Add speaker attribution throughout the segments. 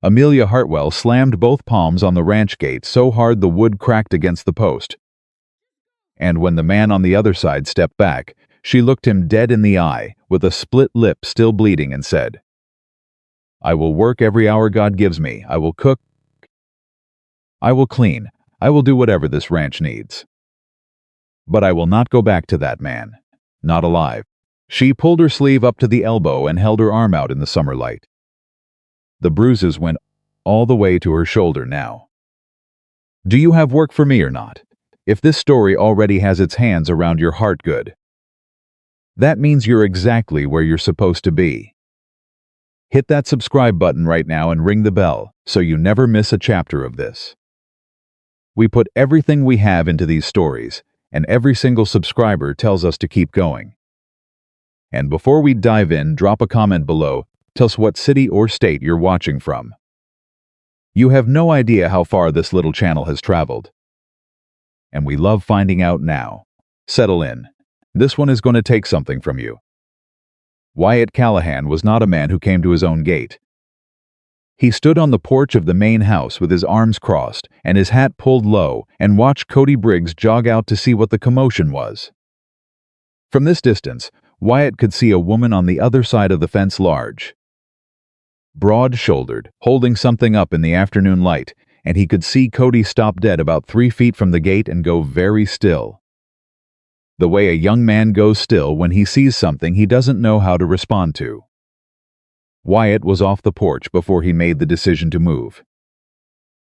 Speaker 1: Amelia Hartwell slammed both palms on the ranch gate so hard the wood cracked against the post. And when the man on the other side stepped back, she looked him dead in the eye, with a split lip still bleeding, and said, "I will work every hour God gives me. I will cook. I will clean. I will do whatever this ranch needs. But I will not go back to that man. Not alive." She pulled her sleeve up to the elbow and held her arm out in the summer light. The bruises went all the way to her shoulder now. Do you have work for me or not? If this story already has its hands around your heart, good. That means you're exactly where you're supposed to be. Hit that subscribe button right now and ring the bell so you never miss a chapter of this. We put everything we have into these stories, and every single subscriber tells us to keep going. And before we dive in, drop a comment below. Tell us what city or state you're watching from. You have no idea how far this little channel has traveled. And we love finding out now. Settle in. This one is going to take something from you. Wyatt Callahan was not a man who came to his own gate. He stood on the porch of the main house with his arms crossed and his hat pulled low and watched Cody Briggs jog out to see what the commotion was. From this distance, Wyatt could see a woman on the other side of the fence, large, broad-shouldered, holding something up in the afternoon light, and he could see Cody stop dead about 3 feet from the gate and go very still. The way a young man goes still when he sees something he doesn't know how to respond to. Wyatt was off the porch before he made the decision to move.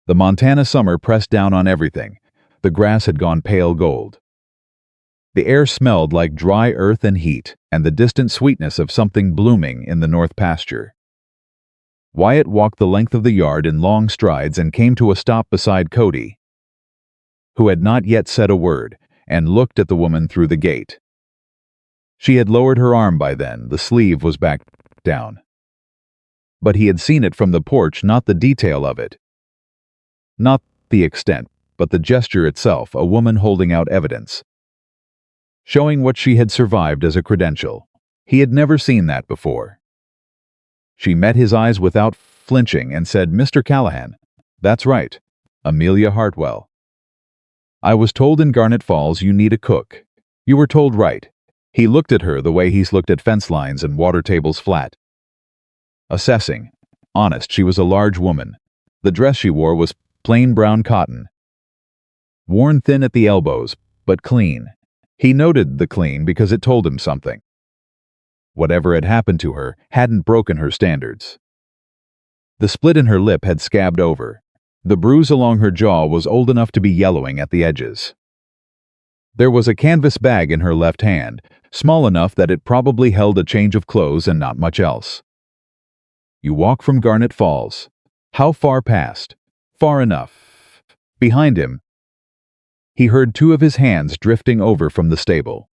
Speaker 1: The Montana summer pressed down on everything. The grass had gone pale gold. The air smelled like dry earth and heat, and the distant sweetness of something blooming in the north pasture. Wyatt walked the length of the yard in long strides and came to a stop beside Cody, who had not yet said a word, and looked at the woman through the gate. She had lowered her arm by then, the sleeve was back down. But he had seen it from the porch, not the detail of it. Not the extent, but the gesture itself, a woman holding out evidence, showing what she had survived as a credential. He had never seen that before. She met his eyes without flinching and said, "Mr. Callahan." "That's right, Amelia Hartwell. I was told in Garnet Falls you need a cook." "You were told right." He looked at her the way he's looked at fence lines and water tables flat. Assessing. Honest, she was a large woman. The dress she wore was plain brown cotton, worn thin at the elbows, but clean. He noted the clean because it told him something. Whatever had happened to her hadn't broken her standards. The split in her lip had scabbed over. The bruise along her jaw was old enough to be yellowing at the edges. There was a canvas bag in her left hand, small enough that it probably held a change of clothes and not much else. You walk from Garnet Falls. How far past? Far enough. Behind him, he heard 2 of his hands drifting over from the stable.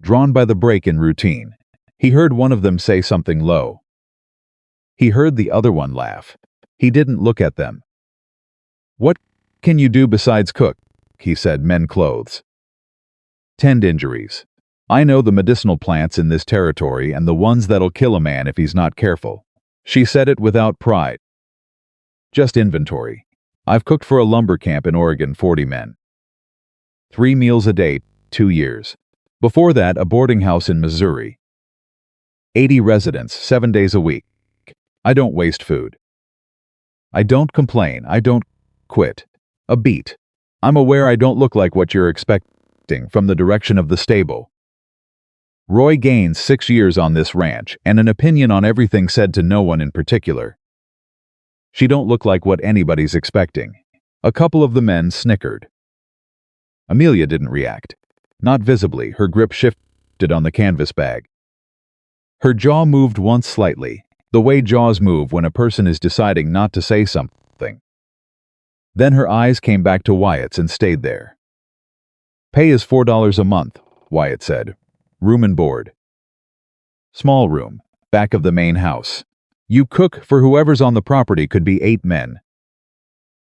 Speaker 1: Drawn by the break in routine, he heard one of them say something low. He heard the other one laugh. He didn't look at them. "What can you do besides cook?" he said, "mend clothes. Tend injuries. I know the medicinal plants in this territory and the ones that'll kill a man if he's not careful." She said it without pride. "Just inventory. I've cooked for a lumber camp in Oregon, 40 men. 3 meals a day, 2 years. Before that, a boarding house in Missouri. 80 residents, 7 days a week. I don't waste food. I don't complain. I don't quit a beat. I'm aware I don't look like what you're expecting from the direction of the stable. Roy gained 6 years on this ranch and an opinion on everything, said to no one in particular. She don't look like what anybody's expecting." A couple of the men snickered. Amelia didn't react. Not visibly, her grip shifted on the canvas bag. Her jaw moved once slightly, the way jaws move when a person is deciding not to say something. Then her eyes came back to Wyatt's and stayed there. "Pay is $4 a month," Wyatt said. "Room and board. Small room, back of the main house. You cook for whoever's on the property, could be 8 men.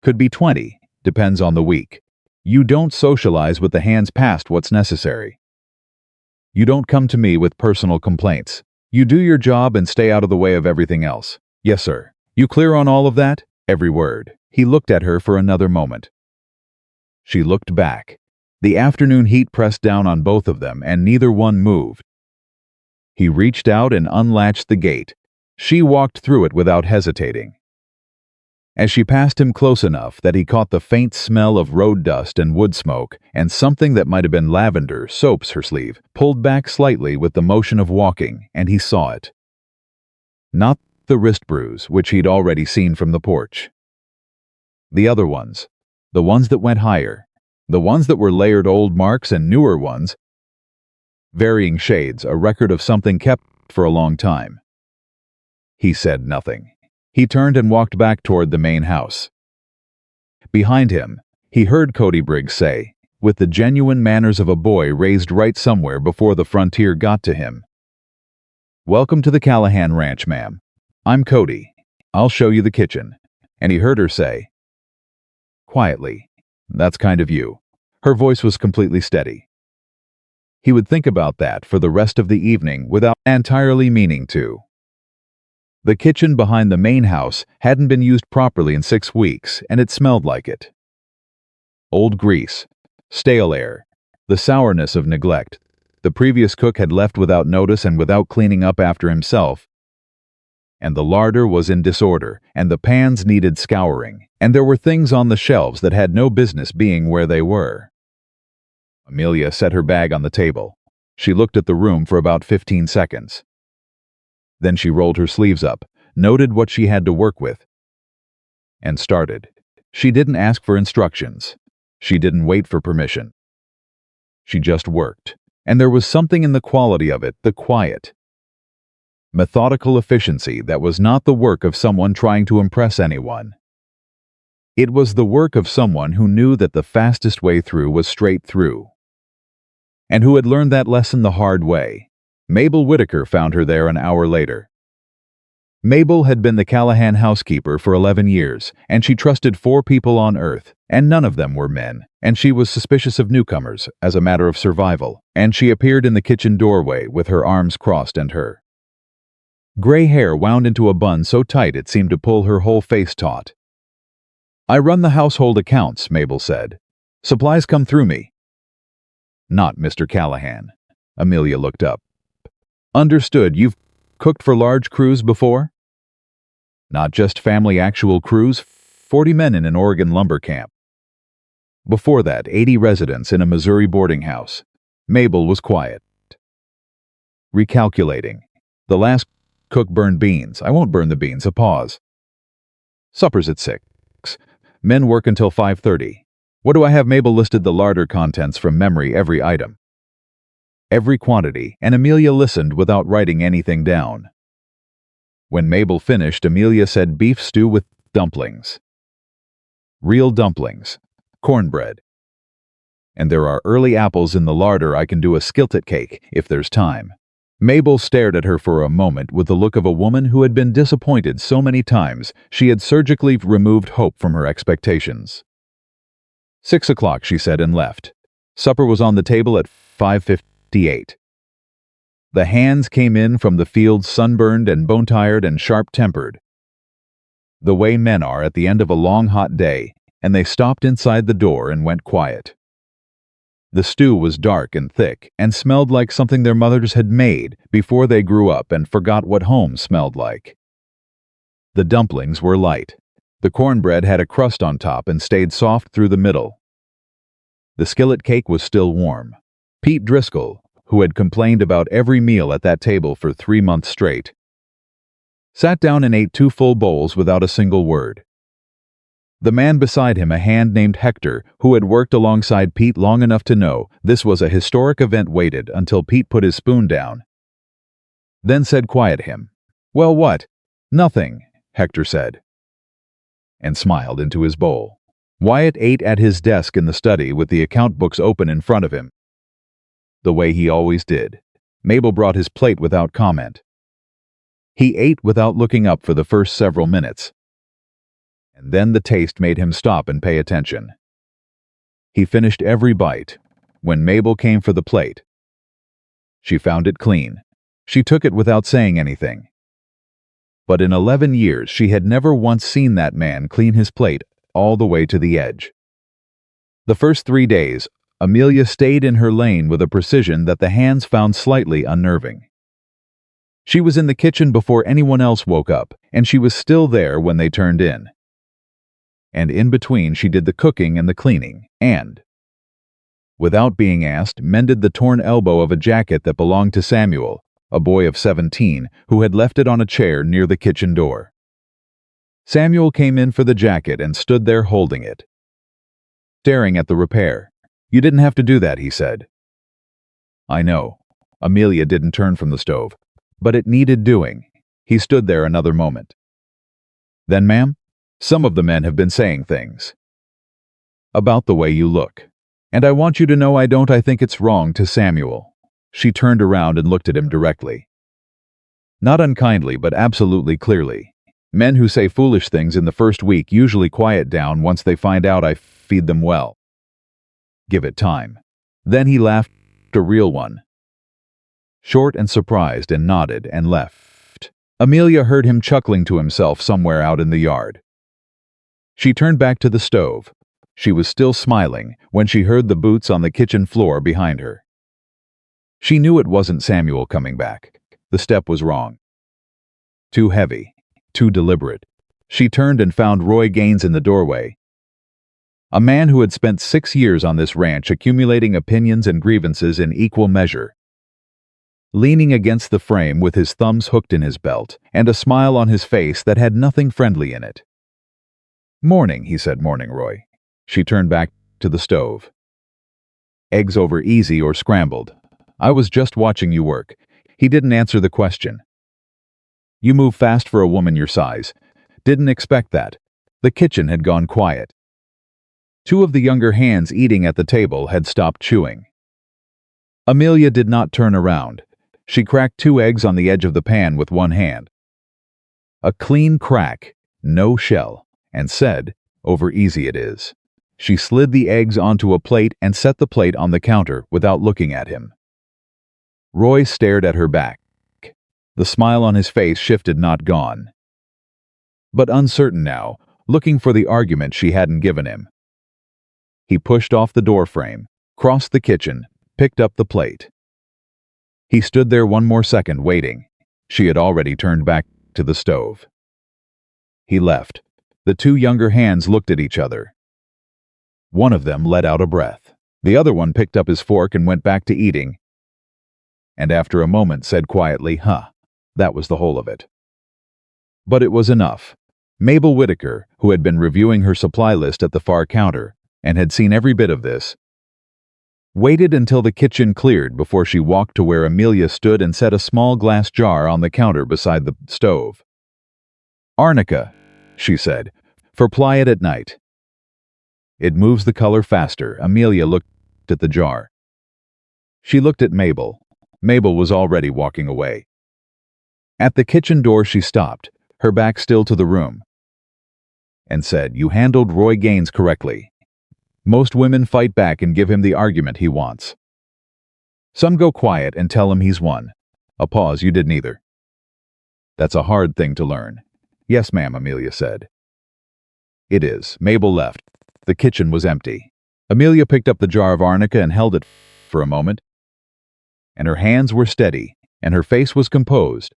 Speaker 1: Could be 20, depends on the week. You don't socialize with the hands past what's necessary. You don't come to me with personal complaints. You do your job and stay out of the way of everything else." "Yes, sir." You clear on all of that? Every word. He looked at her for another moment. She looked back. The afternoon heat pressed down on both of them, and neither one moved. He reached out and unlatched the gate. She walked through it without hesitating. As she passed him close enough that he caught the faint smell of road dust and wood smoke, and something that might have been lavender soaps her sleeve, pulled back slightly with the motion of walking, and he saw it. Not the wrist bruise, which he'd already seen from the porch. The other ones. The ones that went higher. The ones that were layered old marks and newer ones. Varying shades, a record of something kept for a long time. He said nothing. He turned and walked back toward the main house. Behind him, he heard Cody Briggs say, with the genuine manners of a boy raised right somewhere before the frontier got to him, "Welcome to the Callahan Ranch, ma'am. I'm Cody. I'll show you the kitchen." And he heard her say, quietly, "That's kind of you." Her voice was completely steady. He would think about that for the rest of the evening without entirely meaning to. The kitchen behind the main house hadn't been used properly in 6 weeks, and it smelled like it. Old grease, stale air, the sourness of neglect. The previous cook had left without notice and without cleaning up after himself. And the larder was in disorder, and the pans needed scouring, and there were things on the shelves that had no business being where they were. Amelia set her bag on the table. She looked at the room for about 15 seconds. Then she rolled her sleeves up, noted what she had to work with, and started. She didn't ask for instructions. She didn't wait for permission. She just worked, and there was something in the quality of it, the quiet, methodical efficiency that was not the work of someone trying to impress anyone. It was the work of someone who knew that the fastest way through was straight through, and who had learned that lesson the hard way. Mabel Whitaker found her there an hour later. Mabel had been the Callahan housekeeper for 11 years, and she trusted 4 people on Earth, and none of them were men, and she was suspicious of newcomers as a matter of survival, and she appeared in the kitchen doorway with her arms crossed and her gray hair wound into a bun so tight it seemed to pull her whole face taut. "I run the household accounts," Mabel said. "Supplies come through me." "Not Mr. Callahan." Amelia looked up. "Understood. You've cooked for large crews before?" "Not just family actual crews, 40 men in an Oregon lumber camp. Before that, 80 residents in a Missouri boarding house." Mabel was quiet. Recalculating. "The last cook burned beans. I won't burn the beans." A pause. "Supper's at 6. Men work until 5:30. What do I have?" Mabel listed the larder contents from memory, every item, every quantity, and Amelia listened without writing anything down. When Mabel finished, Amelia said, "Beef stew with dumplings. Real dumplings. Cornbread. And there are early apples in the larder. I can do a skillet cake if there's time." Mabel stared at her for a moment with the look of a woman who had been disappointed so many times she had surgically removed hope from her expectations. 6 o'clock, she said, and left. Supper was on the table at 5:58. The hands came in from the field sunburned and bone-tired and sharp-tempered, the way men are at the end of a long hot day, and they stopped inside the door and went quiet. The stew was dark and thick and smelled like something their mothers had made before they grew up and forgot what home smelled like. The dumplings were light. The cornbread had a crust on top and stayed soft through the middle. The skillet cake was still warm. Pete Driscoll, who had complained about every meal at that table for 3 months straight, sat down and ate 2 full bowls without a single word. The man beside him, a hand named Hector, who had worked alongside Pete long enough to know this was a historic event, waited until Pete put his spoon down, then said quiet him, "Well, what?" "Nothing," Hector said, and smiled into his bowl. Wyatt ate at his desk in the study with the account books open in front of him, the way he always did. Mabel brought his plate without comment. He ate without looking up for the first several minutes, and then the taste made him stop and pay attention. He finished every bite. When Mabel came for the plate, she found it clean. She took it without saying anything. but in 11 years she had never once seen that man clean his plate all the way to the edge. The first 3 days, Amelia stayed in her lane with a precision that the hands found slightly unnerving. She was in the kitchen before anyone else woke up, and she was still there when they turned in. And in between she did the cooking and the cleaning, and, without being asked, mended the torn elbow of a jacket that belonged to Samuel, a boy of 17, who had left it on a chair near the kitchen door. Samuel came in for the jacket and stood there holding it, staring at the repair. "You didn't have to do that," he said. "I know." Amelia didn't turn from the stove. "But it needed doing." He stood there another moment. "Then, ma'am, some of the men have been saying things about the way you look. And I want you to know I think it's wrong to Samuel." She turned around and looked at him directly. Not unkindly, but absolutely clearly. Men who say foolish things in the first week usually quiet down once they find out I feed them well. Give it time. Then he laughed, a real one. Short and surprised, and nodded and left. Amelia heard him chuckling to himself somewhere out in the yard. She turned back to the stove. She was still smiling when she heard the boots on the kitchen floor behind her. She knew it wasn't Samuel coming back. The step was wrong. Too heavy, too deliberate. She turned and found Roy Gaines in the doorway. A man who had spent 6 years on this ranch accumulating opinions and grievances in equal measure. Leaning against the frame with his thumbs hooked in his belt and a smile on his face that had nothing friendly in it. "Morning," he said. "Morning, Roy." She turned back to the stove. "Eggs over easy or scrambled?" "I was just watching you work." He didn't answer the question. "You move fast for a woman your size." "Didn't expect that." The kitchen had gone quiet. 2 of the younger hands eating at the table had stopped chewing. Amelia did not turn around. She cracked 2 eggs on the edge of the pan with one hand. A clean crack, no shell, and said, "Over easy it is." She slid the eggs onto a plate and set the plate on the counter without looking at him. Roy stared at her back. The smile on his face shifted, not gone, but uncertain now, looking for the argument she hadn't given him. He pushed off the doorframe, crossed the kitchen, picked up the plate. He stood there one more second, waiting. She had already turned back to the stove. He left. The 2 younger hands looked at each other. One of them let out a breath. The other one picked up his fork and went back to eating, and after a moment said quietly, "Huh, that was the whole of it." But it was enough. Mabel Whitaker, who had been reviewing her supply list at the far counter and had seen every bit of this, waited until the kitchen cleared before she walked to where Amelia stood and set a small glass jar on the counter beside the stove. "Arnica," she said, "for ply it at night. It moves the color faster." Amelia looked at the jar. She looked at Mabel. Mabel was already walking away. At the kitchen door she stopped, her back still to the room, and said, "You handled Roy Gaines correctly. Most women fight back and give him the argument he wants. Some go quiet and tell him he's won." A pause. "You didn't either." "That's a hard thing to learn." "Yes, ma'am," Amelia said. "It is." Mabel left. The kitchen was empty. Amelia picked up the jar of arnica and held it for a moment, and her hands were steady, and her face was composed.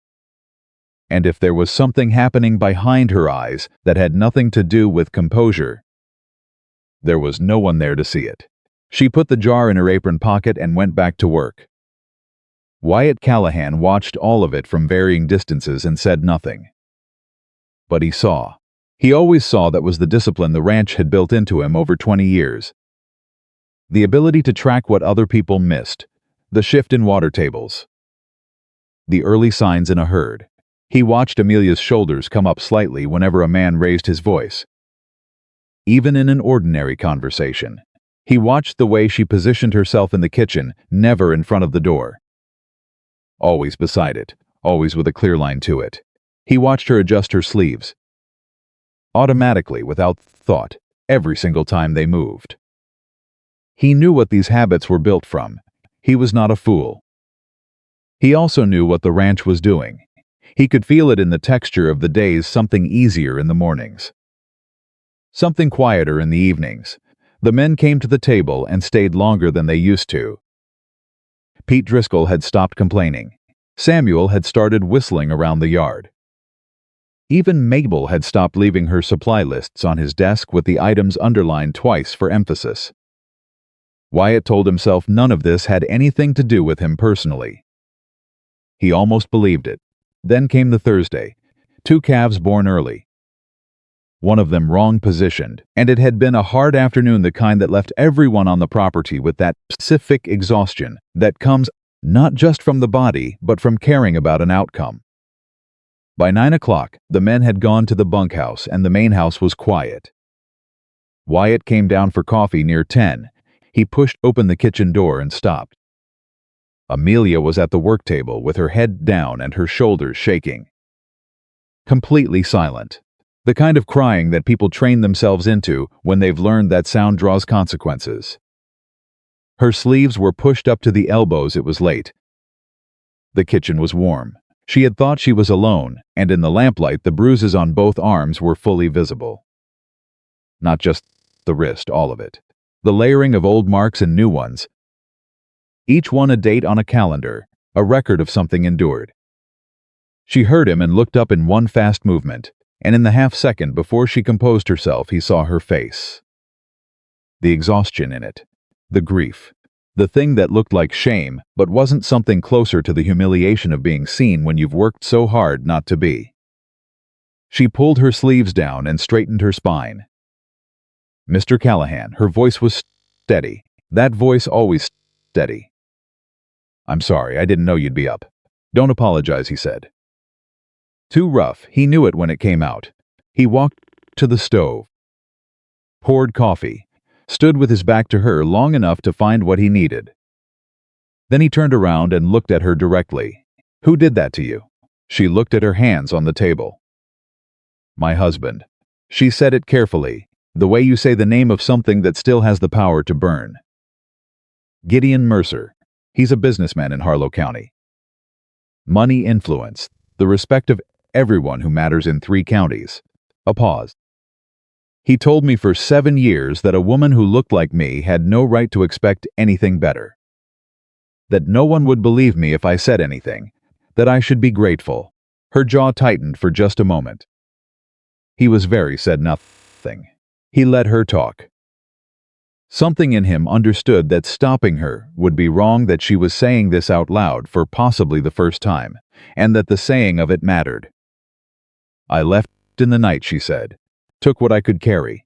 Speaker 1: And if there was something happening behind her eyes that had nothing to do with composure, there was no one there to see it. She put the jar in her apron pocket and went back to work. Wyatt Callahan watched all of it from varying distances and said nothing. But he saw. He always saw. That was the discipline the ranch had built into him over 20 years. The ability to track what other people missed, the shift in water tables, the early signs in a herd. He watched Amelia's shoulders come up slightly whenever a man raised his voice, even in an ordinary conversation. He watched the way she positioned herself in the kitchen, never in front of the door. Always beside it, always with a clear line to it. He watched her adjust her sleeves, automatically, without thought, every single time they moved. He knew what these habits were built from. He was not a fool. He also knew what the ranch was doing. He could feel it in the texture of the days, something easier in the mornings, something quieter in the evenings. The men came to the table and stayed longer than they used to. Pete Driscoll had stopped complaining. Samuel had started whistling around the yard. Even Mabel had stopped leaving her supply lists on his desk with the items underlined twice for emphasis. Wyatt told himself none of this had anything to do with him personally. He almost believed it. Then came the Thursday. 2 calves born early. One of them wrong positioned, and it had been a hard afternoon, the kind that left everyone on the property with that specific exhaustion that comes not just from the body, but from caring about an outcome. By 9 o'clock, the men had gone to the bunkhouse and the main house was quiet. Wyatt came down for coffee near 10. He pushed open the kitchen door and stopped. Amelia was at the work table with her head down and her shoulders shaking. Completely silent. The kind of crying that people train themselves into when they've learned that sound draws consequences. Her sleeves were pushed up to the elbows. It was late. The kitchen was warm. She had thought she was alone, and in the lamplight the bruises on both arms were fully visible. Not just the wrist, all of it. The layering of old marks and new ones. Each one a date on a calendar, a record of something endured. She heard him and looked up in one fast movement, and in the half-second before she composed herself he saw her face. The exhaustion in it. The grief. The thing that looked like shame, but wasn't, something closer to the humiliation of being seen when you've worked so hard not to be. She pulled her sleeves down and straightened her spine. Mr. Callahan, her voice was steady. That voice always steady. "I'm sorry, I didn't know you'd be up." "Don't apologize," he said. Too rough, he knew it when it came out. He walked to the stove, poured coffee, stood with his back to her long enough to find what he needed. Then he turned around and looked at her directly. "Who did that to you?" She looked at her hands on the table. "My husband." She said it carefully, the way you say the name of something that still has the power to burn. "Gideon Mercer. He's a businessman in Harlow County. Money, influence, the respect of everyone who matters in 3 counties. A pause. He told me for 7 years that a woman who looked like me had no right to expect anything better. That no one would believe me if I said anything. That I should be grateful." Her jaw tightened for just a moment. He was very said nothing. He let her talk. Something in him understood that stopping her would be wrong, that she was saying this out loud for possibly the first time, and that the saying of it mattered. "I left in the night," she said. "Took what I could carry."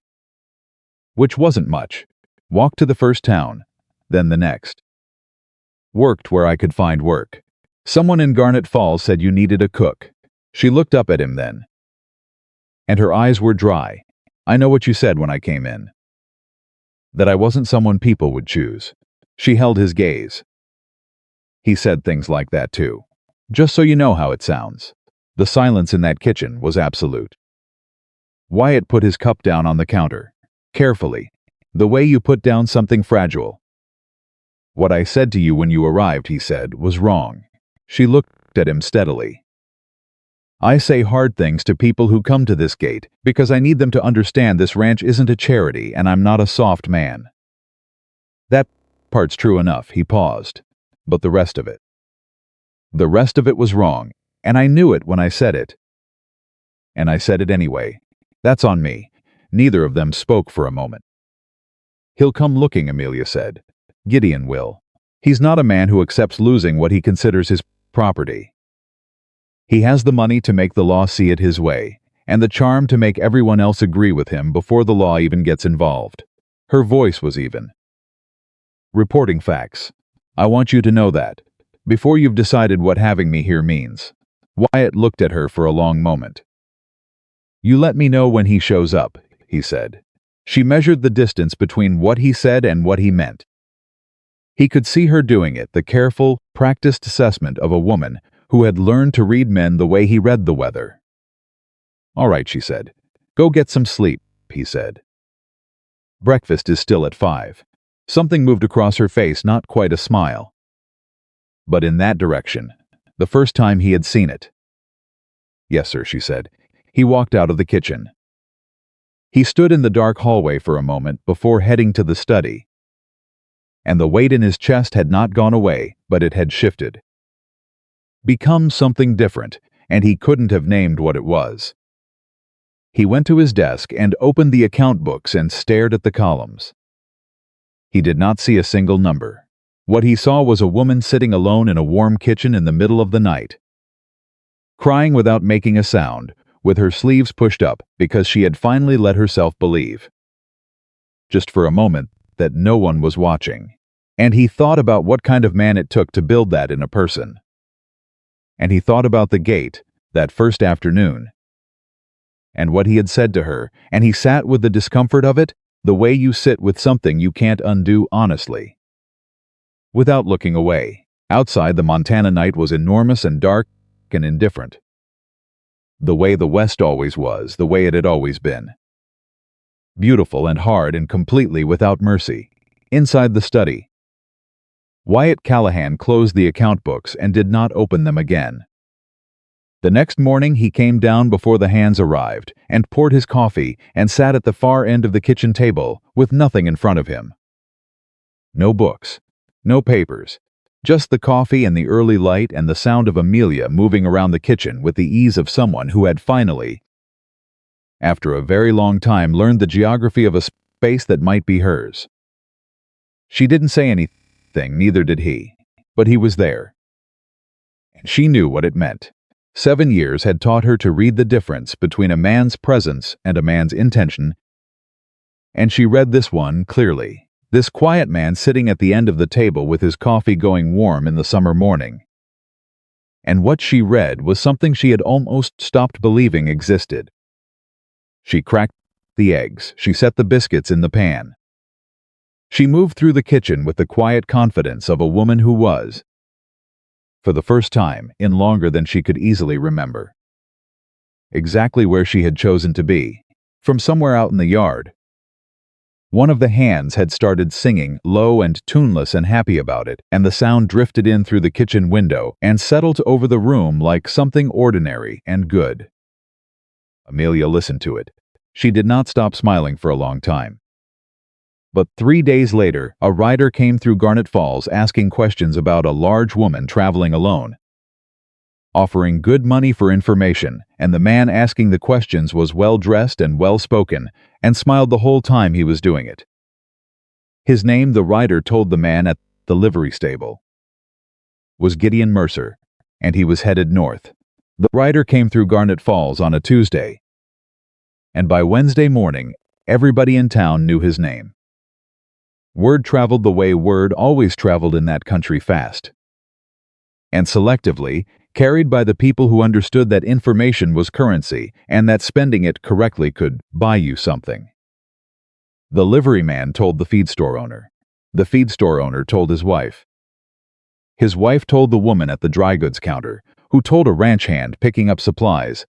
Speaker 1: Which wasn't much. Walked to the first town, then the next. Worked where I could find work. Someone in Garnet Falls said you needed a cook. She looked up at him then. And her eyes were dry. "I know what you said when I came in. That I wasn't someone people would choose." She held his gaze. "He said things like that too. Just so you know how it sounds." The silence in that kitchen was absolute. Wyatt put his cup down on the counter. Carefully. The way you put down something fragile. "What I said to you when you arrived," he said, "was wrong." She looked at him steadily. "I say hard things to people who come to this gate because I need them to understand this ranch isn't a charity and I'm not a soft man." That part's true enough, he paused. But the rest of it. The rest of it was wrong, and I knew it when I said it. And I said it anyway. That's on me. Neither of them spoke for a moment. "He'll come looking," Amelia said. "Gideon will. He's not a man who accepts losing what he considers his property. He has the money to make the law see it his way, and the charm to make everyone else agree with him before the law even gets involved." Her voice was even. "Reporting facts. I want you to know that, before you've decided what having me here means." Wyatt looked at her for a long moment. "You let me know when he shows up," he said. She measured the distance between what he said and what he meant. He could see her doing it, the careful, practiced assessment of a woman who had learned to read men the way he read the weather. "All right," she said. "Go get some sleep," he said. "Breakfast is still at 5. Something moved across her face, not quite a smile. But in that direction, the first time he had seen it. Yes, sir, she said. He walked out of the kitchen. He stood in the dark hallway for a moment before heading to the study. And the weight in his chest had not gone away, but it had shifted. Become something different, and he couldn't have named what it was. He went to his desk and opened the account books and stared at the columns. He did not see a single number. What he saw was a woman sitting alone in a warm kitchen in the middle of the night, crying without making a sound, with her sleeves pushed up because she had finally let herself believe, just for a moment, that no one was watching. And he thought about what kind of man it took to build that in a person. And he thought about the gate, that first afternoon, and what he had said to her, and he sat with the discomfort of it, the way you sit with something you can't undo honestly, without looking away. Outside, the Montana night was enormous and dark and indifferent. The way the West always was, the way it had always been. Beautiful and hard and completely without mercy. Inside the study, Wyatt Callahan closed the account books and did not open them again. The next morning he came down before the hands arrived and poured his coffee and sat at the far end of the kitchen table with nothing in front of him. No books, no papers, just the coffee and the early light and the sound of Amelia moving around the kitchen with the ease of someone who had finally, after a very long time, learned the geography of a space that might be hers. She didn't say anything, neither did he, but he was there. And she knew what it meant. 7 years had taught her to read the difference between a man's presence and a man's intention, and she read this one clearly. This quiet man sitting at the end of the table with his coffee going warm in the summer morning. And what she read was something she had almost stopped believing existed. She cracked the eggs, she set the biscuits in the pan. She moved through the kitchen with the quiet confidence of a woman who was, for the first time, in longer than she could easily remember, exactly where she had chosen to be, from somewhere out in the yard. One of the hands had started singing, low and tuneless and happy about it, and the sound drifted in through the kitchen window and settled over the room like something ordinary and good. Amelia listened to it. She did not stop smiling for a long time. But 3 days later, a rider came through Garnet Falls asking questions about a large woman traveling alone, offering good money for information, and the man asking the questions was well-dressed and well-spoken, and smiled the whole time he was doing it. His name, the rider told the man at the livery stable, was Gideon Mercer, and he was headed north. The rider came through Garnet Falls on a Tuesday, and by Wednesday morning, everybody in town knew his name. Word traveled the way word always traveled in that country, fast and selectively, carried by the people who understood that information was currency and that spending it correctly could buy you something. The liveryman told the feed store owner. The feed store owner told his wife. His wife told the woman at the dry goods counter, who told a ranch hand picking up supplies,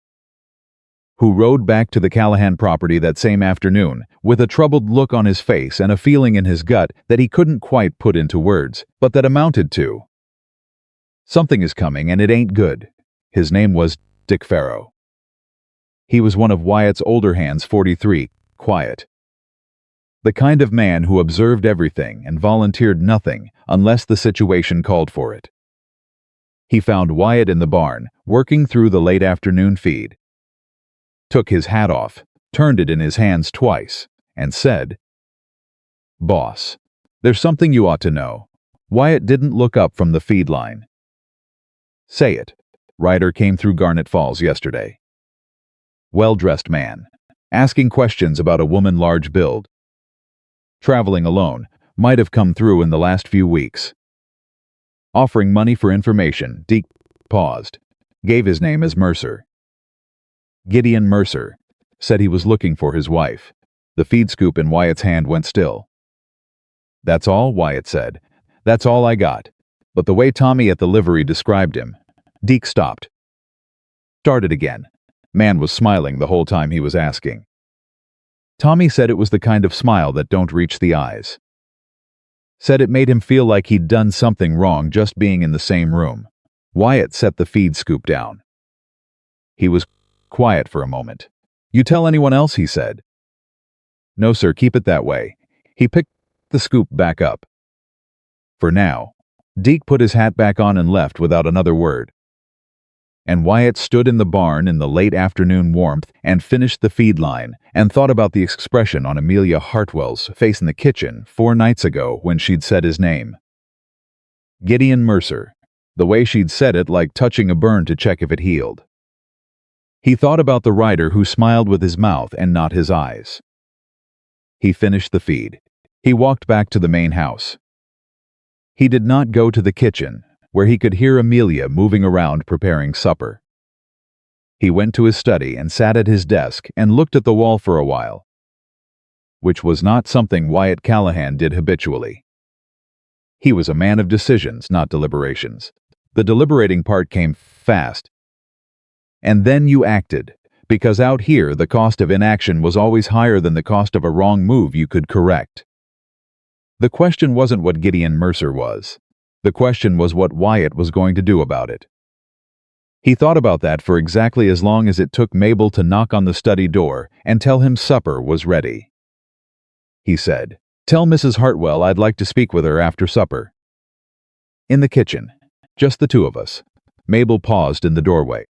Speaker 1: who rode back to the Callahan property that same afternoon with a troubled look on his face and a feeling in his gut that he couldn't quite put into words, but that amounted to, something is coming and it ain't good. His name was Dick Farrow. He was one of Wyatt's older hands, 43, quiet. The kind of man who observed everything and volunteered nothing unless the situation called for it. He found Wyatt in the barn, working through the late afternoon feed, took his hat off, turned it in his hands twice, and said, "Boss, there's something you ought to know." Wyatt didn't look up from the feed line. "Say it." Rider came through Garnet Falls yesterday. Well-dressed man, asking questions about a woman large build, traveling alone, might have come through in the last few weeks. Offering money for information. Deke paused, gave his name as Mercer. Gideon Mercer, said he was looking for his wife. The feed scoop in Wyatt's hand went still. "That's all," Wyatt said. "That's all I got." But the way Tommy at the livery described him, Deke stopped. Started again. Man was smiling the whole time he was asking. Tommy said it was the kind of smile that don't reach the eyes. Said it made him feel like he'd done something wrong just being in the same room. Wyatt set the feed scoop down. He was quiet for a moment. "You tell anyone else?" he said. "No, sir, keep it that way." He picked the scoop back up. For now. Deke put his hat back on and left without another word. And Wyatt stood in the barn in the late afternoon warmth and finished the feed line and thought about the expression on Amelia Hartwell's face in the kitchen 4 nights ago when she'd said his name. Gideon Mercer. The way she'd said it, like touching a burn to check if it healed. He thought about the rider who smiled with his mouth and not his eyes. He finished the feed. He walked back to the main house. He did not go to the kitchen, where he could hear Amelia moving around preparing supper. He went to his study and sat at his desk and looked at the wall for a while, which was not something Wyatt Callahan did habitually. He was a man of decisions, not deliberations. The deliberating part came fast. And then you acted, because out here the cost of inaction was always higher than the cost of a wrong move you could correct. The question wasn't what Gideon Mercer was. The question was what Wyatt was going to do about it. He thought about that for exactly as long as it took Mabel to knock on the study door and tell him supper was ready. He said, "Tell Mrs. Hartwell I'd like to speak with her after supper." In the kitchen, just the two of us. Mabel paused in the doorway.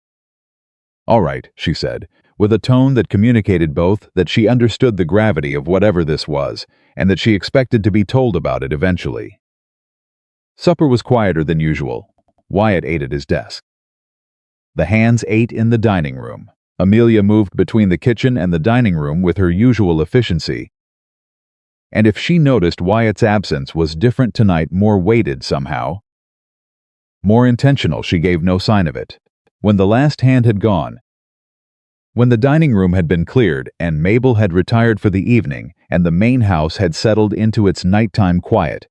Speaker 1: "All right," she said, with a tone that communicated both that she understood the gravity of whatever this was and that she expected to be told about it eventually. Supper was quieter than usual. Wyatt ate at his desk. The hands ate in the dining room. Amelia moved between the kitchen and the dining room with her usual efficiency. And if she noticed Wyatt's absence was different tonight, more weighted somehow, more intentional, she gave no sign of it. When the last hand had gone, when the dining room had been cleared and Mabel had retired for the evening and the main house had settled into its nighttime quiet,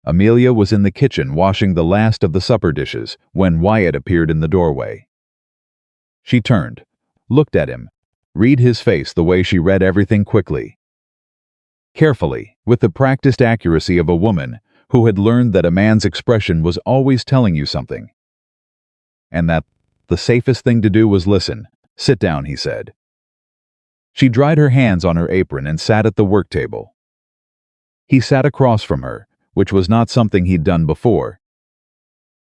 Speaker 1: Amelia was in the kitchen washing the last of the supper dishes when Wyatt appeared in the doorway. She turned, looked at him, read his face the way she read everything quickly. Carefully, with the practiced accuracy of a woman who had learned that a man's expression was always telling you something. And that the safest thing to do was listen. "Sit down," he said. She dried her hands on her apron and sat at the work table. He sat across from her, which was not something he'd done before.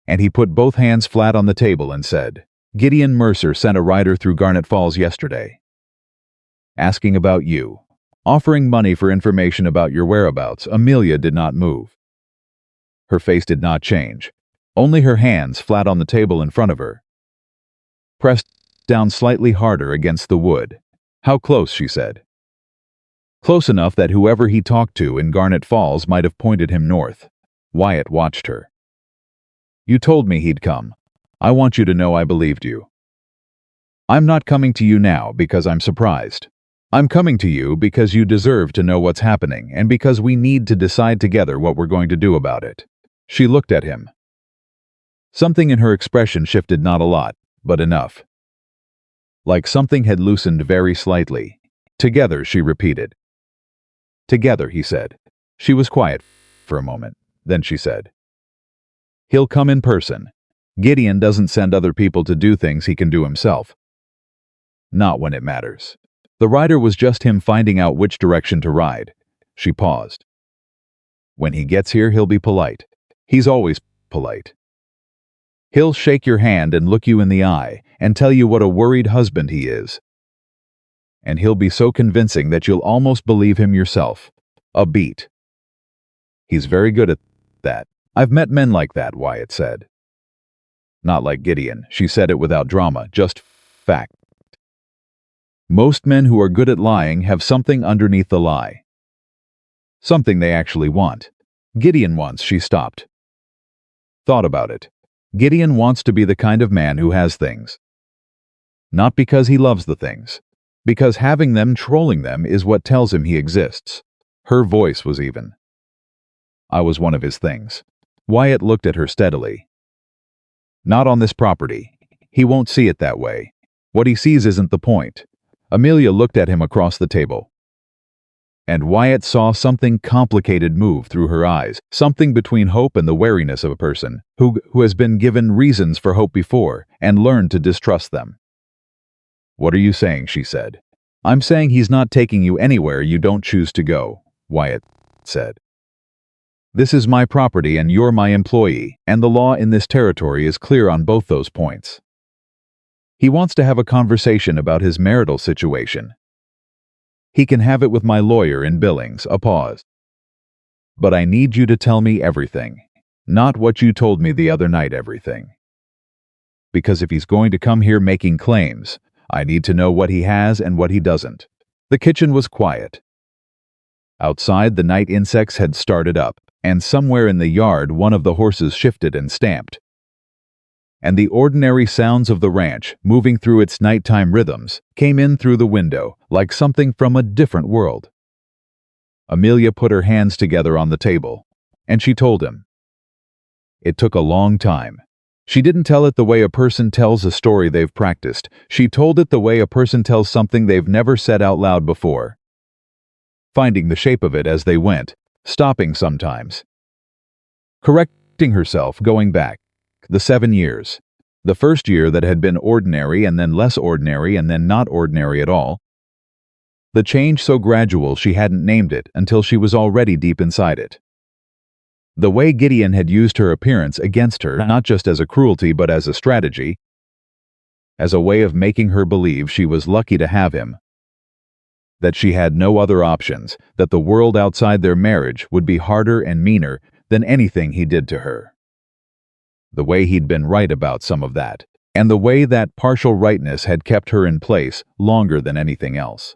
Speaker 1: And he put both hands flat on the table and said, "Gideon Mercer sent a rider through Garnet Falls yesterday, asking about you, offering money for information about your whereabouts." Amelia did not move. Her face did not change, only her hands flat on the table in front of her, pressed down slightly harder against the wood. "How close?" she said. Close enough that whoever he talked to in Garnet Falls might have pointed him north. Wyatt watched her. "You told me he'd come. I want you to know I believed you. I'm not coming to you now because I'm surprised. I'm coming to you because you deserve to know what's happening and because we need to decide together what we're going to do about it." She looked at him. Something in her expression shifted, not a lot, but enough. Like something had loosened very slightly. "Together," she repeated. "Together," he said. She was quiet for a moment. Then she said, "He'll come in person. Gideon doesn't send other people to do things he can do himself. Not when it matters. The rider was just him finding out which direction to ride." She paused. "When he gets here, he'll be polite. He's always polite. He'll shake your hand and look you in the eye and tell you what a worried husband he is. And he'll be so convincing that you'll almost believe him yourself. A beat. He's very good at that. I've met men like that," Wyatt said. "Not like Gideon." She said it without drama, just fact. "Most men who are good at lying have something underneath the lie. Something they actually want. Gideon wants." She stopped. Thought about it. Gideon wants to be the kind of man who has things. Not because he loves the things. Because having them, trolling them, is what tells him he exists. Her voice was even. "I was one of his things." Wyatt looked at her steadily. "Not on this property. He won't see it that way. What he sees isn't the point." Amelia looked at him across the table. And Wyatt saw something complicated move through her eyes, something between hope and the wariness of a person who has been given reasons for hope before and learned to distrust them. "What are you saying?" she said. "I'm saying he's not taking you anywhere you don't choose to go," Wyatt said. "This is my property and you're my employee, and the law in this territory is clear on both those points. He wants to have a conversation about his marital situation. He can have it with my lawyer in Billings." A pause. "But I need you to tell me everything. Not what you told me the other night, everything. Because if he's going to come here making claims, I need to know what he has and what he doesn't." The kitchen was quiet. Outside, the night insects had started up, and somewhere in the yard one of the horses shifted and stamped. And the ordinary sounds of the ranch, moving through its nighttime rhythms, came in through the window like something from a different world. Amelia put her hands together on the table, and she told him. It took a long time. She didn't tell it the way a person tells a story they've practiced. She told it the way a person tells something they've never said out loud before, finding the shape of it as they went, stopping sometimes, correcting herself, going back. The 7 years. The first year that had been ordinary and then less ordinary and then not ordinary at all. The change so gradual she hadn't named it until she was already deep inside it. The way Gideon had used her appearance against her, not just as a cruelty but as a strategy, as a way of making her believe she was lucky to have him, that she had no other options, that the world outside their marriage would be harder and meaner than anything he did to her. The way he'd been right about some of that, and the way that partial rightness had kept her in place longer than anything else.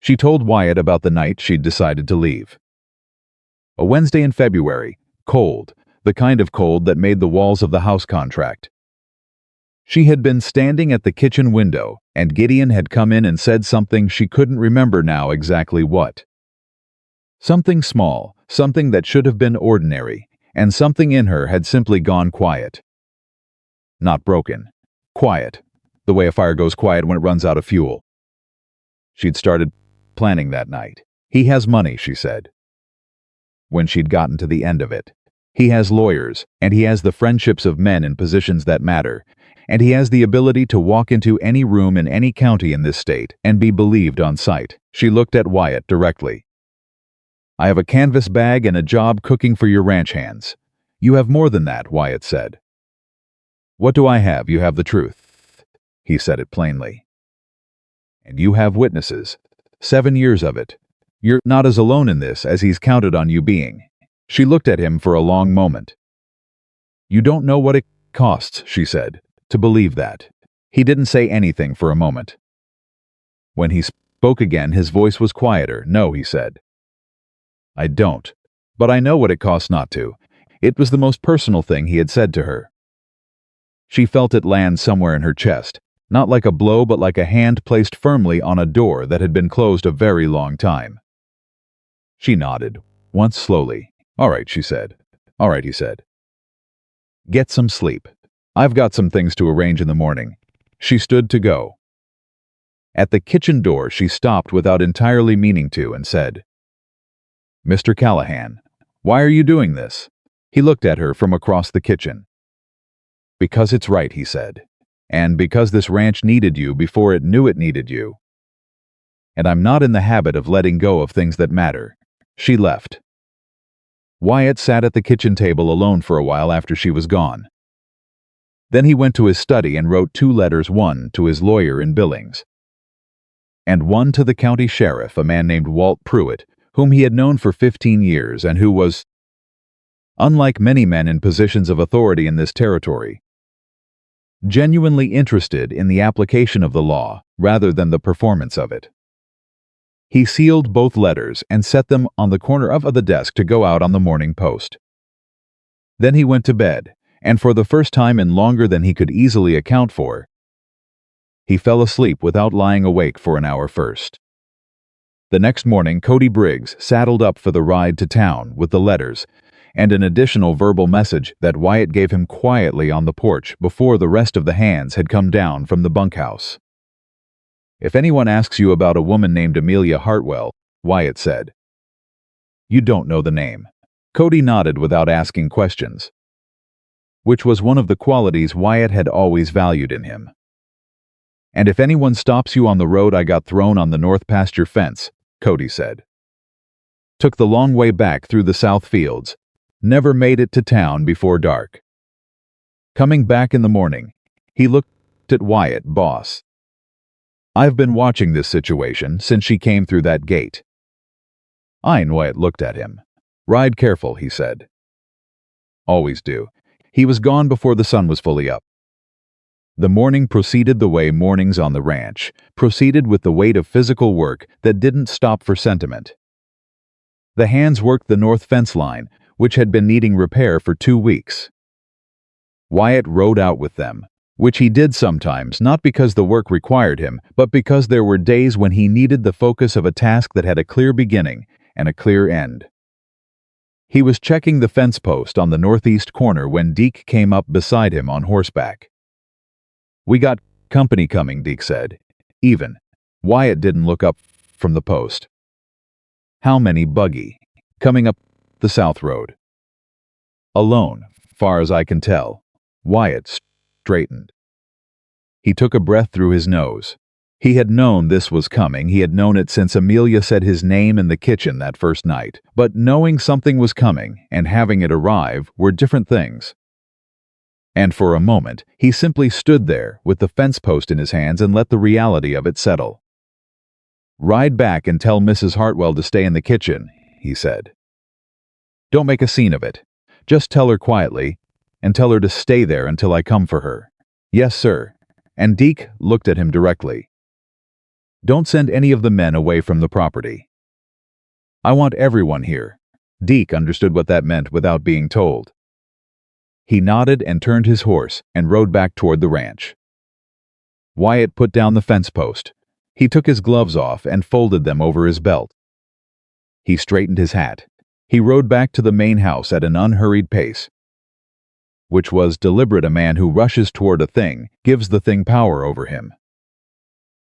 Speaker 1: She told Wyatt about the night she'd decided to leave. A Wednesday in February, cold, the kind of cold that made the walls of the house contract. She had been standing at the kitchen window, and Gideon had come in and said something she couldn't remember now exactly what. Something small, something that should have been ordinary, and something in her had simply gone quiet. Not broken. Quiet. The way a fire goes quiet when it runs out of fuel. She'd started planning that night. He has money, she said. When she'd gotten to the end of it. He has lawyers, and he has the friendships of men in positions that matter, and he has the ability to walk into any room in any county in this state and be believed on sight. She looked at Wyatt directly. I have a canvas bag and a job cooking for your ranch hands. You have more than that, Wyatt said. What do I have? You have the truth. He said it plainly. And you have witnesses. 7 years of it. You're not as alone in this as he's counted on you being. She looked at him for a long moment. You don't know what it costs, she said, to believe that. He didn't say anything for a moment. When he spoke again, his voice was quieter. No, he said. I don't. But I know what it costs not to. It was the most personal thing he had said to her. She felt it land somewhere in her chest, not like a blow but like a hand placed firmly on a door that had been closed a very long time. She nodded, once slowly. All right, she said. All right, he said. Get some sleep. I've got some things to arrange in the morning. She stood to go. At the kitchen door she stopped without entirely meaning to and said, Mr. Callahan, why are you doing this? He looked at her from across the kitchen. Because it's right, he said. And because this ranch needed you before it knew it needed you. And I'm not in the habit of letting go of things that matter. She left. Wyatt sat at the kitchen table alone for a while after she was gone. Then he went to his study and wrote 2 letters, one to his lawyer in Billings, and one to the county sheriff, a man named Walt Pruitt, whom he had known for 15 years and who was, unlike many men in positions of authority in this territory, genuinely interested in the application of the law rather than the performance of it. He sealed both letters and set them on the corner of the desk to go out on the morning post. Then he went to bed, and for the first time in longer than he could easily account for, he fell asleep without lying awake for an hour first. The next morning, Cody Briggs saddled up for the ride to town with the letters and an additional verbal message that Wyatt gave him quietly on the porch before the rest of the hands had come down from the bunkhouse. If anyone asks you about a woman named Amelia Hartwell, Wyatt said, you don't know the name. Cody nodded without asking questions, which was one of the qualities Wyatt had always valued in him. And if anyone stops you on the road, I got thrown on the north pasture fence, Cody said. Took the long way back through the south fields. Never made it to town before dark. Coming back in the morning, he looked at Wyatt, boss. I've been watching this situation since she came through that gate. Wyatt looked at him. Ride careful, he said. Always do. He was gone before the sun was fully up. The morning proceeded the way mornings on the ranch, proceeded with the weight of physical work that didn't stop for sentiment. The hands worked the north fence line, which had been needing repair for 2 weeks. Wyatt rode out with them, which he did sometimes, not because the work required him, but because there were days when he needed the focus of a task that had a clear beginning and a clear end. He was checking the fence post on the northeast corner when Deke came up beside him on horseback. We got company coming, Deke said. Even. Wyatt didn't look up from the post. How many? Buggy. Coming up the south road. Alone, far as I can tell. Wyatt straightened. He took a breath through his nose. He had known this was coming. He had known it since Amelia said his name in the kitchen that first night. But knowing something was coming and having it arrive were different things. And for a moment, he simply stood there with the fence post in his hands and let the reality of it settle. Ride back and tell Mrs. Hartwell to stay in the kitchen, he said. Don't make a scene of it. Just tell her quietly, and tell her to stay there until I come for her. Yes, sir. And Deke looked at him directly. Don't send any of the men away from the property. I want everyone here. Deke understood what that meant without being told. He nodded and turned his horse and rode back toward the ranch. Wyatt put down the fence post. He took his gloves off and folded them over his belt. He straightened his hat. He rode back to the main house at an unhurried pace, which was deliberate. A man who rushes toward a thing gives the thing power over him.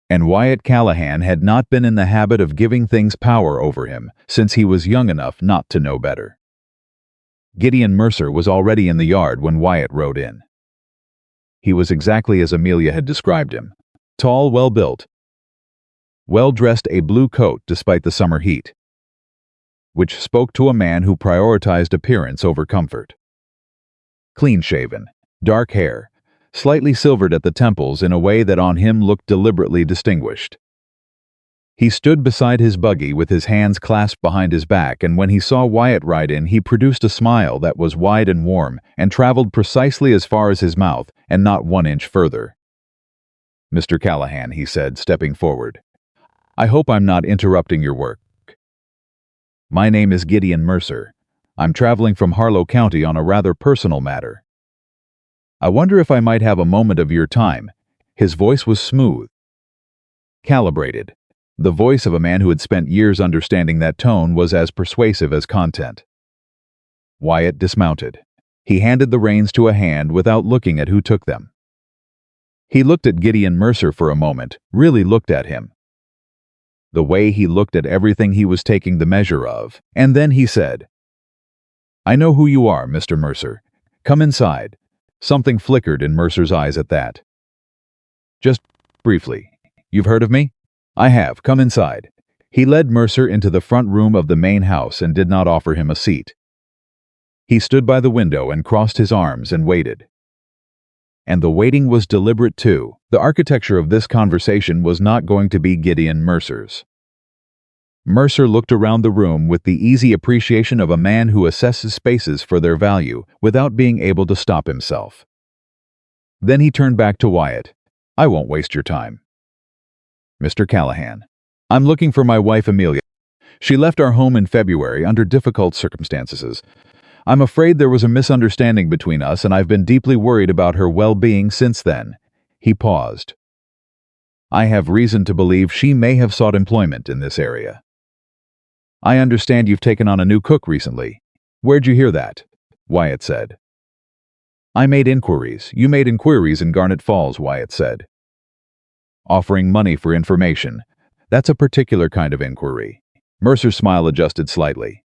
Speaker 1: And Wyatt Callahan had not been in the habit of giving things power over him since he was young enough not to know better. Gideon Mercer was already in the yard when Wyatt rode in. He was exactly as Amelia had described him. Tall, well-built, well-dressed, a blue coat despite the summer heat, which spoke to a man who prioritized appearance over comfort. Clean-shaven, dark hair, slightly silvered at the temples in a way that on him looked deliberately distinguished. He stood beside his buggy with his hands clasped behind his back, and when he saw Wyatt ride in, he produced a smile that was wide and warm and traveled precisely as far as his mouth and not 1 inch further. Mr. Callahan, he said, stepping forward. I hope I'm not interrupting your work. My name is Gideon Mercer. I'm traveling from Harlow County on a rather personal matter. I wonder if I might have a moment of your time. His voice was smooth, calibrated. The voice of a man who had spent years understanding that tone was as persuasive as content. Wyatt dismounted. He handed the reins to a hand without looking at who took them. He looked at Gideon Mercer for a moment, really looked at him. The way he looked at everything he was taking the measure of, and then he said, I know who you are, Mr. Mercer. Come inside. Something flickered in Mercer's eyes at that. Just briefly. You've heard of me? I have. Come inside. He led Mercer into the front room of the main house and did not offer him a seat. He stood by the window and crossed his arms and waited. And the waiting was deliberate too. The architecture of this conversation was not going to be Gideon Mercer's. Mercer looked around the room with the easy appreciation of a man who assesses spaces for their value without being able to stop himself. Then he turned back to Wyatt. I won't waste your time. Mr. Callahan, I'm looking for my wife Amelia. She left our home in February under difficult circumstances. I'm afraid there was a misunderstanding between us, and I've been deeply worried about her well-being since then. He paused. I have reason to believe she may have sought employment in this area. I understand you've taken on a new cook recently. Where'd you hear that? Wyatt said. I made inquiries. You made inquiries in Garnet Falls, Wyatt said. Offering money for information. That's a particular kind of inquiry. Mercer's smile adjusted slightly.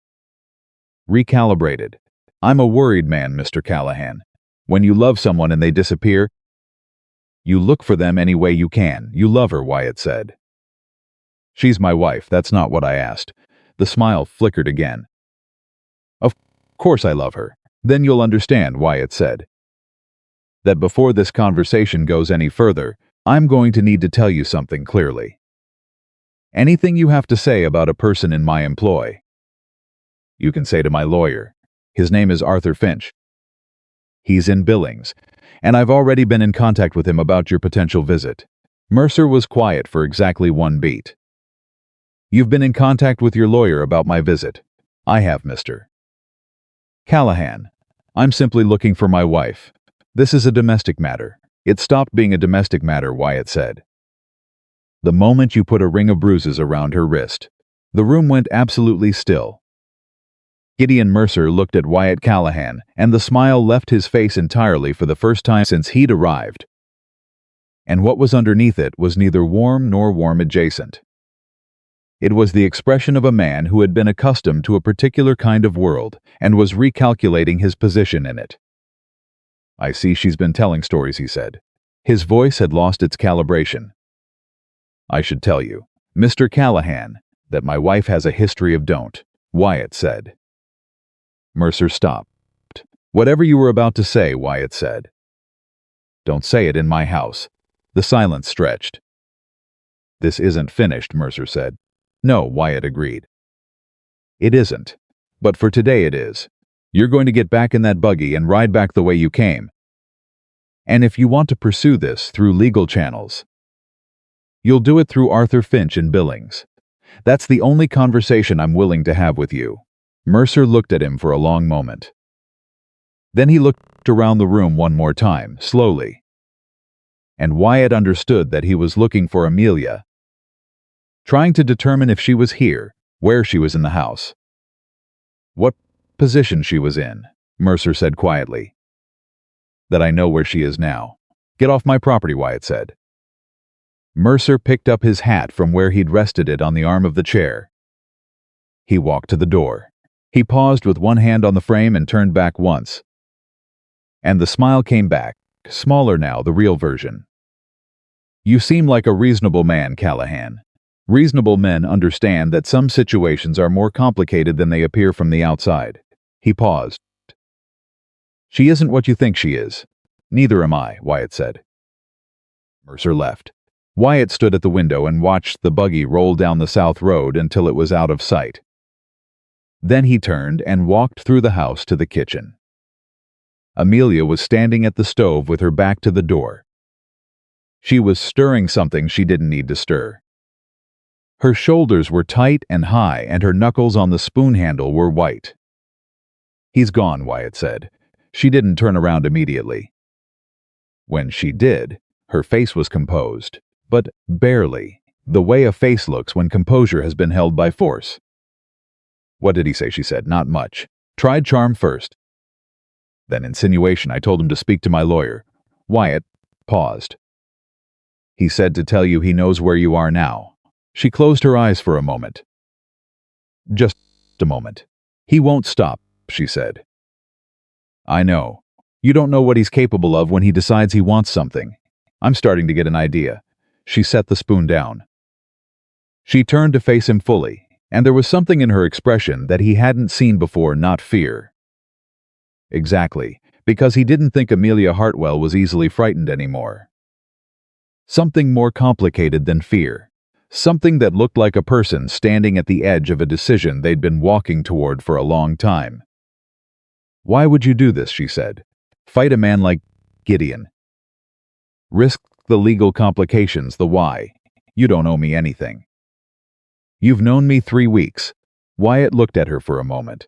Speaker 1: Recalibrated. I'm a worried man, Mr. Callahan. When you love someone and they disappear, You look for them any way you can. You love her, Wyatt said. She's my wife, that's not what I asked. The smile flickered again. Of course I love her. Then you'll understand, Wyatt said. That before this conversation goes any further, I'm going to need to tell you something clearly. Anything you have to say about a person in my employ, you can say to my lawyer. His name is Arthur Finch. He's in Billings, and I've already been in contact with him about your potential visit. Mercer was quiet for exactly one beat. You've been in contact with your lawyer about my visit. I have, Mr. Callahan. I'm simply looking for my wife. This is a domestic matter. It stopped being a domestic matter, Wyatt said. The moment you put a ring of bruises around her wrist, the room went absolutely still. Gideon Mercer looked at Wyatt Callahan, and the smile left his face entirely for the first time since he'd arrived. And what was underneath it was neither warm nor warm adjacent. It was the expression of a man who had been accustomed to a particular kind of world and was recalculating his position in it. I see she's been telling stories, he said. His voice had lost its calibration. I should tell you, Mr. Callahan, that my wife has a history of don't, Wyatt said. Mercer stopped. Whatever you were about to say, Wyatt said. Don't say it in my house. The silence stretched. This isn't finished, Mercer said. No, Wyatt agreed. It isn't. But for today it is. You're going to get back in that buggy and ride back the way you came. And if you want to pursue this through legal channels, you'll do it through Arthur Finch in Billings. That's the only conversation I'm willing to have with you. Mercer looked at him for a long moment. Then he looked around the room one more time, slowly. And Wyatt understood that he was looking for Amelia, trying to determine if she was here, where she was in the house, what position she was in. Mercer said quietly. That I know where she is now. Get off my property, Wyatt said. Mercer picked up his hat from where he'd rested it on the arm of the chair. He walked to the door. He paused with one hand on the frame and turned back once. And the smile came back, smaller now, the real version. You seem like a reasonable man, Callahan. Reasonable men understand that some situations are more complicated than they appear from the outside. He paused. She isn't what you think she is. Neither am I, Wyatt said. Mercer left. Wyatt stood at the window and watched the buggy roll down the south road until it was out of sight. Then he turned and walked through the house to the kitchen. Amelia was standing at the stove with her back to the door. She was stirring something she didn't need to stir. Her shoulders were tight and high, and her knuckles on the spoon handle were white. He's gone, Wyatt said. She didn't turn around immediately. When she did, her face was composed, but barely, the way a face looks when composure has been held by force. What did he say? She said. Not much. Tried charm first. Then insinuation. I told him to speak to my lawyer. Wyatt paused. He said to tell you he knows where you are now. She closed her eyes for a moment. Just a moment. He won't stop, she said. I know. You don't know what he's capable of when he decides he wants something. I'm starting to get an idea. She set the spoon down. She turned to face him fully, and there was something in her expression that he hadn't seen before, not fear. Exactly, because he didn't think Amelia Hartwell was easily frightened anymore. Something more complicated than fear. Something that looked like a person standing at the edge of a decision they'd been walking toward for a long time. Why would you do this, she said. Fight a man like Gideon. Risk the legal complications, the why. You don't owe me anything. You've known me 3 weeks. Wyatt looked at her for a moment.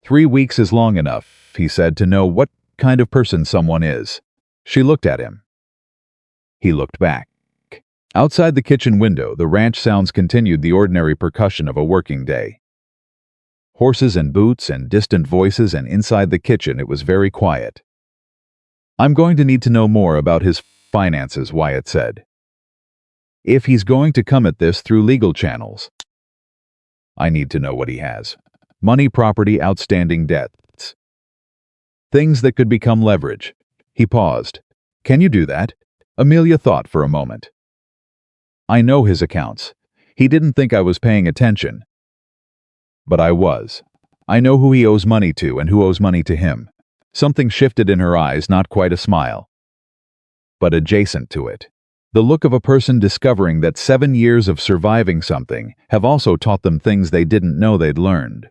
Speaker 1: 3 weeks is long enough, he said, to know what kind of person someone is. She looked at him. He looked back. Outside the kitchen window, the ranch sounds continued the ordinary percussion of a working day. Horses and boots and distant voices, and inside the kitchen it was very quiet. I'm going to need to know more about his finances, Wyatt said. If he's going to come at this through legal channels, I need to know what he has. Money, property, outstanding debts. Things that could become leverage. He paused. Can you do that? Amelia thought for a moment. I know his accounts. He didn't think I was paying attention. But I was. I know who he owes money to and who owes money to him. Something shifted in her eyes, not quite a smile, but adjacent to it. The look of a person discovering that 7 years of surviving something have also taught them things they didn't know they'd learned.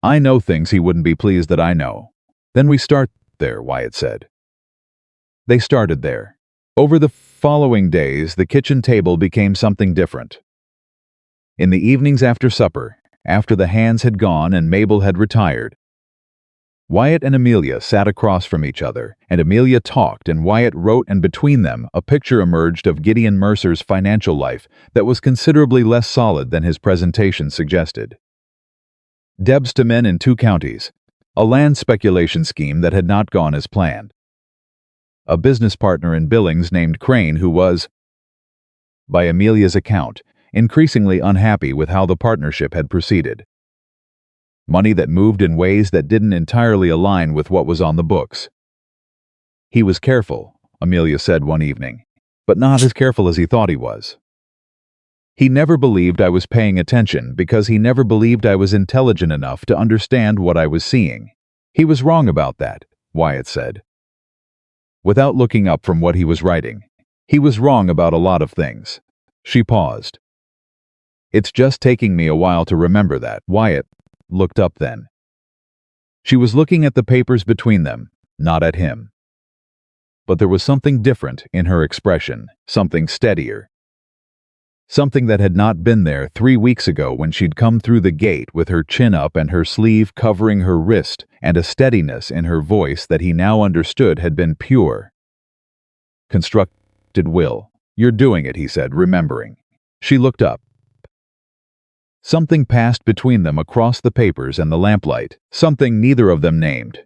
Speaker 1: I know things he wouldn't be pleased that I know. Then we start there, Wyatt said. They started there. Over the following days, the kitchen table became something different. In the evenings after supper, after the hands had gone and Mabel had retired, Wyatt and Amelia sat across from each other, and Amelia talked and Wyatt wrote, and between them a picture emerged of Gideon Mercer's financial life that was considerably less solid than his presentation suggested. Debts to men in 2 counties, a land speculation scheme that had not gone as planned, a business partner in Billings named Crane who was, by Amelia's account, increasingly unhappy with how the partnership had proceeded. Money that moved in ways that didn't entirely align with what was on the books. He was careful, Amelia said one evening, but not as careful as he thought he was. He never believed I was paying attention because he never believed I was intelligent enough to understand what I was seeing. He was wrong about that, Wyatt said. Without looking up from what he was writing, he was wrong about a lot of things. She paused. It's just taking me a while to remember that. Wyatt looked up then. She was looking at the papers between them, not at him. But there was something different in her expression, something steadier. Something that had not been there 3 weeks ago when she'd come through the gate with her chin up and her sleeve covering her wrist, and a steadiness in her voice that he now understood had been pure. Constructed will. You're doing it, he said, remembering. She looked up. Something passed between them across the papers and the lamplight, something neither of them named.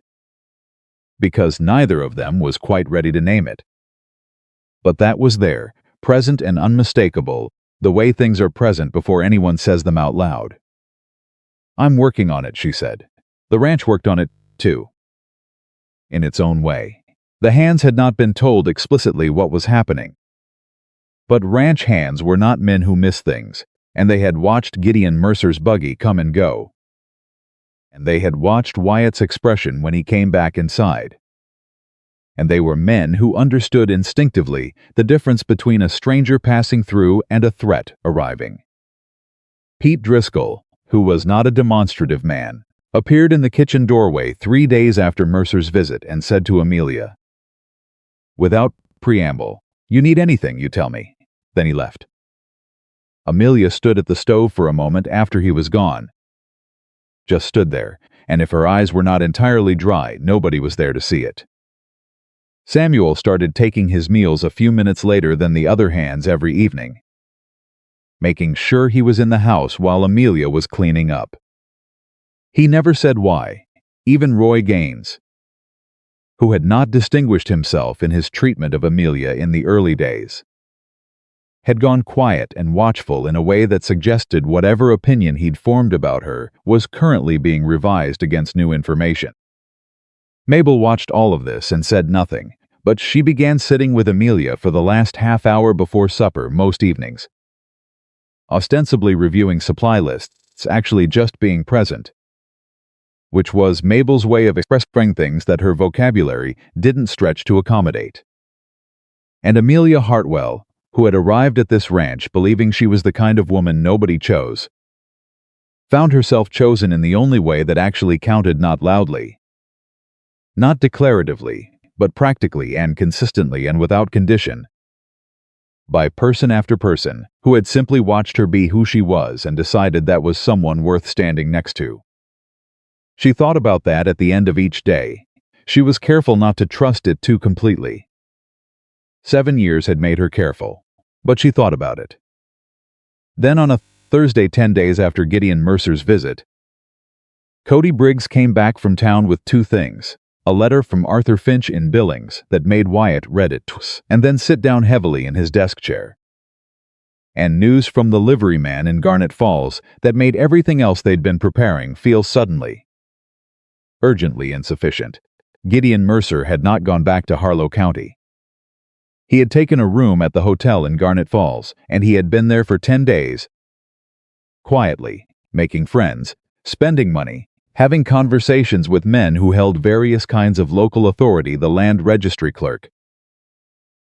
Speaker 1: Because neither of them was quite ready to name it. But that was there, present and unmistakable, the way things are present before anyone says them out loud. I'm working on it, she said. The ranch worked on it, too. In its own way. The hands had not been told explicitly what was happening. But ranch hands were not men who miss things, and they had watched Gideon Mercer's buggy come and go. And they had watched Wyatt's expression when he came back inside. And they were men who understood instinctively the difference between a stranger passing through and a threat arriving. Pete Driscoll, who was not a demonstrative man, appeared in the kitchen doorway 3 days after Mercer's visit and said to Amelia, without preamble, "You need anything, you tell me." Then he left. Amelia stood at the stove for a moment after he was gone. Just stood there, and if her eyes were not entirely dry, nobody was there to see it. Samuel started taking his meals a few minutes later than the other hands every evening, making sure he was in the house while Amelia was cleaning up. He never said why. Even Roy Gaines, who had not distinguished himself in his treatment of Amelia in the early days, had gone quiet and watchful in a way that suggested whatever opinion he'd formed about her was currently being revised against new information. Mabel watched all of this and said nothing, but she began sitting with Amelia for the last half hour before supper most evenings, ostensibly reviewing supply lists, actually just being present, which was Mabel's way of expressing things that her vocabulary didn't stretch to accommodate. And Amelia Hartwell, who had arrived at this ranch believing she was the kind of woman nobody chose, found herself chosen in the only way that actually counted, not loudly, not declaratively, but practically and consistently and without condition, by person after person who had simply watched her be who she was and decided that was someone worth standing next to. She thought about that at the end of each day. She was careful not to trust it too completely. 7 years had made her careful, but she thought about it. Then on a Thursday 10 days after Gideon Mercer's visit, Cody Briggs came back from town with 2 things: a letter from Arthur Finch in Billings that made Wyatt read it twice and then sit down heavily in his desk chair, and news from the liveryman in Garnet Falls that made everything else they'd been preparing feel suddenly, urgently insufficient. Gideon Mercer had not gone back to Harlow County. He had taken a room at the hotel in Garnet Falls, and he had been there for 10 days, quietly, making friends, spending money, having conversations with men who held various kinds of local authority, the land registry clerk,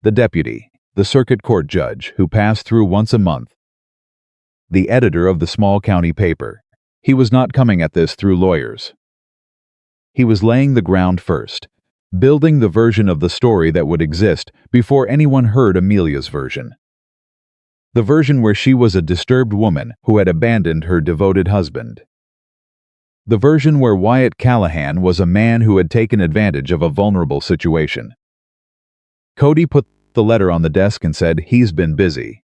Speaker 1: the deputy, the circuit court judge who passed through once a month, the editor of the small county paper. He was not coming at this through lawyers. He was laying the ground first, building the version of the story that would exist before anyone heard Amelia's version. The version where she was a disturbed woman who had abandoned her devoted husband. The version where Wyatt Callahan was a man who had taken advantage of a vulnerable situation. Cody put the letter on the desk and said, "He's been busy."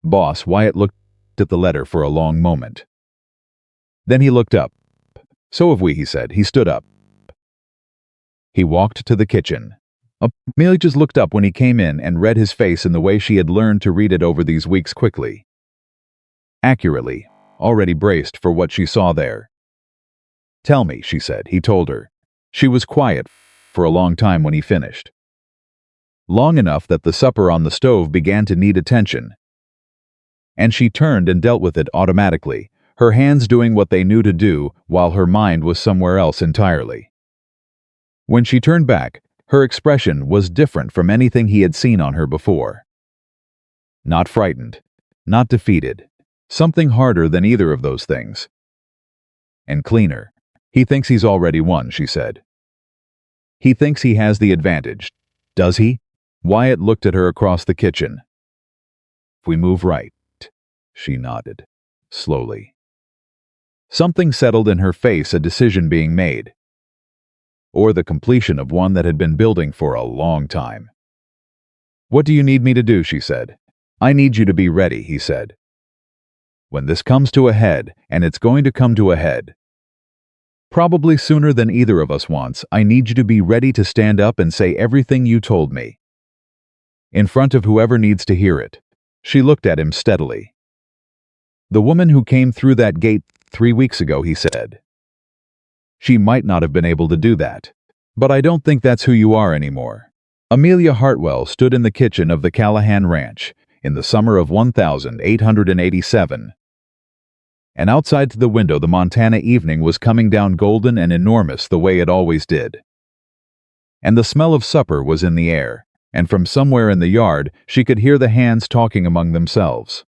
Speaker 1: Boss Wyatt looked at the letter for a long moment. Then he looked up. "So have we," he said. He stood up. He walked to the kitchen. Amelia just looked up when he came in and read his face in the way she had learned to read it over these weeks, quickly, accurately, already braced for what she saw there. "Tell me," she said. He told her. She was quiet for a long time when he finished. Long enough that the supper on the stove began to need attention. And she turned and dealt with it automatically, her hands doing what they knew to do while her mind was somewhere else entirely. When she turned back, her expression was different from anything he had seen on her before. Not frightened, not defeated, something harder than either of those things. And cleaner. "He thinks he's already won," she said. "He thinks he has the advantage, does he?" Wyatt looked at her across the kitchen. "If we move right," she nodded, slowly. Something settled in her face, a decision being made. Or the completion of one that had been building for a long time. "What do you need me to do?" she said. "I need you to be ready," he said. "When this comes to a head, and it's going to come to a head, probably sooner than either of us wants, I need you to be ready to stand up and say everything you told me. In front of whoever needs to hear it." She looked at him steadily. "The woman who came through that gate 3 weeks ago," he said. "She might not have been able to do that. But I don't think that's who you are anymore." Amelia Hartwell stood in the kitchen of the Callahan Ranch in the summer of 1887. And outside to the window the Montana evening was coming down golden and enormous the way it always did. And the smell of supper was in the air, and from somewhere in the yard she could hear the hands talking among themselves.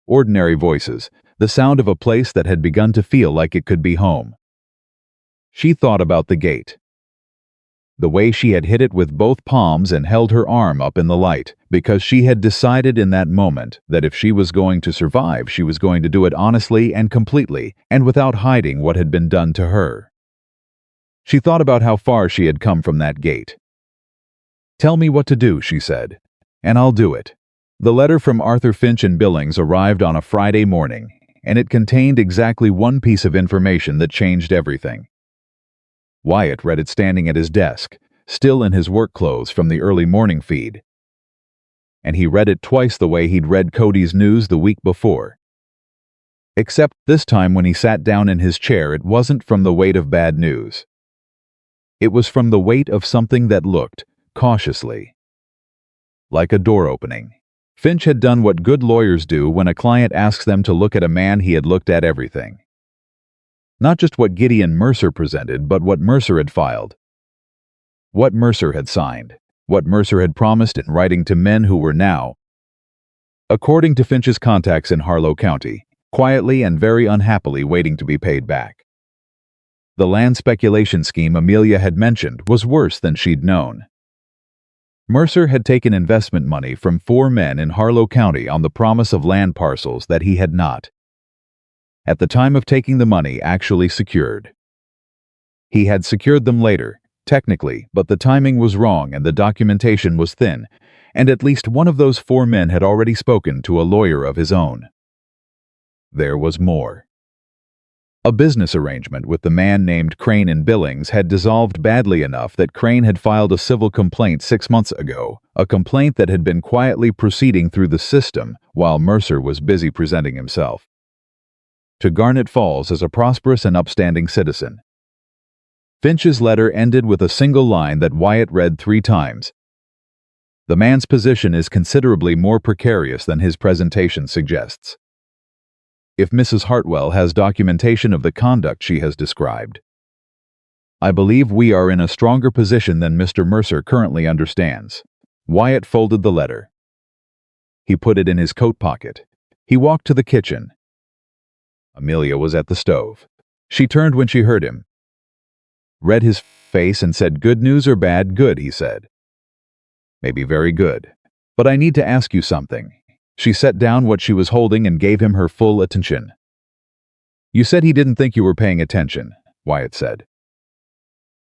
Speaker 1: Ordinary voices, the sound of a place that had begun to feel like it could be home. She thought about the gate. The way she had hit it with both palms and held her arm up in the light, because she had decided in that moment that if she was going to survive, she was going to do it honestly and completely, and without hiding what had been done to her. She thought about how far she had come from that gate. "Tell me what to do," she said, "and I'll do it." The letter from Arthur Finch in Billings arrived on a Friday morning, and it contained exactly one piece of information that changed everything. Wyatt read it standing at his desk, still in his work clothes from the early morning feed. And he read it twice the way he'd read Cody's news the week before. Except this time when he sat down in his chair, it wasn't from the weight of bad news. It was from the weight of something that looked, cautiously, like a door opening. Finch had done what good lawyers do when a client asks them to look at a man. He had looked at everything. Not just what Gideon Mercer presented, but what Mercer had filed. What Mercer had signed. What Mercer had promised in writing to men who were now, according to Finch's contacts in Harlow County, quietly and very unhappily waiting to be paid back. The land speculation scheme Amelia had mentioned was worse than she'd known. Mercer had taken investment money from 4 men in Harlow County on the promise of land parcels that he had not, at the time of taking the money, actually secured. He had secured them later, technically, but the timing was wrong and the documentation was thin, and at least one of those 4 men had already spoken to a lawyer of his own. There was more. A business arrangement with the man named Crane in Billings had dissolved badly enough that Crane had filed a civil complaint 6 months ago, a complaint that had been quietly proceeding through the system while Mercer was busy presenting himself to Garnet Falls as a prosperous and upstanding citizen. Finch's letter ended with a single line that Wyatt read 3 times. The man's position is considerably more precarious than his presentation suggests. If Mrs. Hartwell has documentation of the conduct she has described, I believe we are in a stronger position than Mr. Mercer currently understands. Wyatt folded the letter. He put it in his coat pocket. He walked to the kitchen. Amelia was at the stove. She turned when she heard him, read his face and said, "Good news or bad?" "Good," he said. "Maybe very good. But I need to ask you something." She set down what she was holding and gave him her full attention. "You said he didn't think you were paying attention," Wyatt said.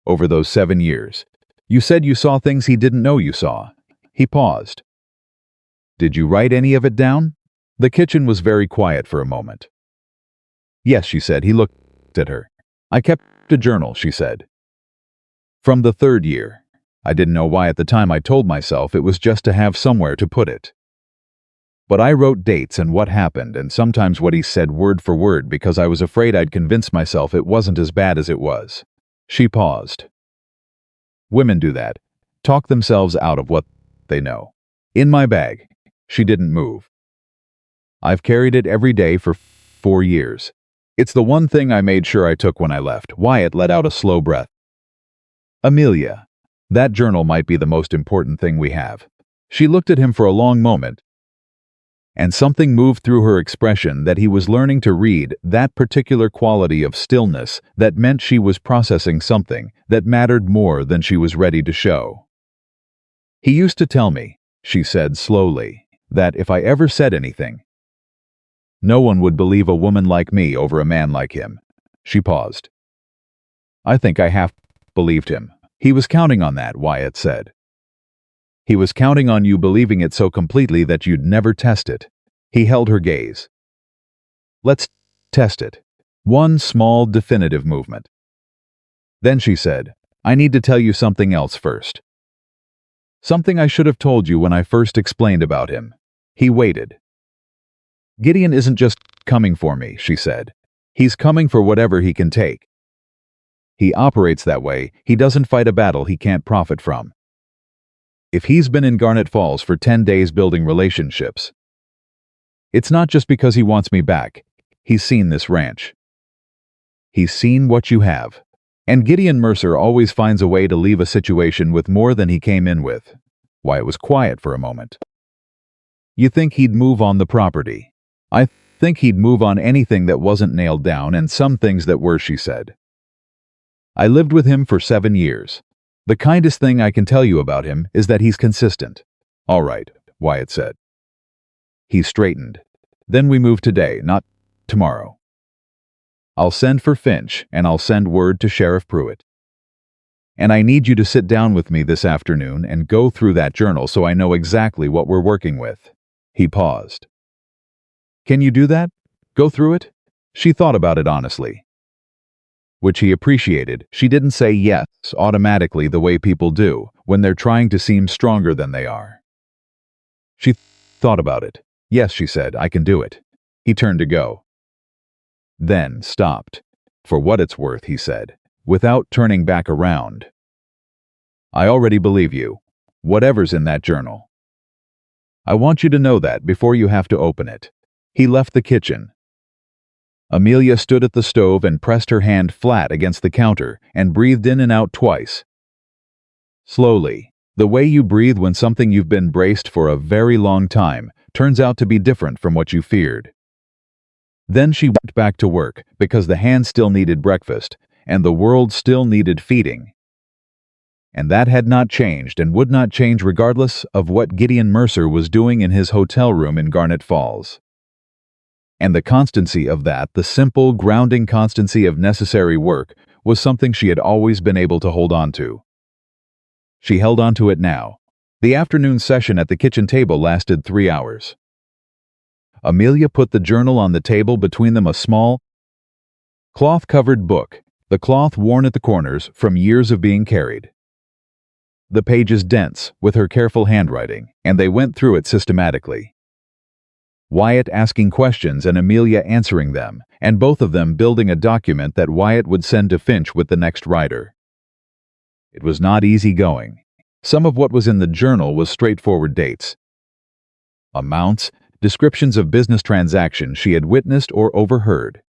Speaker 1: "Over those 7 years. You said you saw things he didn't know you saw." He paused. "Did you write any of it down?" The kitchen was very quiet for a moment. "Yes," she said. He looked at her. "I kept a journal," she said. "From the 3rd year. I didn't know why at the time. I told myself it was just to have somewhere to put it. But I wrote dates and what happened and sometimes what he said word for word because I was afraid I'd convince myself it wasn't as bad as it was." She paused. "Women do that. Talk themselves out of what they know. In my bag." She didn't move. "I've carried it every day for 4 years. It's the one thing I made sure I took when I left." Wyatt let out a slow breath. "Amelia, that journal might be the most important thing we have." She looked at him for a long moment, and something moved through her expression that he was learning to read, that particular quality of stillness that meant she was processing something that mattered more than she was ready to show. "He used to tell me," she said slowly, "that if I ever said anything, no one would believe a woman like me over a man like him." She paused. "I think I half believed him." "He was counting on that," Wyatt said. "He was counting on you believing it so completely that you'd never test it." He held her gaze. "Let's test it. One small, definitive movement." Then she said, "I need to tell you something else first. Something I should have told you when I first explained about him." He waited. "Gideon isn't just coming for me," she said. "He's coming for whatever he can take. He operates that way. He doesn't fight a battle he can't profit from. If he's been in Garnet Falls for 10 days building relationships, it's not just because he wants me back. He's seen this ranch. He's seen what you have. And Gideon Mercer always finds a way to leave a situation with more than he came in with." Wyatt was quiet for a moment. "You think he'd move on the property?" "I think he'd move on anything that wasn't nailed down and some things that were," she said. "I lived with him for 7 years. The kindest thing I can tell you about him is that he's consistent." "All right," Wyatt said. He straightened. "Then we move today, not tomorrow. I'll send for Finch, and I'll send word to Sheriff Pruitt. And I need you to sit down with me this afternoon and go through that journal so I know exactly what we're working with." He paused. "Can you do that? Go through it?" She thought about it honestly, which he appreciated. She didn't say yes automatically the way people do when they're trying to seem stronger than they are. She thought about it. "Yes," she said, "I can do it." He turned to go, then stopped. "For what it's worth," he said, without turning back around, "I already believe you, whatever's in that journal. I want you to know that before you have to open it." He left the kitchen. Amelia stood at the stove and pressed her hand flat against the counter and breathed in and out twice. Slowly, the way you breathe when something you've been braced for a very long time turns out to be different from what you feared. Then she went back to work because the hand still needed breakfast and the world still needed feeding. And that had not changed and would not change regardless of what Gideon Mercer was doing in his hotel room in Garnet Falls. And the constancy of that, the simple, grounding constancy of necessary work, was something she had always been able to hold on to. She held on to it now. The afternoon session at the kitchen table lasted 3 hours. Amelia put the journal on the table between them, a small, cloth-covered book, the cloth worn at the corners from years of being carried. The pages dense with her careful handwriting, and they went through it systematically. Wyatt asking questions and Amelia answering them, and both of them building a document that Wyatt would send to Finch with the next writer. It was not easy going. Some of what was in the journal was straightforward dates, amounts, descriptions of business transactions she had witnessed or overheard.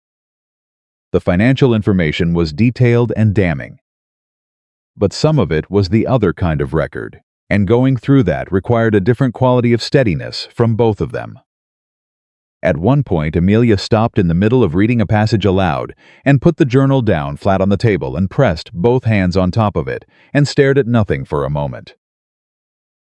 Speaker 1: The financial information was detailed and damning. But some of it was the other kind of record, and going through that required a different quality of steadiness from both of them. At one point, Amelia stopped in the middle of reading a passage aloud and put the journal down flat on the table and pressed both hands on top of it and stared at nothing for a moment.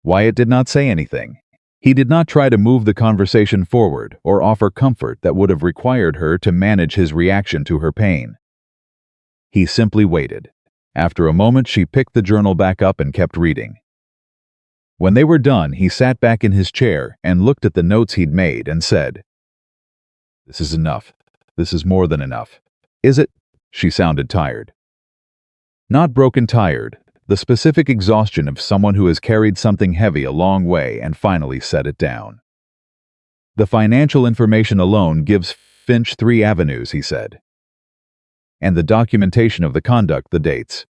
Speaker 1: Wyatt did not say anything. He did not try to move the conversation forward or offer comfort that would have required her to manage his reaction to her pain. He simply waited. After a moment, she picked the journal back up and kept reading. When they were done, he sat back in his chair and looked at the notes he'd made and said, "This is enough. This is more than enough." "Is it?" She sounded tired. Not broken tired, the specific exhaustion of someone who has carried something heavy a long way and finally set it down. "The financial information alone gives Finch 3 avenues," he said. "And the documentation of the conduct, the dates.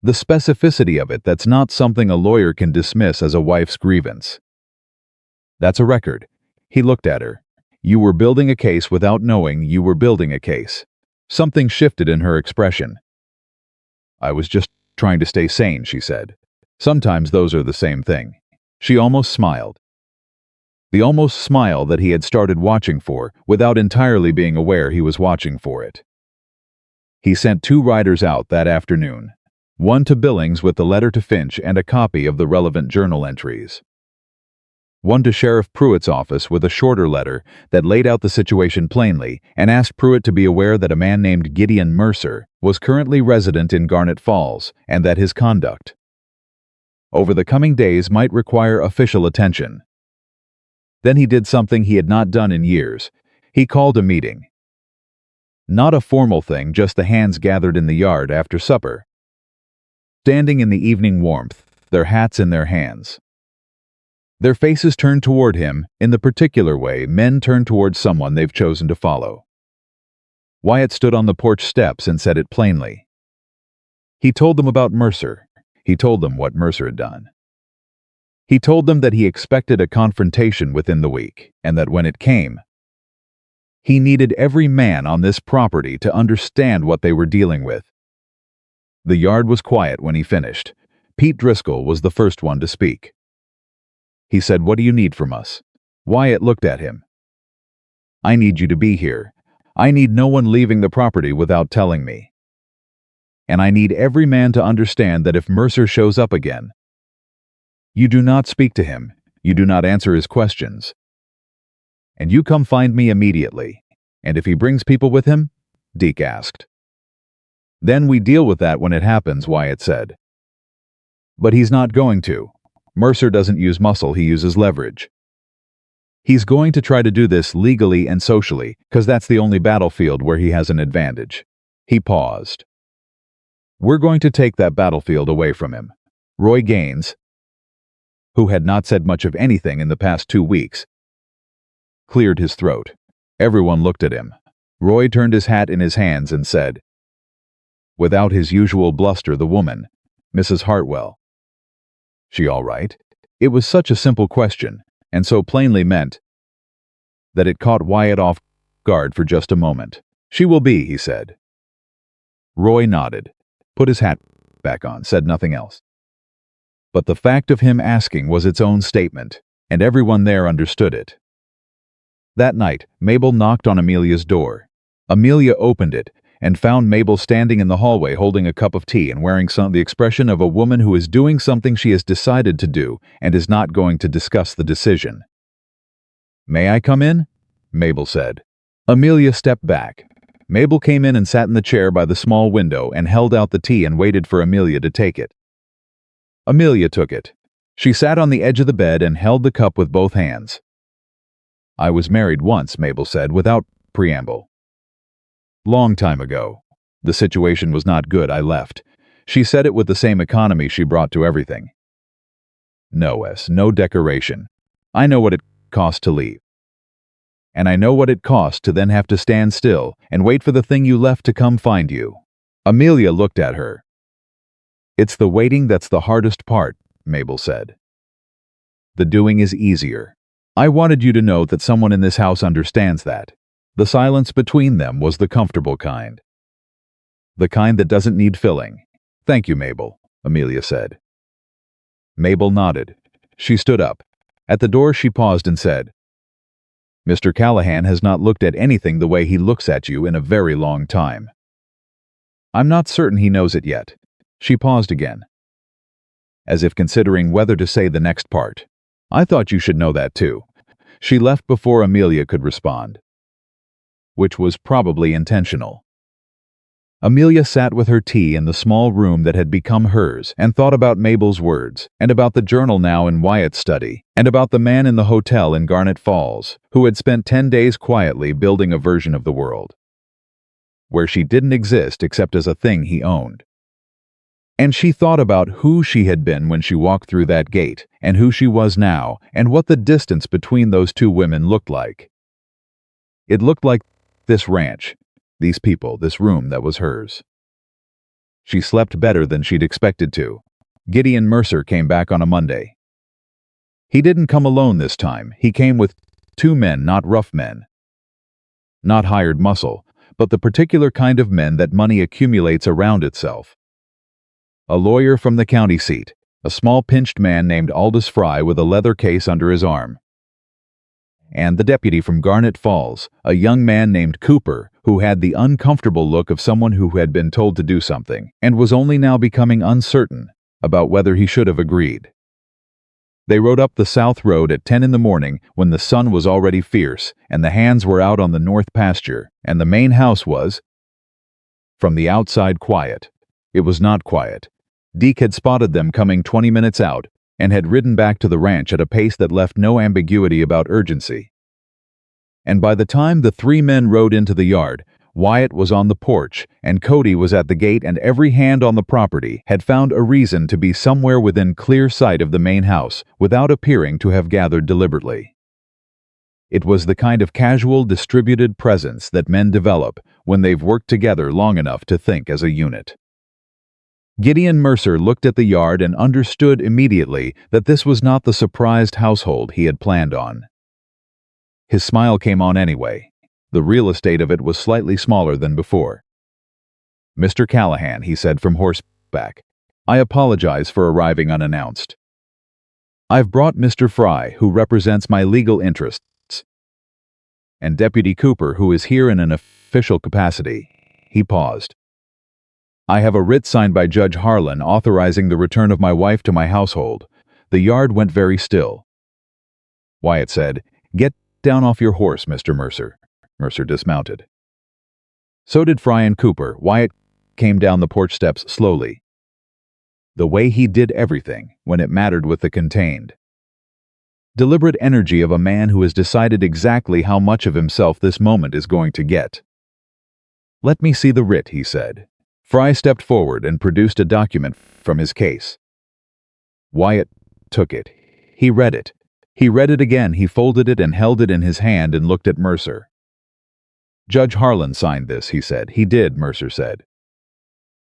Speaker 1: The specificity of it, that's not something a lawyer can dismiss as a wife's grievance. That's a record." He looked at her. "You were building a case without knowing you were building a case." Something shifted in her expression. "I was just trying to stay sane," she said. Sometimes those are the same thing. She almost smiled. The almost smile that he had started watching for, without entirely being aware he was watching for it. He sent 2 riders out that afternoon. One to Billings with the letter to Finch and a copy of the relevant journal entries. One to Sheriff Pruitt's office with a shorter letter that laid out the situation plainly and asked Pruitt to be aware that a man named Gideon Mercer was currently resident in Garnet Falls and that his conduct over the coming days might require official attention. Then he did something he had not done in years. He called a meeting. Not a formal thing, just the hands gathered in the yard after supper, standing in the evening warmth, their hats in their hands. Their faces turned toward him in the particular way men turn toward someone they've chosen to follow. Wyatt stood on the porch steps and said it plainly. He told them about Mercer. He told them what Mercer had done. He told them that he expected a confrontation within the week, and that when it came, he needed every man on this property to understand what they were dealing with. The yard was quiet when he finished. Pete Driscoll was the first one to speak. He said, "What do you need from us?" Wyatt looked at him. "I need you to be here. I need no one leaving the property without telling me. And I need every man to understand that if Mercer shows up again, you do not speak to him, you do not answer his questions. And you come find me immediately. And if he brings people with him?" Deke asked. "Then we deal with that when it happens," Wyatt said. "But he's not going to. Mercer doesn't use muscle, he uses leverage. He's going to try to do this legally and socially, because that's the only battlefield where he has an advantage." He paused. "We're going to take that battlefield away from him." Roy Gaines, who had not said much of anything in the past 2 weeks, cleared his throat. Everyone looked at him. Roy turned his hat in his hands and said, without his usual bluster, the woman, Mrs. Hartwell. "She all right?" It was such a simple question, and so plainly meant, that it caught Wyatt off guard for just a moment. "She will be," he said. Roy nodded, put his hat back on, said nothing else. But the fact of him asking was its own statement, and everyone there understood it. That night, Mabel knocked on Amelia's door. Amelia opened it and found Mabel standing in the hallway holding a cup of tea and wearing the expression of a woman who is doing something she has decided to do and is not going to discuss the decision. "May I come in?" Mabel said. Amelia stepped back. Mabel came in and sat in the chair by the small window and held out the tea and waited for Amelia to take it. Amelia took it. She sat on the edge of the bed and held the cup with both hands. "I was married once," Mabel said without preamble. "Long time ago. The situation was not good, I left." She said it with the same economy she brought to everything. No decoration. I know what it cost to leave. And I know what it cost to then have to stand still and wait for the thing you left to come find you." Amelia looked at her. It's the waiting that's the hardest part, Mabel said. The doing is easier. I wanted you to know that someone in this house understands that. The silence between them was the comfortable kind. The kind that doesn't need filling. Thank you, Mabel, Amelia said. Mabel nodded. She stood up. At the door she paused and said, Mr. Callahan has not looked at anything the way he looks at you in a very long time. I'm not certain he knows it yet. She paused again, as if considering whether to say the next part. I thought you should know that too. She left before Amelia could respond, which was probably intentional. Amelia sat with her tea in the small room that had become hers and thought about Mabel's words, and about the journal now in Wyatt's study, and about the man in the hotel in Garnet Falls, who had spent 10 days quietly building a version of the world, where she didn't exist except as a thing he owned. And she thought about who she had been when she walked through that gate, and who she was now, and what the distance between those two women looked like. It looked like this ranch, these people, this room that was hers. She slept better than she'd expected to. Gideon Mercer came back on a Monday. He didn't come alone this time. He came with 2 men, not rough men. Not hired muscle, but the particular kind of men that money accumulates around itself. A lawyer from the county seat, a small pinched man named Aldous Fry with a leather case under his arm. And the deputy from Garnet Falls, a young man named Cooper, who had the uncomfortable look of someone who had been told to do something, and was only now becoming uncertain about whether he should have agreed. They rode up the south road at 10 in the morning when the sun was already fierce, and the hands were out on the north pasture, and the main house was, from the outside, quiet. It was not quiet. Deke had spotted them coming 20 minutes out, and had ridden back to the ranch at a pace that left no ambiguity about urgency. And by the time the 3 men rode into the yard, Wyatt was on the porch, and Cody was at the gate, and every hand on the property had found a reason to be somewhere within clear sight of the main house, without appearing to have gathered deliberately. It was the kind of casual, distributed presence that men develop when they've worked together long enough to think as a unit. Gideon Mercer looked at the yard and understood immediately that this was not the surprised household he had planned on. His smile came on anyway. The real estate of it was slightly smaller than before. Mr. Callahan, he said from horseback, I apologize for arriving unannounced. I've brought Mr. Fry, who represents my legal interests, and Deputy Cooper, who is here in an official capacity. He paused. I have a writ signed by Judge Harlan authorizing the return of my wife to my household. The yard went very still. Wyatt said, Get down off your horse, Mr. Mercer. Mercer dismounted. So did Fry and Cooper. Wyatt came down the porch steps slowly. The way he did everything, when it mattered, with the contained, deliberate energy of a man who has decided exactly how much of himself this moment is going to get. Let me see the writ, he said. Fry stepped forward and produced a document from his case. Wyatt took it. He read it. He read it again. He folded it and held it in his hand and looked at Mercer. Judge Harlan signed this, he said. He did, Mercer said.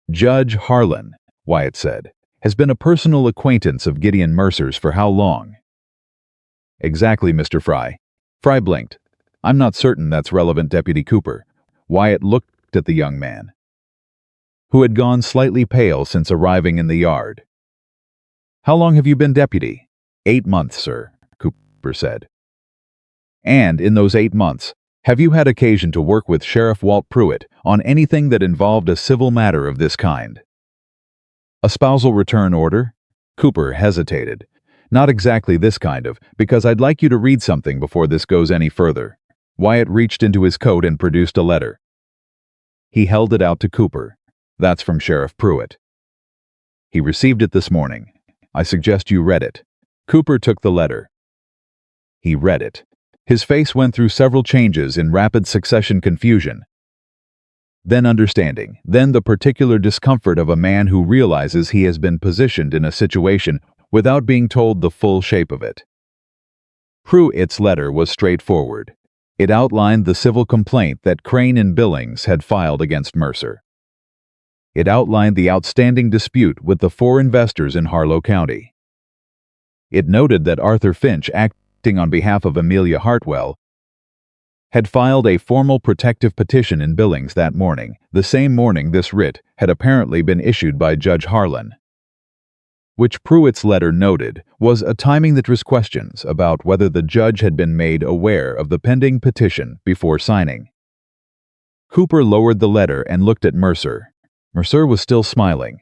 Speaker 1: Judge Harlan, Wyatt said, has been a personal acquaintance of Gideon Mercer's for how long? Exactly, Mr. Fry. Fry blinked. I'm not certain that's relevant, Deputy Cooper. Wyatt looked at the young man, who had gone slightly pale since arriving in the yard. How long have you been deputy? 8 months, sir, Cooper said. And in those 8 months, have you had occasion to work with Sheriff Walt Pruitt on anything that involved a civil matter of this kind? A spousal return order? Cooper hesitated. Not exactly this kind of, because I'd like you to read something before this goes any further. Wyatt reached into his coat and produced a letter. He held it out to Cooper. That's from Sheriff Pruitt. He received it this morning. I suggest you read it. Cooper took the letter. He read it. His face went through several changes in rapid succession: confusion, then understanding, then the particular discomfort of a man who realizes he has been positioned in a situation without being told the full shape of it. Pruitt's letter was straightforward. It outlined the civil complaint that Crane and Billings had filed against Mercer. It outlined the outstanding dispute with the 4 investors in Harlow County. It noted that Arthur Finch, acting on behalf of Amelia Hartwell, had filed a formal protective petition in Billings that morning, the same morning this writ had apparently been issued by Judge Harlan. Which Pruitt's letter noted was a timing that raised questions about whether the judge had been made aware of the pending petition before signing. Cooper lowered the letter and looked at Mercer. Mercer was still smiling.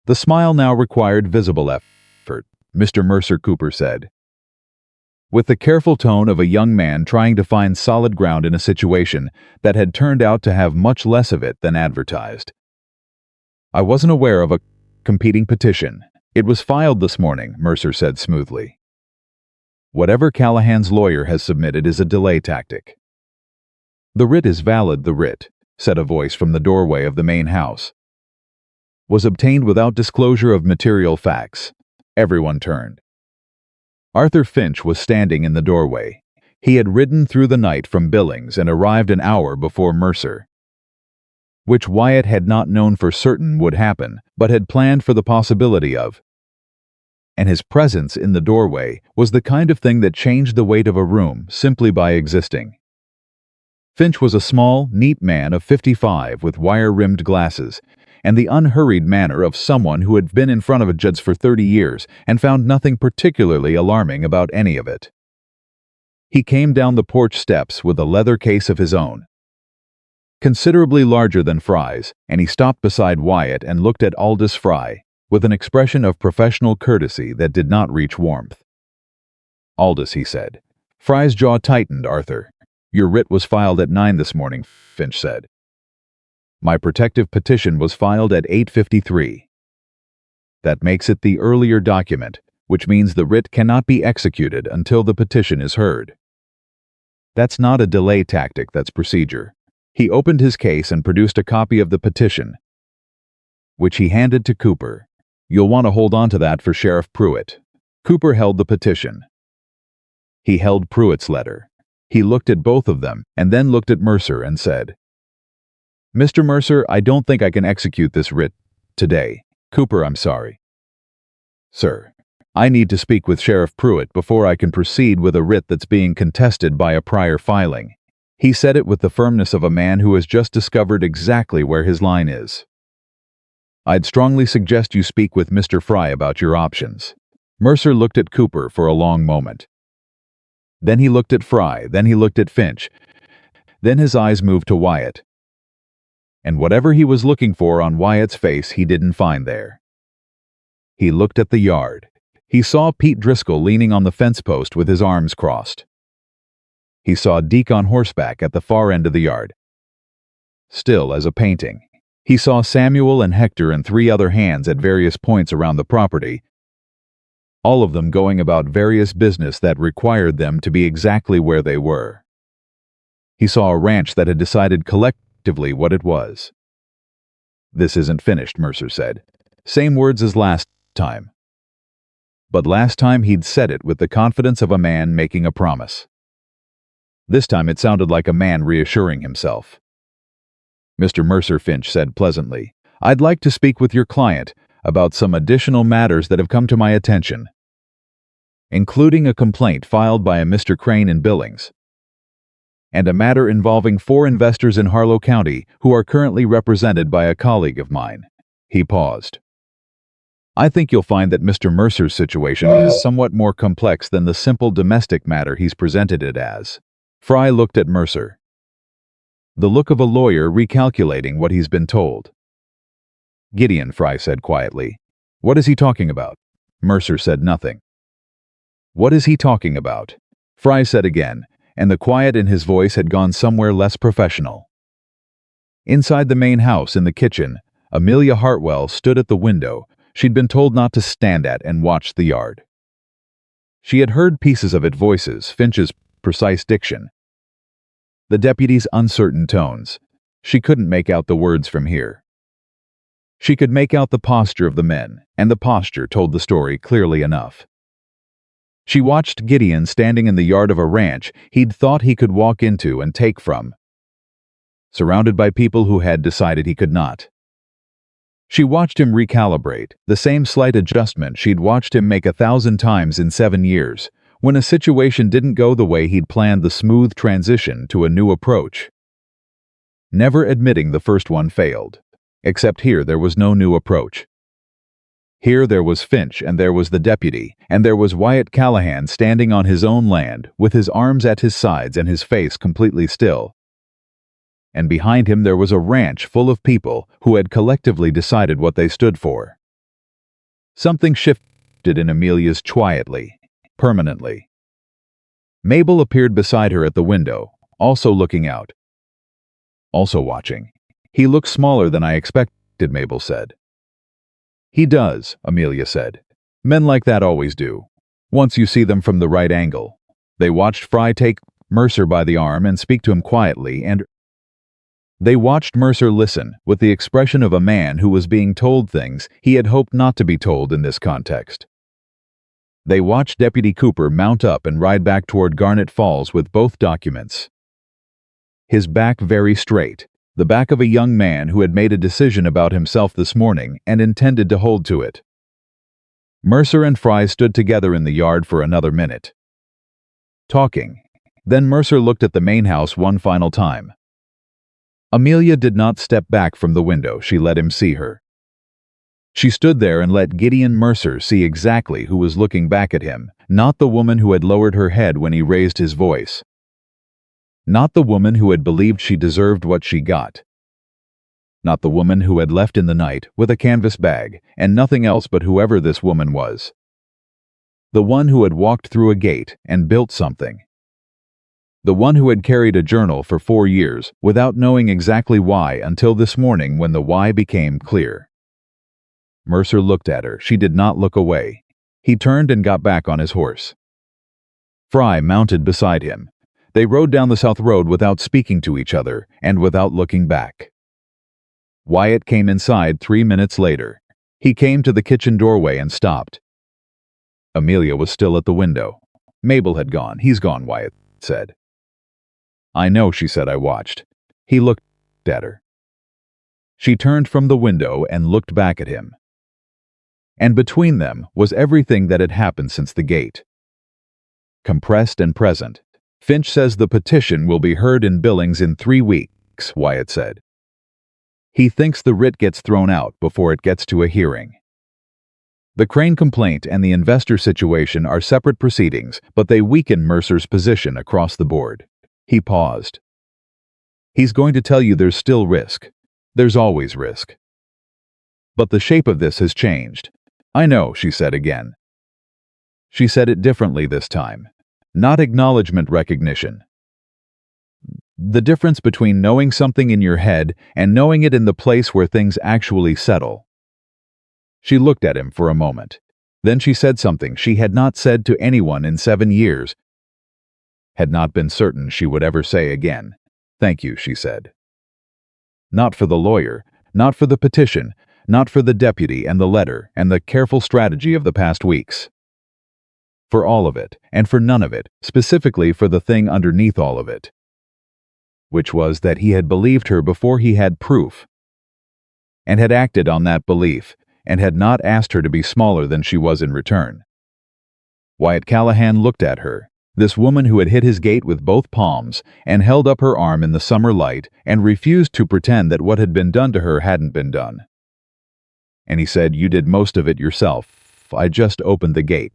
Speaker 1: The smile now required visible effort, Mr. Mercer, Cooper said, with the careful tone of a young man trying to find solid ground in a situation that had turned out to have much less of it than advertised. I wasn't aware of a competing petition. It was filed this morning, Mercer said smoothly. Whatever Callahan's lawyer has submitted is a delay tactic. The writ is valid. The writ, said a voice from the doorway of the main house, was obtained without disclosure of material facts. Everyone turned. Arthur Finch was standing in the doorway. He had ridden through the night from Billings and arrived an hour before Mercer, which Wyatt had not known for certain would happen, but had planned for the possibility of. And his presence in the doorway was the kind of thing that changed the weight of a room simply by existing. Finch was a small, neat man of 55 with wire-rimmed glasses, and the unhurried manner of someone who had been in front of a judge for 30 years and found nothing particularly alarming about any of it. He came down the porch steps with a leather case of his own, considerably larger than Fry's, and he stopped beside Wyatt and looked at Aldous Fry with an expression of professional courtesy that did not reach warmth. "Aldous," he said. Fry's jaw tightened. "Arthur, your writ was filed at 9 this morning," Finch said. "My protective petition was filed at 8:53. That makes it the earlier document, which means the writ cannot be executed until the petition is heard. That's not a delay tactic, that's procedure." He opened his case and produced a copy of the petition, which he handed to Cooper. "You'll want to hold on to that for Sheriff Pruitt." Cooper held the petition. He held Pruitt's letter. He looked at both of them and then looked at Mercer and said, "Mr. Mercer, I don't think I can execute this writ today." "Cooper, I'm sorry." "Sir, I need to speak with Sheriff Pruitt before I can proceed with a writ that's being contested by a prior filing." He said it with the firmness of a man who has just discovered exactly where his line is. "I'd strongly suggest you speak with Mr. Fry about your options." Mercer looked at Cooper for a long moment. Then he looked at Fry, then he looked at Finch. Then his eyes moved to Wyatt. And whatever he was looking for on Wyatt's face he didn't find there. He looked at the yard. He saw Pete Driscoll leaning on the fence post with his arms crossed. He saw Deke on horseback at the far end of the yard, still as a painting. He saw Samuel and Hector and 3 other hands at various points around the property, all of them going about various business that required them to be exactly where they were. He saw a ranch that had decided collectively what it was. "This isn't finished," Mercer said. Same words as last time. But last time he'd said it with the confidence of a man making a promise. This time it sounded like a man reassuring himself. "Mr. Mercer," Finch said pleasantly, "I'd like to speak with your client about some additional matters that have come to my attention, including a complaint filed by a Mr. Crane in Billings, and a matter involving 4 investors in Harlow County who are currently represented by a colleague of mine." He paused. "I think you'll find that Mr. Mercer's situation is somewhat more complex than the simple domestic matter he's presented it as." Fry looked at Mercer, the look of a lawyer recalculating what he's been told. "Gideon," Fry said quietly. "What is he talking about?" Mercer said nothing. "What is he talking about?" Fry said again, and the quiet in his voice had gone somewhere less professional. Inside the main house in the kitchen, Amelia Hartwell stood at the window she'd been told not to stand at and watched the yard. She had heard pieces of it, voices, Finch's precise diction, the deputy's uncertain tones. She couldn't make out the words from here. She could make out the posture of the men, and the posture told the story clearly enough. She watched Gideon standing in the yard of a ranch he'd thought he could walk into and take from, surrounded by people who had decided he could not. She watched him recalibrate, the same slight adjustment she'd watched him make 1,000 times in 7 years. When a situation didn't go the way he'd planned, the smooth transition to a new approach. Never admitting the first one failed. Except here there was no new approach. Here there was Finch, and there was the deputy, and there was Wyatt Callahan standing on his own land, with his arms at his sides and his face completely still. And behind him there was a ranch full of people who had collectively decided what they stood for. Something shifted in Amelia's quietly, permanently. Mabel appeared beside her at the window, also looking out. Also watching. He looks smaller than I expected, Mabel said. He does, Amelia said. Men like that always do. Once you see them from the right angle. They watched Fry take Mercer by the arm and speak to him quietly, and they watched Mercer listen, with the expression of a man who was being told things he had hoped not to be told in this context. They watched Deputy Cooper mount up and ride back toward Garnet Falls with both documents. His back very straight, the back of a young man who had made a decision about himself this morning and intended to hold to it. Mercer and Fry stood together in the yard for another minute, talking. Then Mercer looked at the main house one final time. Amelia did not step back from the window. She let him see her. She stood there and let Gideon Mercer see exactly who was looking back at him, not the woman who had lowered her head when he raised his voice. Not the woman who had believed she deserved what she got. Not the woman who had left in the night with a canvas bag and nothing else but whoever this woman was. The one who had walked through a gate and built something. The one who had carried a journal for 4 years without knowing exactly why until this morning when the why became clear. Mercer looked at her. She did not look away. He turned and got back on his horse. Fry mounted beside him. They rode down the south road without speaking to each other and without looking back. Wyatt came inside 3 minutes later. He came to the kitchen doorway and stopped. Amelia was still at the window. Mabel had gone. He's gone, Wyatt said. I know, she said. I watched. He looked at her. She turned from the window and looked back at him. And between them was everything that had happened since the gate. Compressed and present. Finch says the petition will be heard in Billings in 3 weeks, Wyatt said. He thinks the writ gets thrown out before it gets to a hearing. The Crane complaint and the investor situation are separate proceedings, but they weaken Mercer's position across the board. He paused. He's going to tell you there's still risk. There's always risk. But the shape of this has changed. I know, she said again. She said it differently this time. Not acknowledgement recognition. The difference between knowing something in your head and knowing it in the place where things actually settle. She looked at him for a moment. Then she said something she had not said to anyone in 7 years, had not been certain she would ever say again. Thank you, she said. Not for the lawyer, not for the petition, not for the deputy and the letter and the careful strategy of the past weeks. For all of it, and for none of it, specifically for the thing underneath all of it. Which was that he had believed her before he had proof, and had acted on that belief, and had not asked her to be smaller than she was in return. Wyatt Callahan looked at her, this woman who had hit his gate with both palms and held up her arm in the summer light and refused to pretend that what had been done to her hadn't been done. And he said, you did most of it yourself. I just opened the gate.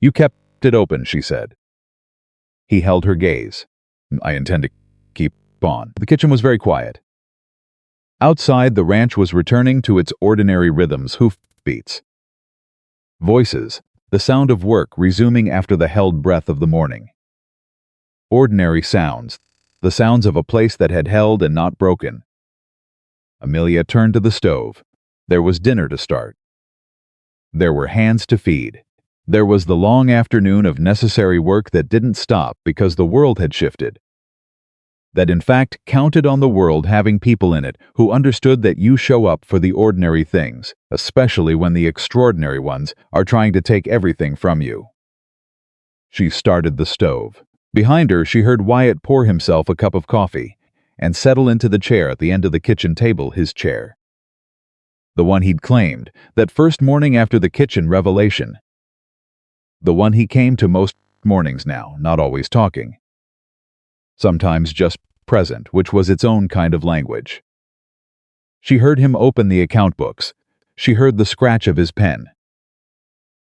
Speaker 1: You kept it open, she said. He held her gaze. I intend to keep on. The kitchen was very quiet. Outside, the ranch was returning to its ordinary rhythms, hoofbeats. Voices, the sound of work resuming after the held breath of the morning. Ordinary sounds, the sounds of a place that had held and not broken. Amelia turned to the stove. There was dinner to start. There were hands to feed. There was the long afternoon of necessary work that didn't stop because the world had shifted. That in fact counted on the world having people in it who understood that you show up for the ordinary things, especially when the extraordinary ones are trying to take everything from you. She started the stove. Behind her, she heard Wyatt pour himself a cup of coffee and settle into the chair at the end of the kitchen table, his chair. The one he'd claimed, that first morning after the kitchen revelation. The one he came to most mornings now, not always talking. Sometimes just present, which was its own kind of language. She heard him open the account books. She heard the scratch of his pen.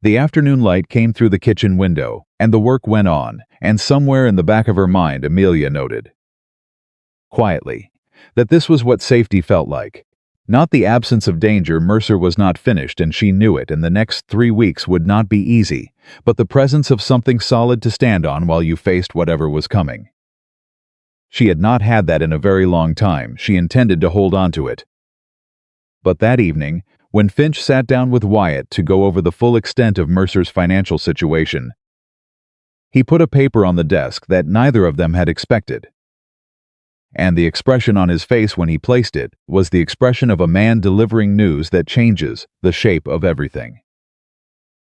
Speaker 1: The afternoon light came through the kitchen window, and the work went on, and somewhere in the back of her mind Amelia noted, quietly, that this was what safety felt like. Not the absence of danger. Mercer was not finished, and she knew it, and the next 3 weeks would not be easy, but the presence of something solid to stand on while you faced whatever was coming. She had not had that in a very long time. She intended to hold on to it. But that evening, when Finch sat down with Wyatt to go over the full extent of Mercer's financial situation, he put a paper on the desk that neither of them had expected. And the expression on his face when he placed it was the expression of a man delivering news that changes the shape of everything.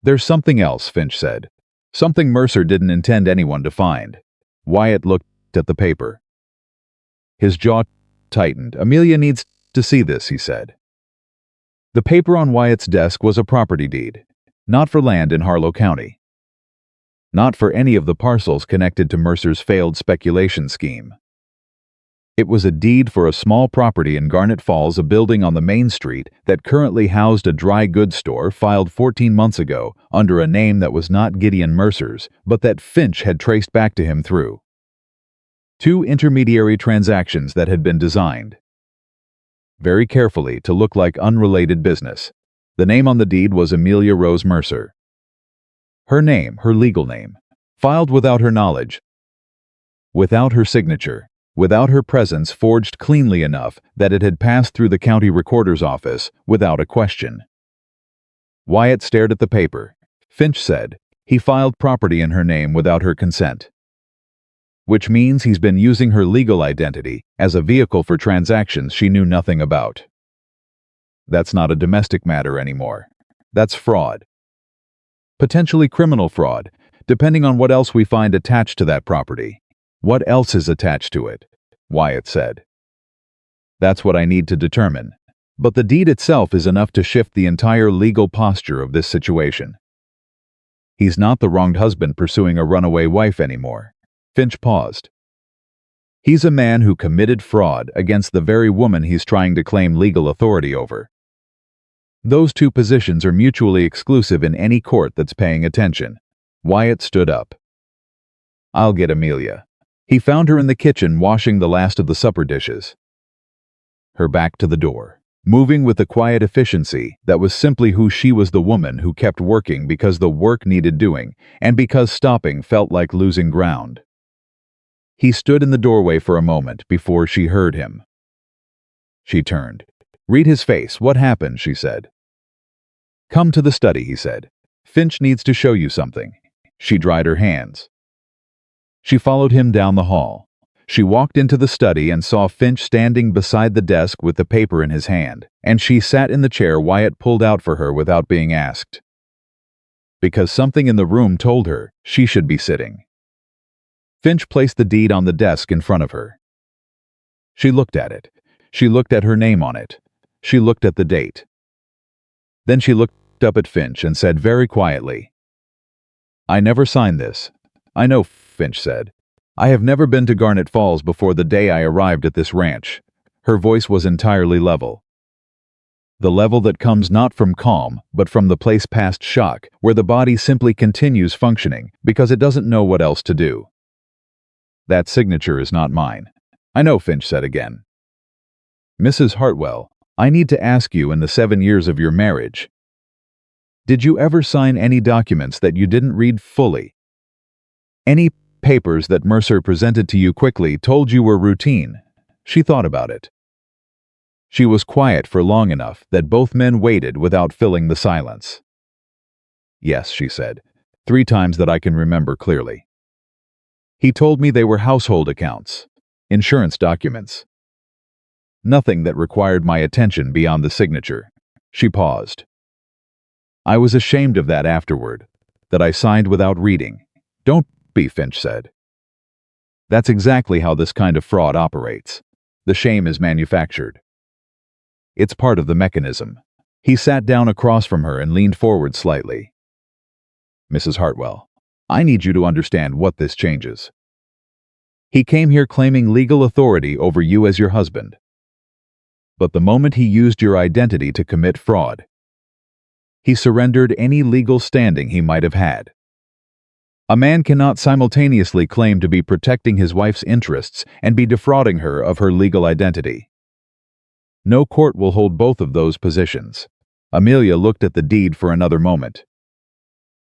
Speaker 1: "There's something else," Finch said. "Something Mercer didn't intend anyone to find." Wyatt looked at the paper. His jaw tightened. "Amelia needs to see this," he said. The paper on Wyatt's desk was a property deed, not for land in Harlow County. Not for any of the parcels connected to Mercer's failed speculation scheme. It was a deed for a small property in Garnet Falls, a building on the main street that currently housed a dry goods store filed 14 months ago under a name that was not Gideon Mercer's, but that Finch had traced back to him through 2 intermediary transactions that had been designed very carefully to look like unrelated business. The name on the deed was Amelia Rose Mercer. Her name, her legal name, filed without her knowledge, without her signature, without her presence, forged cleanly enough that it had passed through the county recorder's office without a question. Wyatt stared at the paper. Finch said, "He filed property in her name without her consent. Which means he's been using her legal identity as a vehicle for transactions she knew nothing about. That's not a domestic matter anymore. That's fraud. Potentially criminal fraud, depending on what else we find attached to that property." "What else is attached to it?" Wyatt said. "That's what I need to determine. But the deed itself is enough to shift the entire legal posture of this situation. He's not the wronged husband pursuing a runaway wife anymore." Finch paused. "He's a man who committed fraud against the very woman he's trying to claim legal authority over. Those 2 positions are mutually exclusive in any court that's paying attention." Wyatt stood up. "I'll get Amelia." He found her in the kitchen washing the last of the supper dishes. Her back to the door, moving with a quiet efficiency that was simply who she was, the woman who kept working because the work needed doing, and because stopping felt like losing ground. He stood in the doorway for a moment before she heard him. She turned. "Read his face. What happened?" she said. "Come to the study," he said. "Finch needs to show you something." She dried her hands. She followed him down the hall. She walked into the study and saw Finch standing beside the desk with the paper in his hand, and she sat in the chair Wyatt pulled out for her without being asked. Because something in the room told her she should be sitting. Finch placed the deed on the desk in front of her. She looked at it. She looked at her name on it. She looked at the date. Then she looked up at Finch and said very quietly, "I never signed this." "I know," Finch said. "I have never been to Garnet Falls before the day I arrived at this ranch." Her voice was entirely level. The level that comes not from calm, but from the place past shock, where the body simply continues functioning because it doesn't know what else to do. "That signature is not mine." "I know," Finch said again. "Mrs. Hartwell, I need to ask you, in the 7 years of your marriage, did you ever sign any documents that you didn't read fully? Any papers that Mercer presented to you quickly, told you were routine?" She thought about it. She was quiet for long enough that both men waited without filling the silence. "Yes," she said, 3 times that I can remember clearly. He told me they were household accounts, insurance documents. Nothing that required my attention beyond the signature." She paused. "I was ashamed of that afterward, that I signed without reading." "Don't be," Finch said. "That's exactly how this kind of fraud operates. The shame is manufactured. It's part of the mechanism. He sat down across from her and leaned forward slightly. "Mrs. Hartwell, I need you to understand what this changes. He came here claiming legal authority over you as your husband. But the moment he used your identity to commit fraud, he surrendered any legal standing he might have had. A man cannot simultaneously claim to be protecting his wife's interests and be defrauding her of her legal identity. No court will hold both of those positions." Amelia looked at the deed for another moment.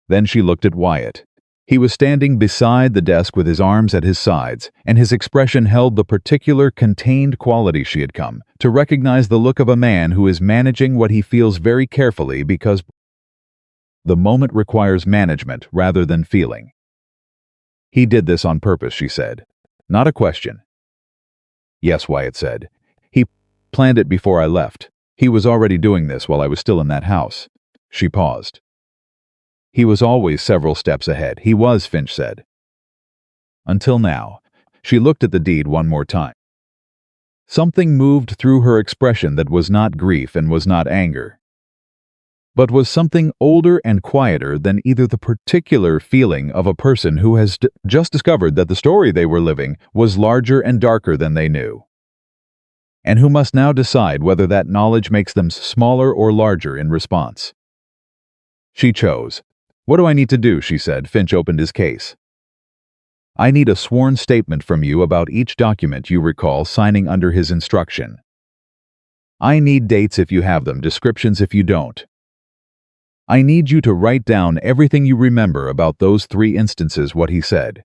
Speaker 1: Then she looked at Wyatt. He was standing beside the desk with his arms at his sides, and his expression held the particular contained quality she had come to recognize, the look of a man who is managing what he feels very carefully, because the moment requires management rather than feeling. "He did this on purpose," she said. "Not a question." "Yes," Wyatt said. "He planned it before I left. He was already doing this while I was still in that house." She paused. "He was always several steps ahead. He was," Finch said. "Until now." She looked at the deed one more time. Something moved through her expression that was not grief and was not anger, but was something older and quieter than either the particular feeling of a person who has just discovered that the story they were living was larger and darker than they knew, and who must now decide whether that knowledge makes them smaller or larger in response. She chose. "What do I need to do?" she said. Finch opened his case. "I need a sworn statement from you about each document you recall signing under his instruction. I need dates if you have them, descriptions if you don't. I need you to write down everything you remember about those 3 instances, what he said.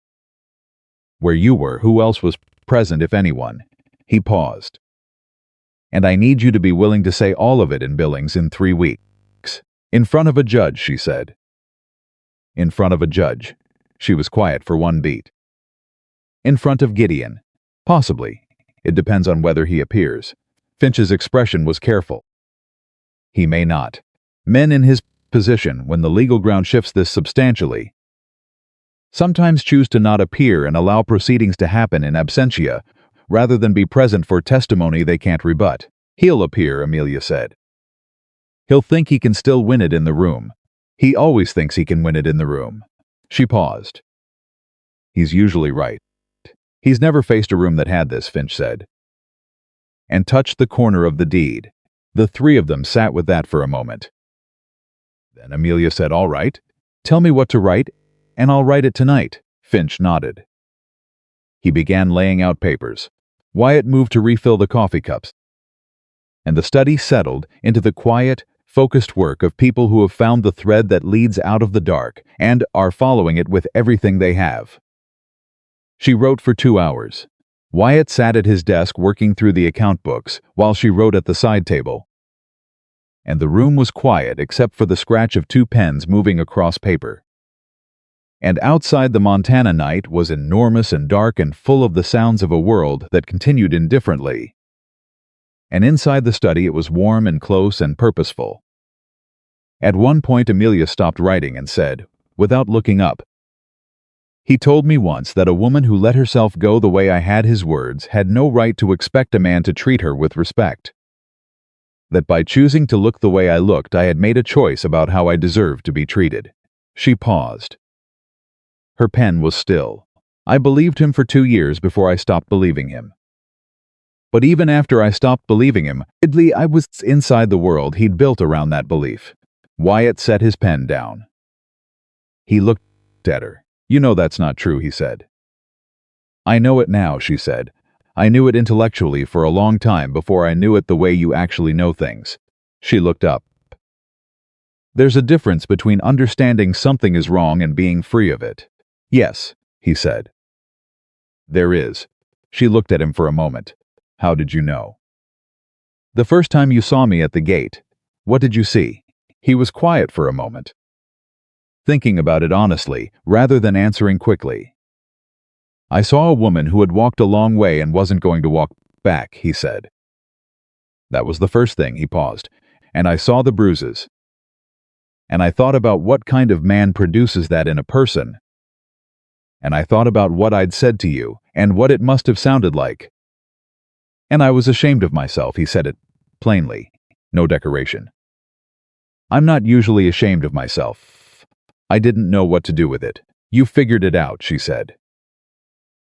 Speaker 1: Where you were, who else was present, if anyone." He paused. "And I need you to be willing to say all of it in Billings in 3 weeks. In front of a judge," she said. "In front of a judge." She was quiet for one beat. "In front of Gideon." "Possibly. It depends on whether he appears." Finch's expression was careful. "He may not. Men in his position, when the legal ground shifts this substantially, sometimes choose to not appear and allow proceedings to happen in absentia, rather than be present for testimony they can't rebut." "He'll appear," Amelia said. "He'll think he can still win it in the room. He always thinks he can win it in the room." She paused. "He's usually right. He's never faced a room that had this," Finch said, and touched the corner of the deed. The 3 of them sat with that for a moment. Then Amelia said, "All right. Tell me what to write, and I'll write it tonight." Finch nodded. He began laying out papers. Wyatt moved to refill the coffee cups, and the study settled into the quiet, focused work of people who have found the thread that leads out of the dark and are following it with everything they have. She wrote for 2 hours. Wyatt sat at his desk working through the account books while she wrote at the side table, and the room was quiet except for the scratch of 2 pens moving across paper. And outside, the Montana night was enormous and dark and full of the sounds of a world that continued indifferently. And inside the study it was warm and close and purposeful. At one point Amelia stopped writing and said, without looking up, "He told me once that a woman who let herself go the way I had his words had no right to expect a man to treat her with respect. That by choosing to look the way I looked, I had made a choice about how I deserved to be treated." She paused. Her pen was still. "I believed him for 2 years before I stopped believing him. But even after I stopped believing him, I was inside the world he'd built around that belief." Wyatt set his pen down. He looked at her. "You know that's not true," he said. "I know it now," she said. "I knew it intellectually for a long time before I knew it the way you actually know things." She looked up. "There's a difference between understanding something is wrong and being free of it." "Yes," he said. "There is." She looked at him for a moment. "How did you know?" "The first time you saw me at the gate. What did you see?" He was quiet for a moment, thinking about it honestly, rather than answering quickly. "I saw a woman who had walked a long way and wasn't going to walk back," he said. "That was the first thing." He paused. "And I saw the bruises. And I thought about what kind of man produces that in a person. And I thought about what I'd said to you, and what it must have sounded like. And I was ashamed of myself." He said it plainly. No decoration. I'm not usually ashamed of myself. I didn't know what to do with it. You figured it out, she said.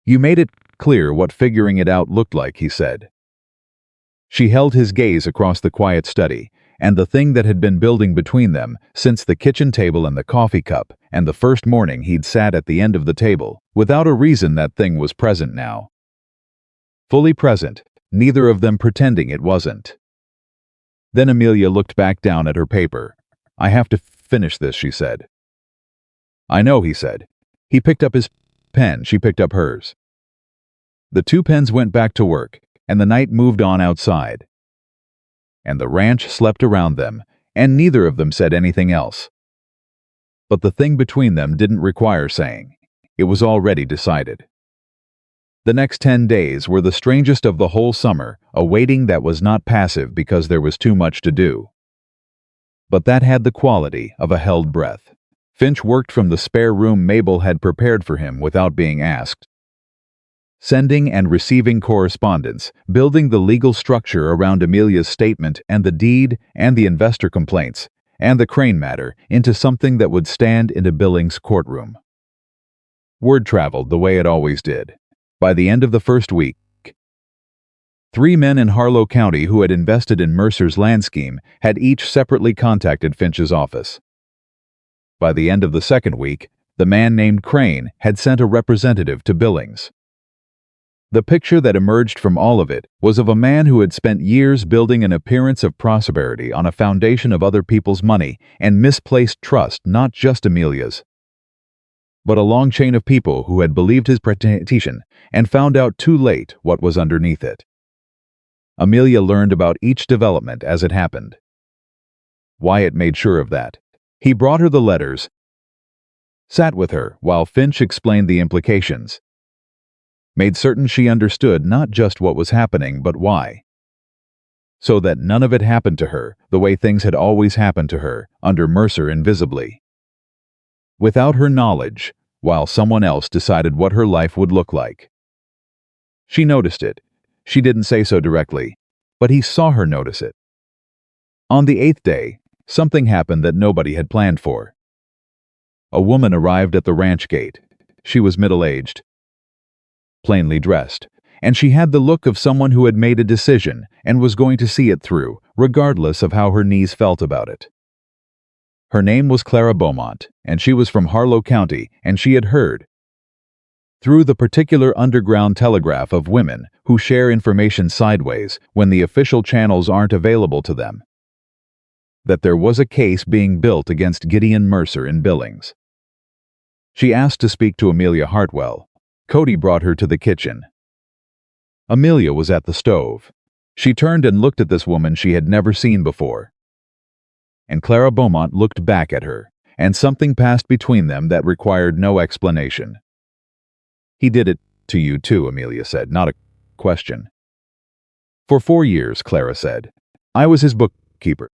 Speaker 1: You made it clear what figuring it out looked like, he said. She held his gaze across the quiet study, and the thing that had been building between them since the kitchen table and the coffee cup and the first morning he'd sat at the end of the table, without a reason that thing was present now. Fully present, neither of them pretending it wasn't. Then Amelia looked back down at her paper. I have to finish this, she said. I know, he said. He picked up his pen, she picked up hers. The two pens went back to work, and the night moved on outside. And the ranch slept around them, and neither of them said anything else. But the thing between them didn't require saying. It was already decided. The next 10 days were the strangest of the whole summer, a waiting that was not passive because there was too much to do. But that had the quality of a held breath. Finch worked from the spare room Mabel had prepared for him without being asked. Sending and receiving correspondence, building the legal structure around Amelia's statement and the deed and the investor complaints, and the Crane matter into something that would stand in a Billings courtroom. Word traveled the way it always did. By the end of the first week, 3 men in Harlow County who had invested in Mercer's land scheme had each separately contacted Finch's office. By the end of the second week, the man named Crane had sent a representative to Billings. The picture that emerged from all of it was of a man who had spent years building an appearance of prosperity on a foundation of other people's money and misplaced trust, not just Amelia's, but a long chain of people who had believed his presentation and found out too late what was underneath it. Amelia learned about each development as it happened. Wyatt made sure of that. He brought her the letters, sat with her while Finch explained the implications, made certain she understood not just what was happening but why, so that none of it happened to her the way things had always happened to her, under Mercer invisibly. Without her knowledge, while someone else decided what her life would look like. She noticed it. She didn't say so directly, but he saw her notice it. On the 8th day, something happened that nobody had planned for. A woman arrived at the ranch gate. She was middle-aged, plainly dressed, and she had the look of someone who had made a decision and was going to see it through, regardless of how her knees felt about it. Her name was Clara Beaumont, and she was from Harlow County, and she had heard, through the particular underground telegraph of women who share information sideways when the official channels aren't available to them, that there was a case being built against Gideon Mercer in Billings. She asked to speak to Amelia Hartwell. Cody brought her to the kitchen. Amelia was at the stove. She turned and looked at this woman she had never seen before. And Clara Beaumont looked back at her, and something passed between them that required no explanation. He did it to you too, Amelia said, not a question. For 4 years, Clara said. I was his bookkeeper.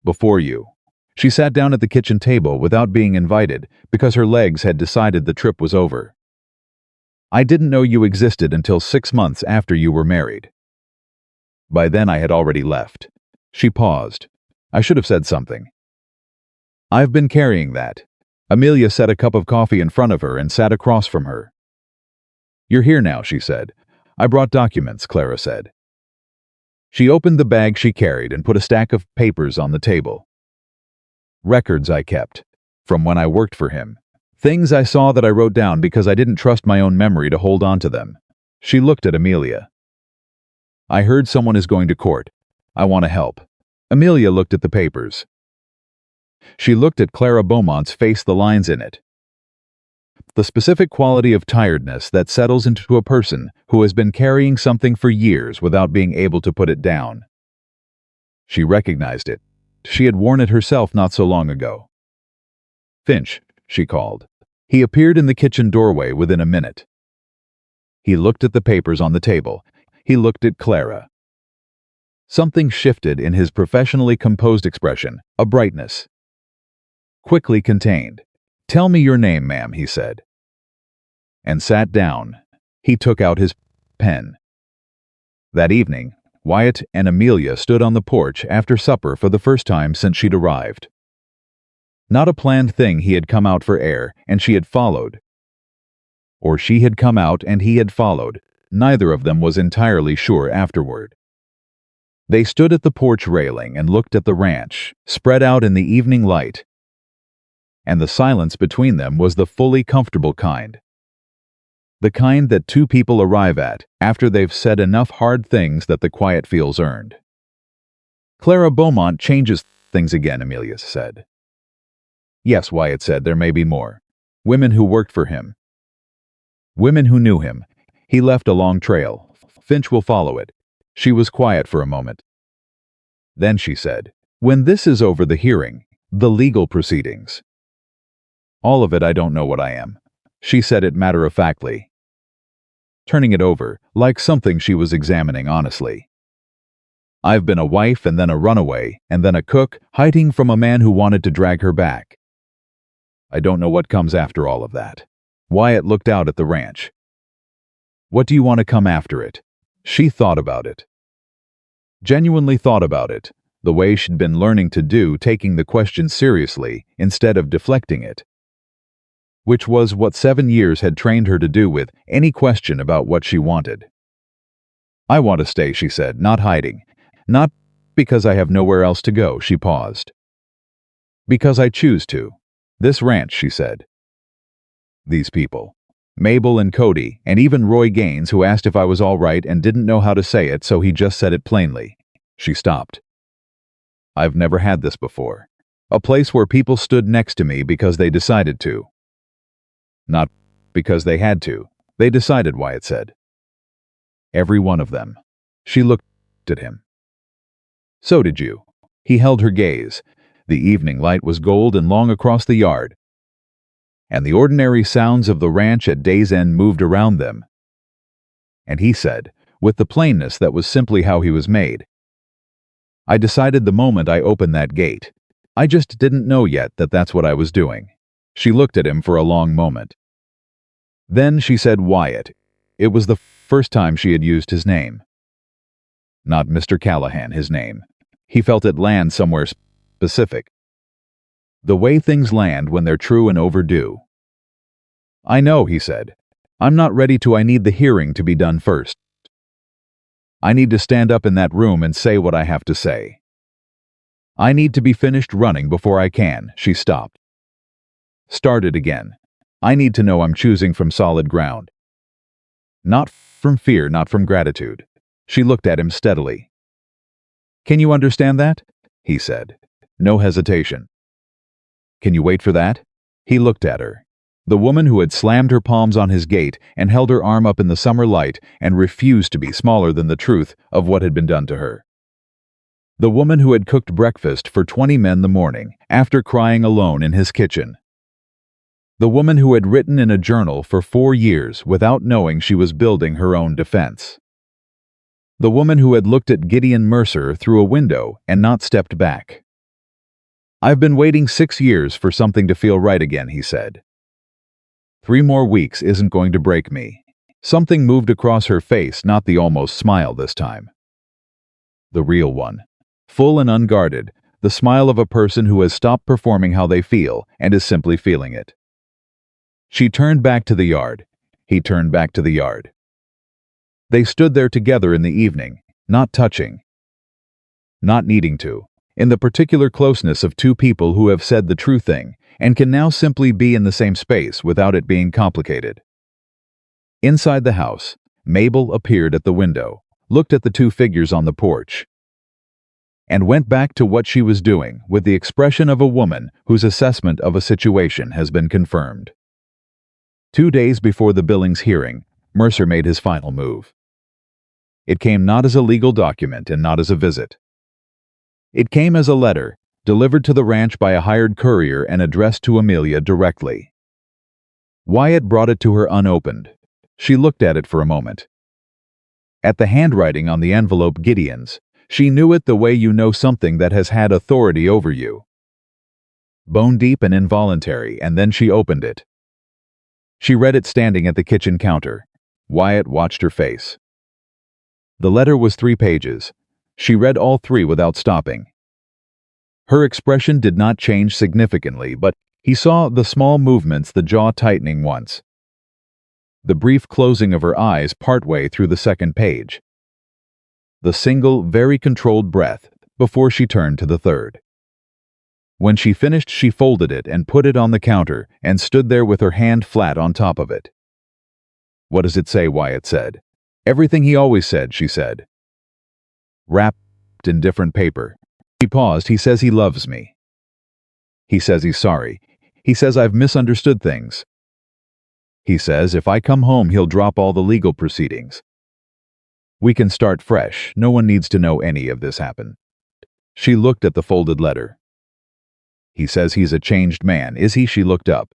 Speaker 1: Before you. She sat down at the kitchen table without being invited because her legs had decided the trip was over. I didn't know you existed until 6 months after you were married. By then I had already left. She paused. I should have said something. I've been carrying that. Amelia set a cup of coffee in front of her and sat across from her. You're here now, she said. I brought documents, Clara said. She opened the bag she carried and put a stack of papers on the table. Records I kept, from when I worked for him. Things I saw that I wrote down because I didn't trust my own memory to hold on to them. She looked at Amelia. I heard someone is going to court. I want to help. Amelia looked at the papers. She looked at Clara Beaumont's face, the lines in it. The specific quality of tiredness that settles into a person who has been carrying something for years without being able to put it down. She recognized it. She had worn it herself not so long ago. Finch, she called. He appeared in the kitchen doorway within a minute. He looked at the papers on the table. He looked at Clara. Something shifted in his professionally composed expression, a brightness. Quickly contained. Tell me your name, ma'am, he said. And sat down. He took out his pen. That evening, Wyatt and Amelia stood on the porch after supper for the first time since she'd arrived. Not a planned thing. He had come out for air, and she had followed. Or she had come out and he had followed. Neither of them was entirely sure afterward. They stood at the porch railing and looked at the ranch, spread out in the evening light. And the silence between them was the fully comfortable kind. The kind that two people arrive at after they've said enough hard things that the quiet feels earned. Clara Beaumont changes things again, Amelia said. Yes, Wyatt said, there may be more. Women who worked for him. Women who knew him. He left a long trail. Finch will follow it. She was quiet for a moment. Then she said, when this is over, the hearing, the legal proceedings. All of it, I don't know what I am. She said it matter-of-factly, turning it over, like something she was examining honestly. I've been a wife and then a runaway and then a cook, hiding from a man who wanted to drag her back. I don't know what comes after all of that. Wyatt looked out at the ranch. What do you want to come after it? She thought about it. Genuinely thought about it, the way she'd been learning to do, taking the question seriously instead of deflecting it. Which was what 7 years had trained her to do with any question about what she wanted. I want to stay, she said, not hiding. Not because I have nowhere else to go, she paused. Because I choose to. This ranch, she said. These people. Mabel and Cody, and even Roy Gaines, who asked if I was all right and didn't know how to say it, so he just said it plainly. She stopped. I've never had this before. A place where people stood next to me because they decided to. Not because they had to. They decided, Wyatt said. Every one of them. She looked at him. So did you. He held her gaze. The evening light was gold and long across the yard, and the ordinary sounds of the ranch at day's end moved around them. And he said, with the plainness that was simply how he was made, I decided the moment I opened that gate. I just didn't know yet that that's what I was doing. She looked at him for a long moment. Then she said Wyatt. It was the first time she had used his name. Not Mr. Callahan, his name. He felt it land somewhere specific. The way things land when they're true and overdue. I know, he said. I'm not ready to. I need the hearing to be done first. I need to stand up in that room and say what I have to say. I need to be finished running before I can. She stopped. Started again. I need to know I'm choosing from solid ground. Not from fear, not from gratitude. She looked at him steadily. Can you understand that? He said. No hesitation. Can you wait for that? He looked at her. The woman who had slammed her palms on his gate and held her arm up in the summer light and refused to be smaller than the truth of what had been done to her. The woman who had cooked breakfast for 20 men the morning after crying alone in his kitchen. The woman who had written in a journal for 4 years without knowing she was building her own defense. The woman who had looked at Gideon Mercer through a window and not stepped back. I've been waiting 6 years for something to feel right again, he said. 3 more weeks isn't going to break me. Something moved across her face, not the almost smile this time. The real one. Full and unguarded, the smile of a person who has stopped performing how they feel and is simply feeling it. She turned back to the yard. He turned back to the yard. They stood there together in the evening, not touching. Not needing to. In the particular closeness of two people who have said the true thing and can now simply be in the same space without it being complicated. Inside the house, Mabel appeared at the window, looked at the two figures on the porch, and went back to what she was doing with the expression of a woman whose assessment of a situation has been confirmed. 2 days before the Billings hearing, Mercer made his final move. It came not as a legal document and not as a visit. It came as a letter, delivered to the ranch by a hired courier and addressed to Amelia directly. Wyatt brought it to her unopened. She looked at it for a moment. At the handwriting on the envelope, Gideon's, she knew it the way you know something that has had authority over you. Bone deep and involuntary, and then she opened it. She read it standing at the kitchen counter. Wyatt watched her face. The letter was 3 pages. She read all 3 without stopping. Her expression did not change significantly, but he saw the small movements, the jaw tightening once, the brief closing of her eyes partway through the second page, the single, very controlled breath before she turned to the third. When she finished, she folded it and put it on the counter and stood there with her hand flat on top of it. "What does it say?" Wyatt said. "Everything he always said," she said. "Wrapped in different paper." He paused. "He says he loves me. He says he's sorry. He says I've misunderstood things. He says if I come home he'll drop all the legal proceedings. We can start fresh. No one needs to know any of this happened." She looked at the folded letter. "He says he's a changed man, is he?" She looked up.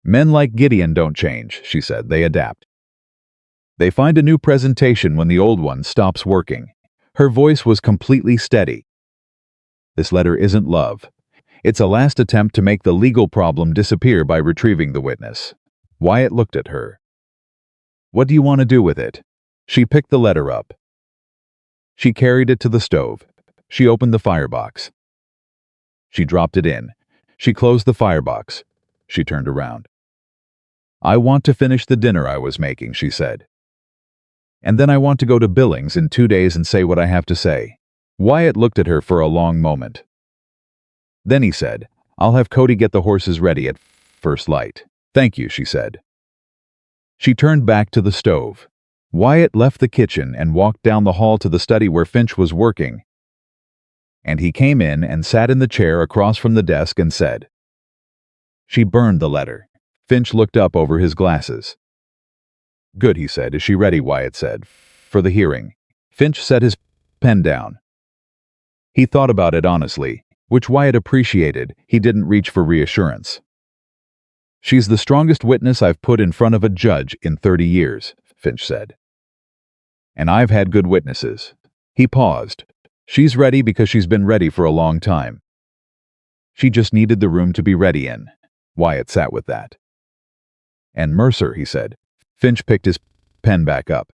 Speaker 1: "Men like Gideon don't change," she said. "They adapt. They find a new presentation when the old one stops working." Her voice was completely steady. "This letter isn't love. It's a last attempt to make the legal problem disappear by retrieving the witness." Wyatt looked at her. "What do you want to do with it?" She picked the letter up. She carried it to the stove. She opened the firebox. She dropped it in. She closed the firebox. She turned around. "I want to finish the dinner I was making," she said. "And then I want to go to Billings in 2 days and say what I have to say." Wyatt looked at her for a long moment. Then he said, "I'll have Cody get the horses ready at first light." "Thank you," she said. She turned back to the stove. Wyatt left the kitchen and walked down the hall to the study where Finch was working. And he came in and sat in the chair across from the desk and said, "She burned the letter." Finch looked up over his glasses. "Good," he said. "Is she ready?" Wyatt said. "For the hearing." Finch set his pen down. He thought about it honestly, which Wyatt appreciated. He didn't reach for reassurance. "She's the strongest witness I've put in front of a judge in 30 years, Finch said. "And I've had good witnesses." He paused. "She's ready because she's been ready for a long time. She just needed the room to be ready in." Wyatt sat with that. "And Mercer," he said. Finch picked his pen back up.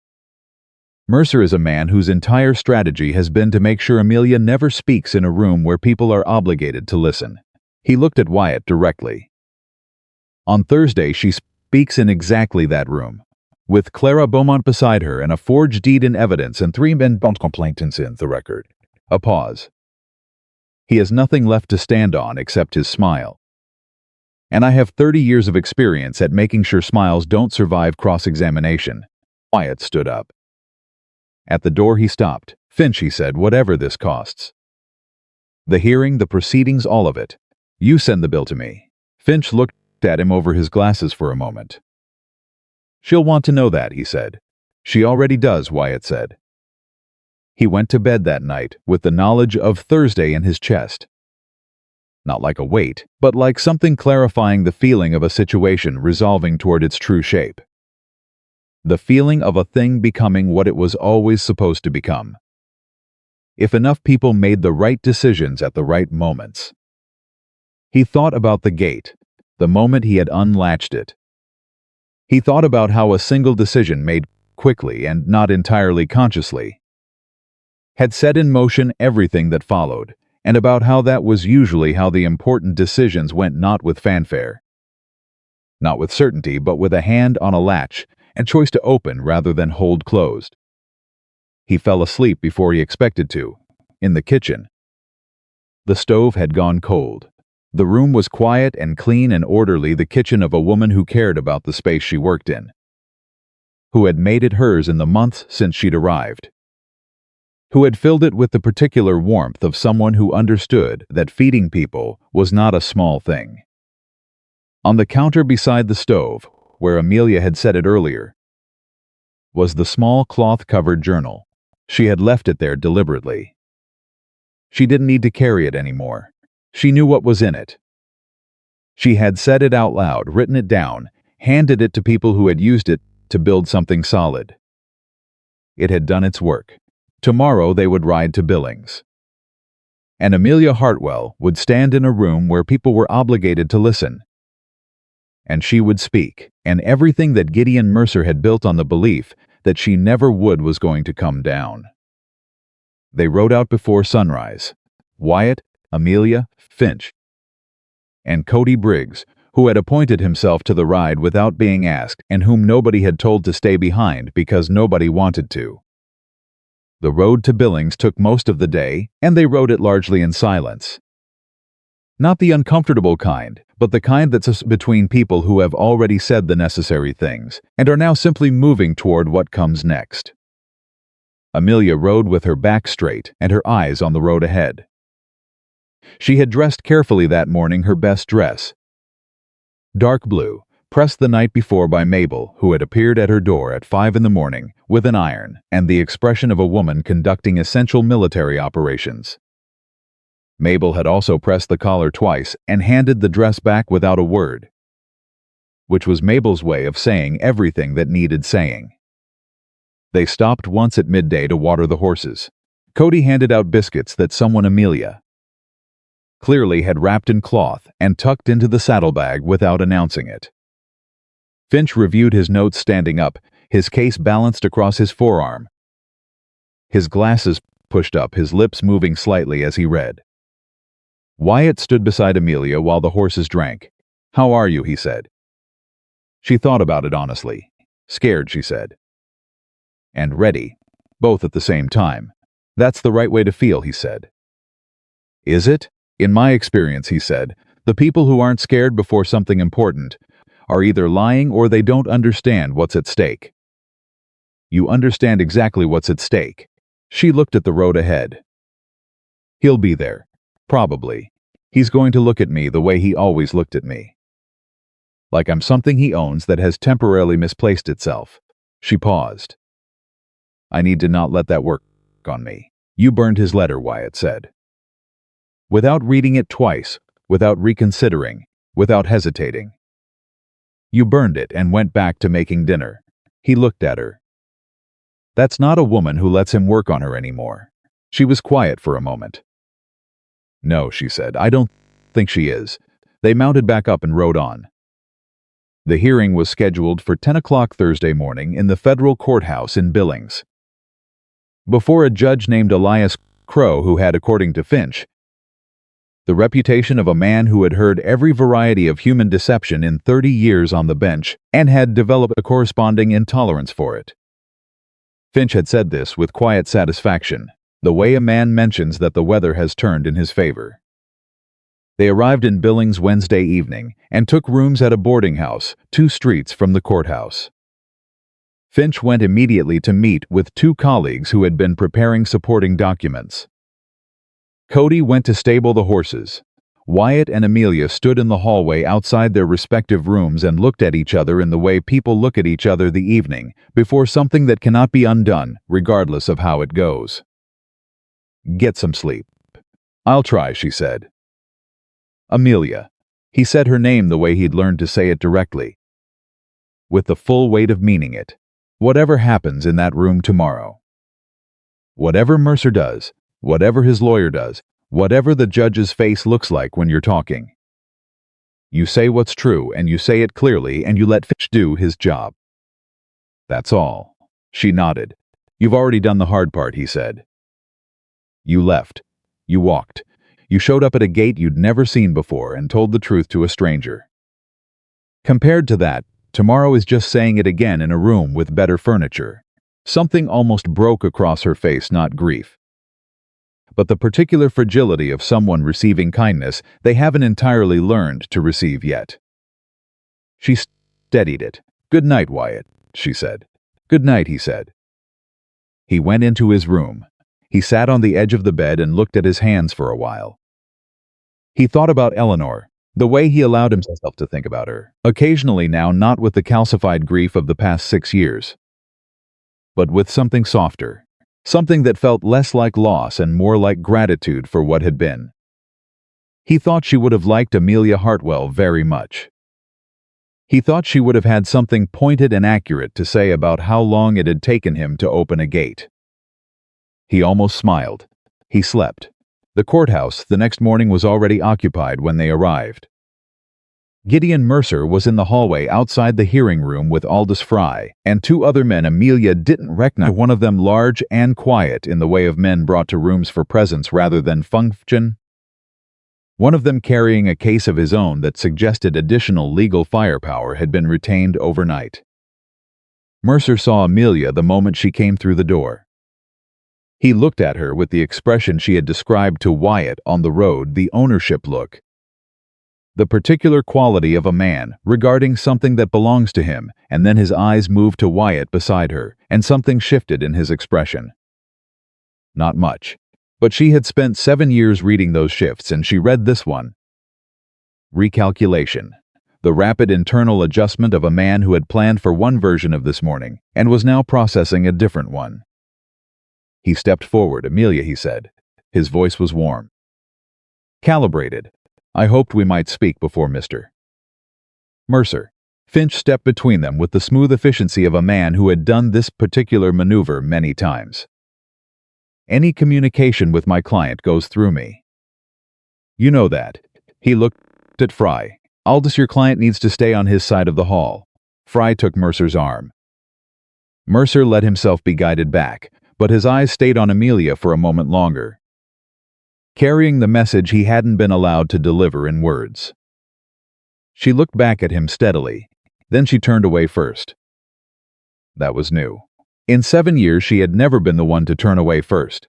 Speaker 1: "Mercer is a man whose entire strategy has been to make sure Amelia never speaks in a room where people are obligated to listen." He looked at Wyatt directly. "On Thursday she speaks in exactly that room, with Clara Beaumont beside her and a forged deed in evidence and 3 men complainants in the record." A pause. "He has nothing left to stand on except his smile. And I have 30 years of experience at making sure smiles don't survive cross-examination." Wyatt stood up. At the door he stopped. "Finch," he said, "whatever this costs. The hearing, the proceedings, all of it. You send the bill to me." Finch looked at him over his glasses for a moment. "She'll want to know that," he said. "She already does," Wyatt said. He went to bed that night with the knowledge of Thursday in his chest. Not like a weight, but like something clarifying the feeling of a situation resolving toward its true shape. The feeling of a thing becoming what it was always supposed to become. If enough people made the right decisions at the right moments. He thought about the gate, the moment he had unlatched it. He thought about how a single decision made quickly and not entirely consciously had set in motion everything that followed, and about how that was usually how the important decisions went, not with fanfare. Not with certainty, but with a hand on a latch and choice to open rather than hold closed. He fell asleep before he expected to, in the kitchen. The stove had gone cold. The room was quiet and clean and orderly, the kitchen of a woman who cared about the space she worked in, who had made it hers in the months since she'd arrived, who had filled it with the particular warmth of someone who understood that feeding people was not a small thing. On the counter beside the stove, where Amelia had set it earlier, was the small cloth-covered journal. She had left it there deliberately. She didn't need to carry it anymore. She knew what was in it. She had said it out loud, written it down, handed it to people who had used it to build something solid. It had done its work. Tomorrow they would ride to Billings. And Amelia Hartwell would stand in a room where people were obligated to listen. And she would speak, and everything that Gideon Mercer had built on the belief that she never would was going to come down. They rode out before sunrise. Wyatt, Amelia, Finch, and Cody Briggs, who had appointed himself to the ride without being asked and whom nobody had told to stay behind because nobody wanted to. The road to Billings took most of the day, and they rode it largely in silence. Not the uncomfortable kind, but the kind that's between people who have already said the necessary things and are now simply moving toward what comes next. Amelia rode with her back straight and her eyes on the road ahead. She had dressed carefully that morning, her best dress. Dark blue, pressed the night before by Mabel, who had appeared at her door at 5 a.m. with an iron and the expression of a woman conducting essential military operations. Mabel had also pressed the collar twice and handed the dress back without a word, which was Mabel's way of saying everything that needed saying. They stopped once at midday to water the horses. Cody handed out biscuits that someone, Amelia, clearly had wrapped in cloth and tucked into the saddlebag without announcing it. Finch reviewed his notes standing up, his case balanced across his forearm, his glasses pushed up, his lips moving slightly as he read. Wyatt stood beside Amelia while the horses drank. "How are you?" he said. She thought about it honestly. "Scared," she said. "And ready," both at the same time. "That's the right way to feel," he said. "Is it? In my experience," he said, "the people who aren't scared before something important are either lying or they don't understand what's at stake." "You understand exactly what's at stake." She looked at the road ahead. "He'll be there. Probably. He's going to look at me the way he always looked at me. Like I'm something he owns that has temporarily misplaced itself." She paused. "I need to not let that work on me." "You burned his letter," Wyatt said. Without reading it twice, without reconsidering, without hesitating. "You burned it and went back to making dinner." He looked at her. "That's not a woman who lets him work on her anymore." She was quiet for a moment. "No," she said, "I don't think she is." They mounted back up and rode on. The hearing was scheduled for 10 o'clock Thursday morning in the federal courthouse in Billings, before a judge named Elias Crow, who had, according to Finch, the reputation of a man who had heard every variety of human deception in 30 years on the bench and had developed a corresponding intolerance for it. Finch had said this with quiet satisfaction, the way a man mentions that the weather has turned in his favor. They arrived in Billings Wednesday evening and took rooms at a boarding house 2 streets from the courthouse. Finch went immediately to meet with 2 colleagues who had been preparing supporting documents. Cody went to stable the horses. Wyatt and Amelia stood in the hallway outside their respective rooms and looked at each other in the way people look at each other the evening before something that cannot be undone, regardless of how it goes. "Get some sleep." "I'll try," she said. "Amelia." He said her name the way he'd learned to say it directly, with the full weight of meaning it. "Whatever happens in that room tomorrow, whatever Mercer does, whatever his lawyer does, whatever the judge's face looks like when you're talking, you say what's true and you say it clearly and you let Finch do his job. That's all." She nodded. "You've already done the hard part," he said. "You left. You walked. You showed up at a gate you'd never seen before and told the truth to a stranger. Compared to that, tomorrow is just saying it again in a room with better furniture." Something almost broke across her face, not grief, but the particular fragility of someone receiving kindness they haven't entirely learned to receive yet. She steadied it. "Good night, Wyatt," she said. "Good night," he said. He went into his room. He sat on the edge of the bed and looked at his hands for a while. He thought about Eleanor, the way he allowed himself to think about her, occasionally now not with the calcified grief of the past 6 years, but with something softer, something that felt less like loss and more like gratitude for what had been. He thought she would have liked Amelia Hartwell very much. He thought she would have had something pointed and accurate to say about how long it had taken him to open a gate. He almost smiled. He slept. The courthouse the next morning was already occupied when they arrived. Gideon Mercer was in the hallway outside the hearing room with Aldous Fry and two other men Amelia didn't recognize, one of them large and quiet in the way of men brought to rooms for presence rather than function. One of them carrying a case of his own that suggested additional legal firepower had been retained overnight. Mercer saw Amelia the moment she came through the door. He looked at her with the expression she had described to Wyatt on the road, the ownership look. The particular quality of a man regarding something that belongs to him, and then his eyes moved to Wyatt beside her, and something shifted in his expression. Not much, but she had spent 7 years reading those shifts, and she read this one. Recalculation. The rapid internal adjustment of a man who had planned for one version of this morning, and was now processing a different one. He stepped forward. Amelia, he said. His voice was warm. Calibrated. I hoped we might speak before Mr. Mercer. Finch stepped between them with the smooth efficiency of a man who had done this particular maneuver many times. Any communication with my client goes through me. You know that. He looked at Fry. Aldous, your client needs to stay on his side of the hall. Fry took Mercer's arm. Mercer let himself be guided back, but his eyes stayed on Amelia for a moment longer, carrying the message he hadn't been allowed to deliver in words. She looked back at him steadily, then she turned away first. That was new. In 7 years she had never been the one to turn away first.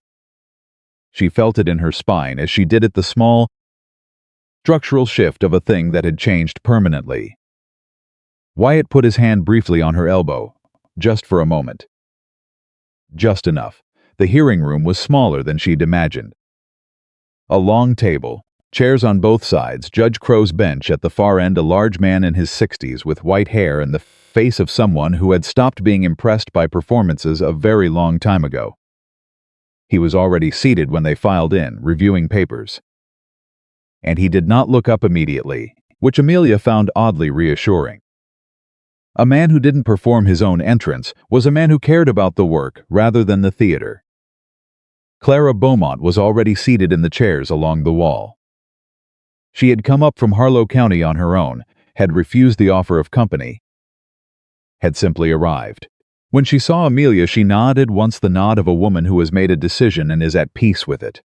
Speaker 1: She felt it in her spine as she did it, the small, structural shift of a thing that had changed permanently. Wyatt put his hand briefly on her elbow, just for a moment. Just enough. The hearing room was smaller than she'd imagined. A long table, chairs on both sides, Judge Crow's bench at the far end, a large man in his 60s with white hair and the face of someone who had stopped being impressed by performances a very long time ago. He was already seated when they filed in, reviewing papers. And he did not look up immediately, which Amelia found oddly reassuring. A man who didn't perform his own entrance was a man who cared about the work rather than the theater. Clara Beaumont was already seated in the chairs along the wall. She had come up from Harlow County on her own, had refused the offer of company, had simply arrived. When she saw Amelia, she nodded once, the nod of a woman who has made a decision and is at peace with it.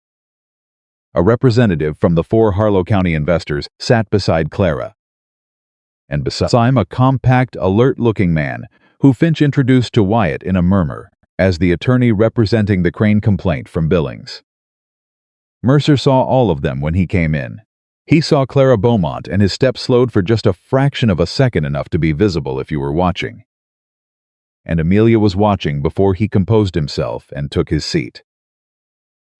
Speaker 1: A representative from the 4 Harlow County investors sat beside Clara. And beside him a compact, alert-looking man, who Finch introduced to Wyatt in a murmur, as the attorney representing the Crane complaint from Billings. Mercer saw all of them when he came in. He saw Clara Beaumont, and his step slowed for just a fraction of a second, enough to be visible if you were watching. And Amelia was watching before he composed himself and took his seat.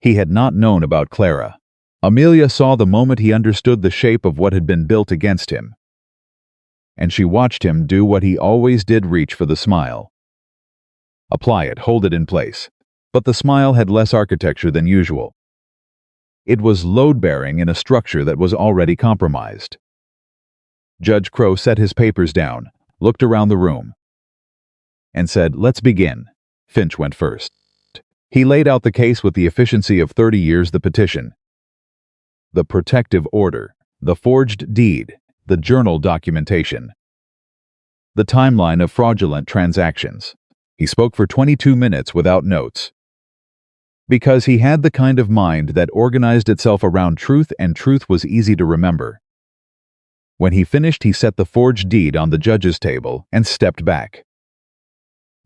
Speaker 1: He had not known about Clara. Amelia saw the moment he understood the shape of what had been built against him. And she watched him do what he always did, reach for the smile. Apply it, hold it in place. But the smile had less architecture than usual. It was load-bearing in a structure that was already compromised. Judge Crow set his papers down, looked around the room, and said, "Let's begin." Finch went first. He laid out the case with the efficiency of 30 years, the petition, the protective order, the forged deed, the journal documentation, the timeline of fraudulent transactions. He spoke for 22 minutes without notes, because he had the kind of mind that organized itself around truth, and truth was easy to remember. When he finished, he set the forged deed on the judge's table and stepped back.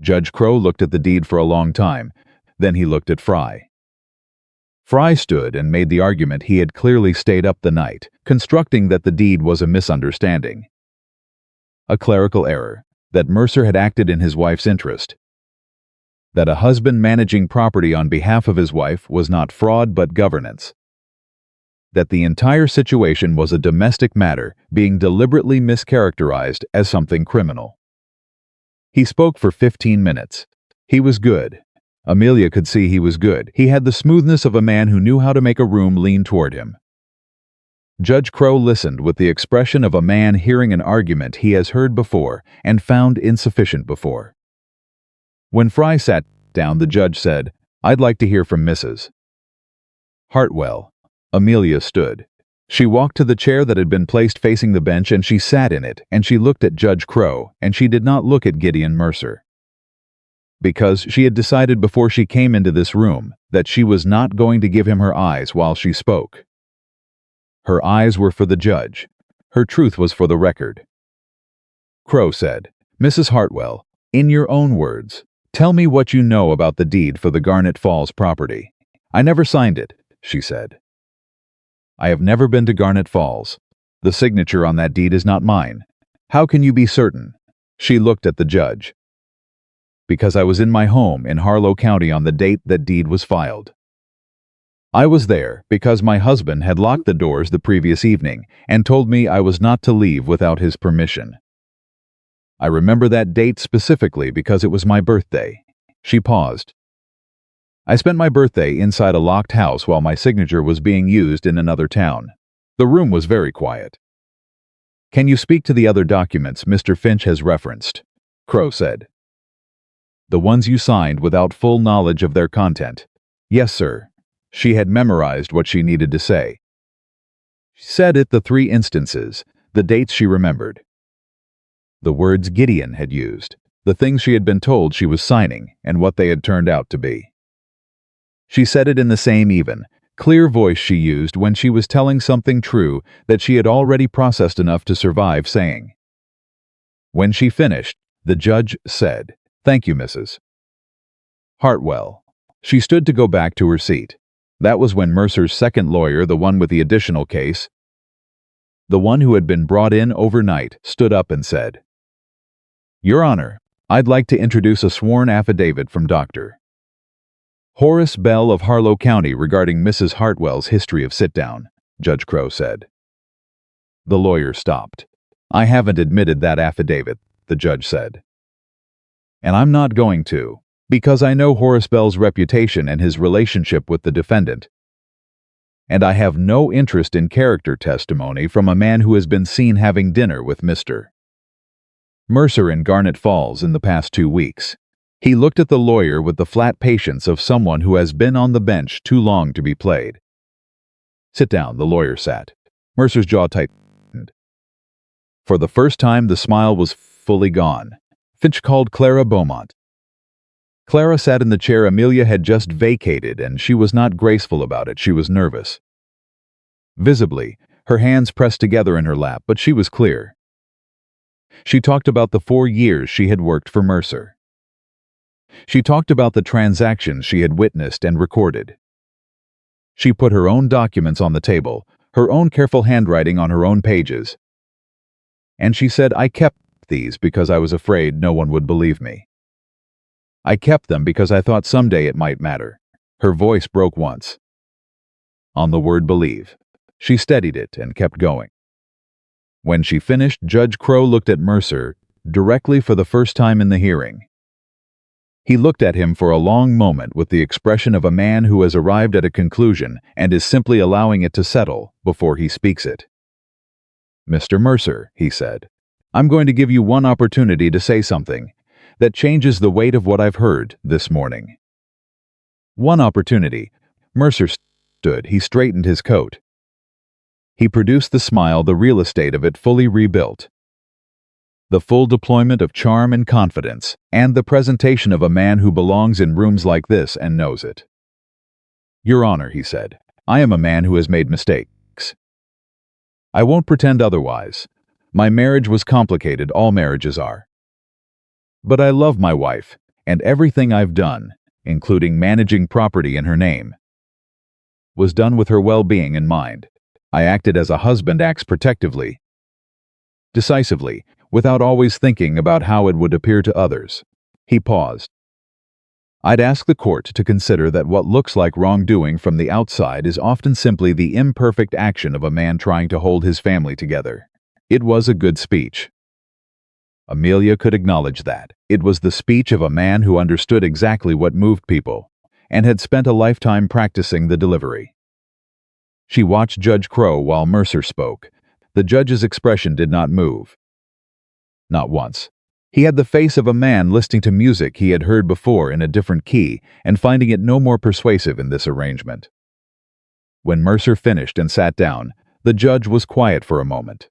Speaker 1: Judge Crow looked at the deed for a long time, then he looked at Fry. Fry stood and made the argument he had clearly stayed up the night, constructing that the deed was a misunderstanding, a clerical error, that Mercer had acted in his wife's interest, that a husband managing property on behalf of his wife was not fraud but governance, that the entire situation was a domestic matter being deliberately mischaracterized as something criminal. He spoke for 15 minutes. He was good. Amelia could see he was good. He had the smoothness of a man who knew how to make a room lean toward him. Judge Crow listened with the expression of a man hearing an argument he has heard before and found insufficient before. When Fry sat down, the judge said, "I'd like to hear from Mrs. Hartwell." Amelia stood. She walked to the chair that had been placed facing the bench and she sat in it, and she looked at Judge Crow, and she did not look at Gideon Mercer. Because she had decided before she came into this room that she was not going to give him her eyes while she spoke. Her eyes were for the judge. Her truth was for the record. Crow said, "Mrs. Hartwell, in your own words, tell me what you know about the deed for the Garnet Falls property." "I never signed it," she said. "I have never been to Garnet Falls. The signature on that deed is not mine." "How can you be certain?" She looked at the judge. "Because I was in my home in Harlow County on the date that deed was filed. I was there because my husband had locked the doors the previous evening and told me I was not to leave without his permission. I remember that date specifically because it was my birthday." She paused. "I spent my birthday inside a locked house while my signature was being used in another town. The room was very quiet." "Can you speak to the other documents Mr. Finch has referenced?" Crow said. "The ones you signed without full knowledge of their content?" "Yes, sir." She had memorized what she needed to say. She said it the 3 instances, the dates she remembered. The words Gideon had used, the things she had been told she was signing, and what they had turned out to be. She said it in the same even, clear voice she used when she was telling something true that she had already processed enough to survive saying. When she finished, the judge said, "Thank you, Mrs. Hartwell." She stood to go back to her seat. That was when Mercer's second lawyer, the one with the additional case, the one who had been brought in overnight, stood up and said, "Your Honor, I'd like to introduce a sworn affidavit from Dr. Horace Bell of Harlow County regarding Mrs. Hartwell's history of sit-down," Judge Crow said. The lawyer stopped. "I haven't admitted that affidavit," the judge said. "And I'm not going to, because I know Horace Bell's reputation and his relationship with the defendant. And I have no interest in character testimony from a man who has been seen having dinner with Mr. Mercer in Garnet Falls in the past 2 weeks." He looked at the lawyer with the flat patience of someone who has been on the bench too long to be played. "Sit down," the lawyer sat. Mercer's jaw tightened. For the first time, the smile was fully gone. Finch called Clara Beaumont. Clara sat in the chair Amelia had just vacated, and she was not graceful about it. She was nervous. Visibly, her hands pressed together in her lap, but she was clear. She talked about the 4 years she had worked for Mercer. She talked about the transactions she had witnessed and recorded. She put her own documents on the table, her own careful handwriting on her own pages. And she said, "I kept these because I was afraid no one would believe me. I kept them because I thought someday it might matter." Her voice broke once. On the word believe. She steadied it and kept going. When she finished, Judge Crow looked at Mercer directly for the first time in the hearing. He looked at him for a long moment with the expression of a man who has arrived at a conclusion and is simply allowing it to settle before he speaks it. "Mr. Mercer," he said, "I'm going to give you one opportunity to say something that changes the weight of what I've heard this morning." One opportunity. Mercer stood. He straightened his coat. He produced the smile, the real estate of it fully rebuilt. The full deployment of charm and confidence, and the presentation of a man who belongs in rooms like this and knows it. "Your Honor," he said, "I am a man who has made mistakes. I won't pretend otherwise. My marriage was complicated, all marriages are. But I love my wife, and everything I've done, including managing property in her name, was done with her well-being in mind. I acted as a husband acts protectively, decisively, without always thinking about how it would appear to others." He paused. "I'd ask the court to consider that what looks like wrongdoing from the outside is often simply the imperfect action of a man trying to hold his family together." It was a good speech. Amelia could acknowledge that. It was the speech of a man who understood exactly what moved people, and had spent a lifetime practicing the delivery. She watched Judge Crow while Mercer spoke. The judge's expression did not move. Not once. He had the face of a man listening to music he had heard before in a different key and finding it no more persuasive in this arrangement. When Mercer finished and sat down, The judge was quiet for a moment.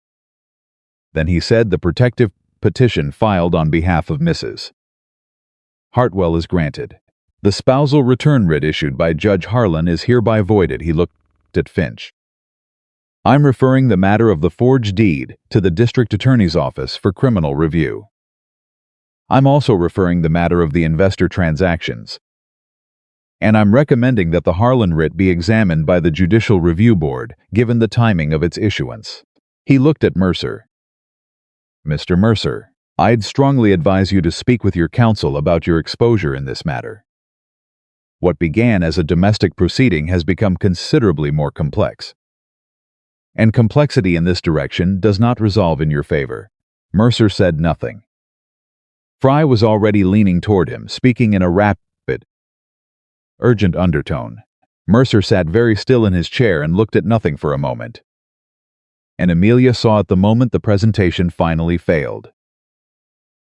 Speaker 1: Then he said the protective petition filed on behalf of Mrs. Hartwell is granted. The spousal return writ issued by Judge Harlan is hereby voided. He looked at Finch. I'm referring the matter of the forged deed to the district attorney's office for criminal review. I'm also referring the matter of the investor transactions. And I'm recommending that the Harlan writ be examined by the Judicial Review Board, given the timing of its issuance. He looked at Mercer. Mr. Mercer, I'd strongly advise you to speak with your counsel about your exposure in this matter. What began as a domestic proceeding has become considerably more complex. And complexity in this direction does not resolve in your favor. Mercer said nothing. Fry was already leaning toward him, speaking in a rapid, urgent undertone. Mercer sat very still in his chair and looked at nothing for a moment. And Amelia saw at the moment the presentation finally failed.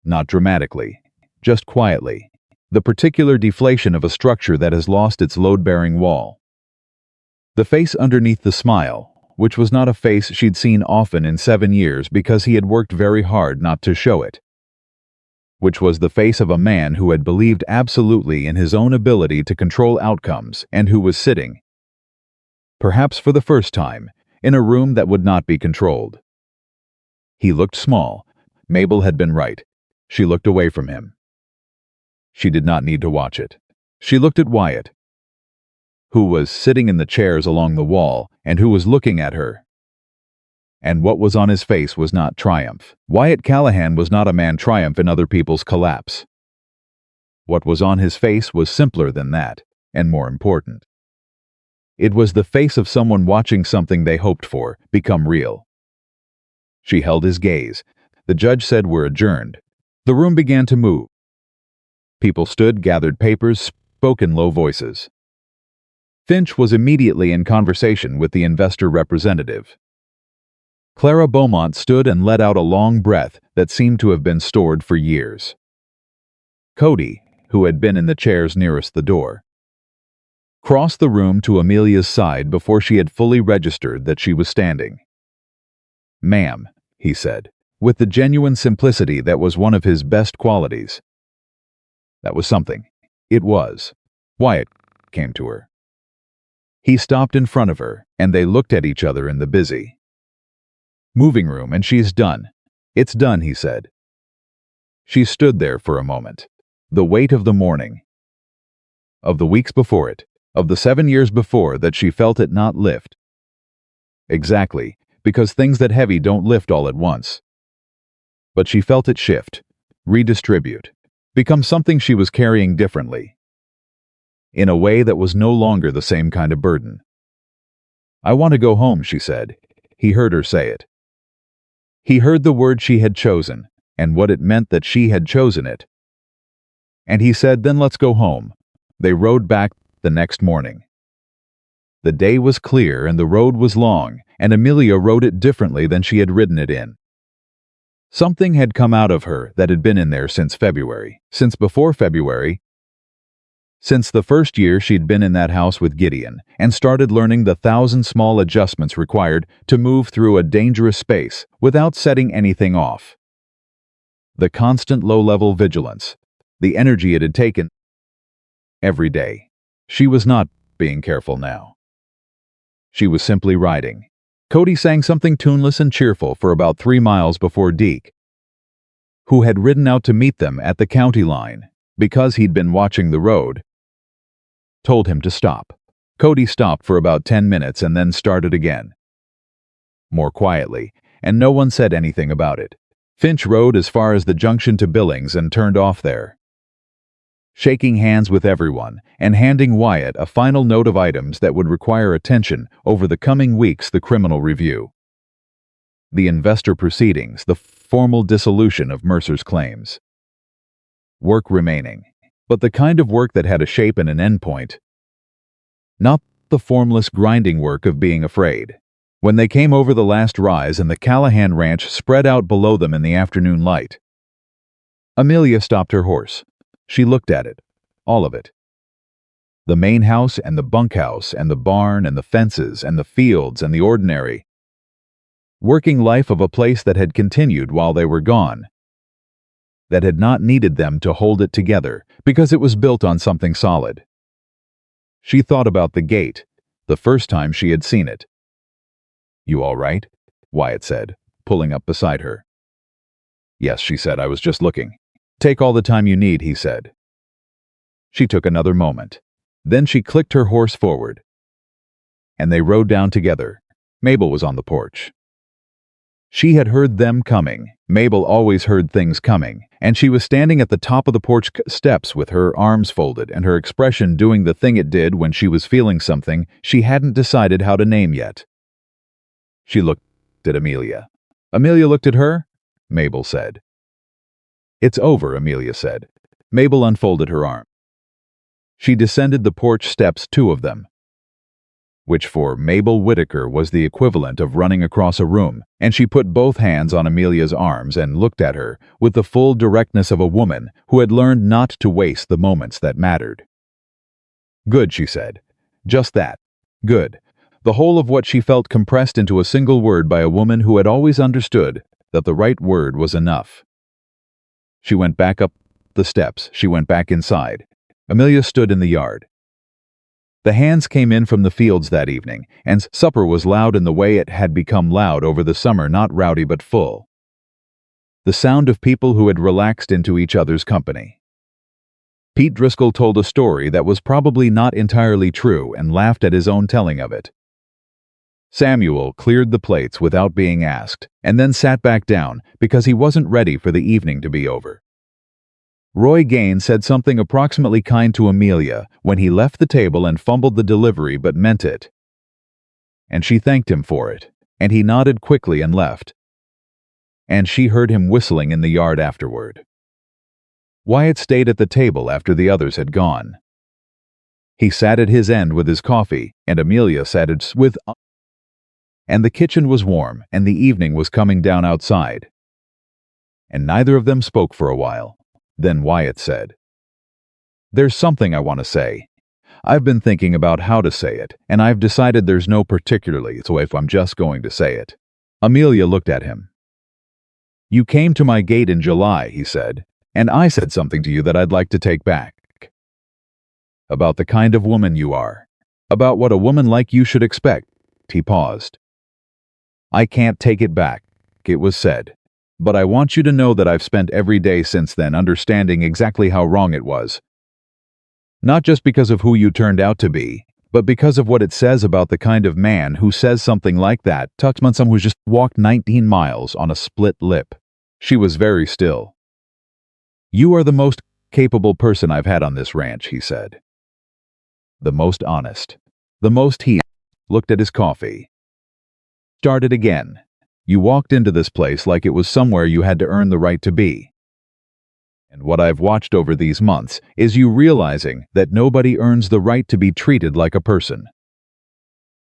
Speaker 1: Not dramatically, just quietly. The particular deflation of a structure that has lost its load-bearing wall. The face underneath the smile, which was not a face she'd seen often in 7 years because he had worked very hard not to show it. Which was the face of a man who had believed absolutely in his own ability to control outcomes and who was sitting, perhaps for the first time, in a room that would not be controlled. He looked small. Mabel had been right. She looked away from him. She did not need to watch it. She looked at Wyatt, who was sitting in the chairs along the wall and who was looking at her. And what was on his face was not triumph. Wyatt Callahan was not a man triumph in other people's collapse. What was on his face was simpler than that, and more important. It was the face of someone watching something they hoped for become real. She held his gaze. The judge said we're adjourned. The room began to move. People stood, gathered papers, spoke in low voices. Finch was immediately in conversation with the investor representative. Clara Beaumont stood and let out a long breath that seemed to have been stored for years. Cody, who had been in the chairs nearest the door, crossed the room to Amelia's side before she had fully registered that she was standing. "Ma'am," he said, with the genuine simplicity that was one of his best qualities. That was something. It was. Wyatt came to her. He stopped in front of her, and they looked at each other in the busy moving room, and she's done. It's done, he said. She stood there for a moment. The weight of the morning, of the weeks before it, of the 7 years before that she felt it not lift. Exactly, because things that heavy don't lift all at once. But she felt it shift, redistribute, become something she was carrying differently, in a way that was no longer the same kind of burden. "I want to go home," she said. He heard her say it. He heard the word she had chosen, and what it meant that she had chosen it. And he said, "Then let's go home." They rode back the next morning. The day was clear and the road was long, and Amelia rode it differently than she had ridden it in. Something had come out of her that had been in there since February, since before February, since the first year she'd been in that house with Gideon and started learning the 1,000 small adjustments required to move through a dangerous space without setting anything off. The constant low-level vigilance, the energy it had taken every day. She was not being careful now. She was simply riding. Cody sang something tuneless and cheerful for about 3 miles before Deke, who had ridden out to meet them at the county line, because he'd been watching the road, told him to stop. Cody stopped for about 10 minutes and then started again. More quietly, and no one said anything about it. Finch rode as far as the junction to Billings and turned off there, shaking hands with everyone and handing Wyatt a final note of items that would require attention over the coming weeks: the criminal review, the investor proceedings, the formal dissolution of Mercer's claims. Work remaining, but the kind of work that had a shape and an endpoint. Not the formless grinding work of being afraid. When they came over the last rise and the Callahan ranch spread out below them in the afternoon light, Amelia stopped her horse. She looked at it, all of it. The main house and the bunkhouse and the barn and the fences and the fields and the ordinary, working life of a place that had continued while they were gone, that had not needed them to hold it together because it was built on something solid. She thought about the gate, the first time she had seen it. "You all right?" Wyatt said, pulling up beside her. "Yes," she said, "I was just looking." "Take all the time you need," he said. She took another moment. Then she clicked her horse forward, and they rode down together. Mabel was on the porch. She had heard them coming. Mabel always heard things coming, and she was standing at the top of the porch steps with her arms folded and her expression doing the thing it did when she was feeling something she hadn't decided how to name yet. She looked at Amelia. Amelia looked at her. Mabel said. "It's over," Amelia said. Mabel unfolded her arm. She descended the porch steps, two of them, which for Mabel Whitaker was the equivalent of running across a room, and she put both hands on Amelia's arms and looked at her with the full directness of a woman who had learned not to waste the moments that mattered. "Good," she said. "Just that. Good." The whole of what she felt compressed into a single word by a woman who had always understood that the right word was enough. She went back up the steps. She went back inside. Amelia stood in the yard. The hands came in from the fields that evening, and supper was loud in the way it had become loud over the summer, not rowdy but full. The sound of people who had relaxed into each other's company. Pete Driscoll told a story that was probably not entirely true and laughed at his own telling of it. Samuel cleared the plates without being asked, and then sat back down because he wasn't ready for the evening to be over. Roy Gaines said something approximately kind to Amelia when he left the table and fumbled the delivery but meant it. And she thanked him for it, and he nodded quickly and left. And she heard him whistling in the yard afterward. Wyatt stayed at the table after the others had gone. He sat at his end with his coffee, and Amelia sat with. And the kitchen was warm, and the evening was coming down outside. And neither of them spoke for a while. Then Wyatt said, "There's something I want to say. I've been thinking about how to say it, and I've decided there's no particularly, so if I'm just going to say it." Amelia looked at him. "You came to my gate in July," he said, "and I said something to you that I'd like to take back. About the kind of woman you are. About what a woman like you should expect." He paused. "I can't take it back," it was said. "But I want you to know that I've spent every day since then understanding exactly how wrong it was. Not just because of who you turned out to be, but because of what it says about the kind of man who says something like that to someone who's just walked 19 miles on a split lip." She was very still. "You are the most capable person I've had on this ranch," he said. "The most honest. The most." He looked at his coffee. "Started again. You walked into this place like it was somewhere you had to earn the right to be. And what I've watched over these months is you realizing that nobody earns the right to be treated like a person.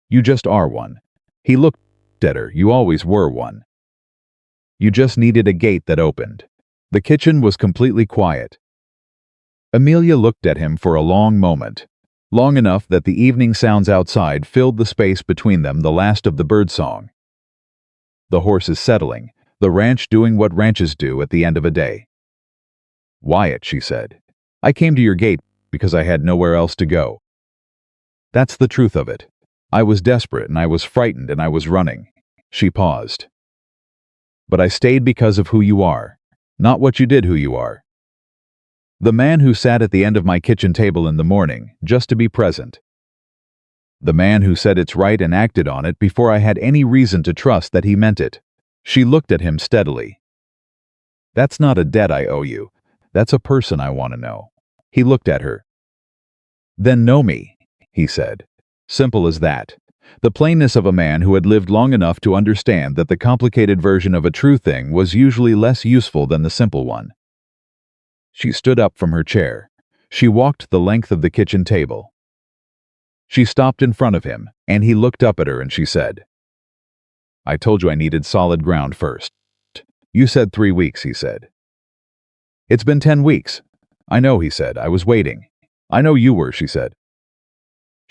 Speaker 1: You just are one." He looked at her. "You always were one. You just needed a gate that opened." The kitchen was completely quiet. Amelia looked at him for a long moment, long enough that the evening sounds outside filled the space between them, the last of the birdsong. The horses settling, the ranch doing what ranches do at the end of a day. "Wyatt," she said, "I came to your gate because I had nowhere else to go. That's the truth of it. I was desperate and I was frightened and I was running." She paused. "But I stayed because of who you are, not what you did, who you are. The man who sat at the end of my kitchen table in the morning, just to be present. The man who said it's right and acted on it before I had any reason to trust that he meant it." She looked at him steadily. "That's not a debt I owe you. That's a person I want to know." He looked at her. "Then know me," he said. Simple as that. The plainness of a man who had lived long enough to understand that the complicated version of a true thing was usually less useful than the simple one. She stood up from her chair. She walked the length of the kitchen table. She stopped in front of him, and he looked up at her and she said, "I told you I needed solid ground first." "You said 3 weeks," he said. "It's been 10 weeks. I know," he said. "I was waiting." "I know you were," she said.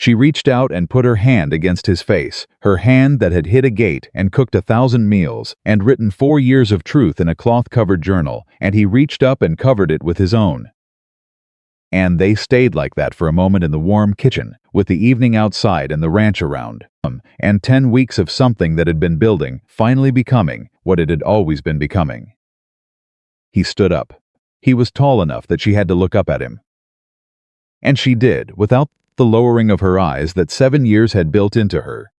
Speaker 1: She reached out and put her hand against his face, her hand that had hit a gate and cooked 1,000 meals and written 4 years of truth in a cloth-covered journal, and he reached up and covered it with his own. And they stayed like that for a moment in the warm kitchen, with the evening outside and the ranch around them, and 10 weeks of something that had been building, finally becoming what it had always been becoming. He stood up. He was tall enough that she had to look up at him. And she did, without the lowering of her eyes that 7 years had built into her.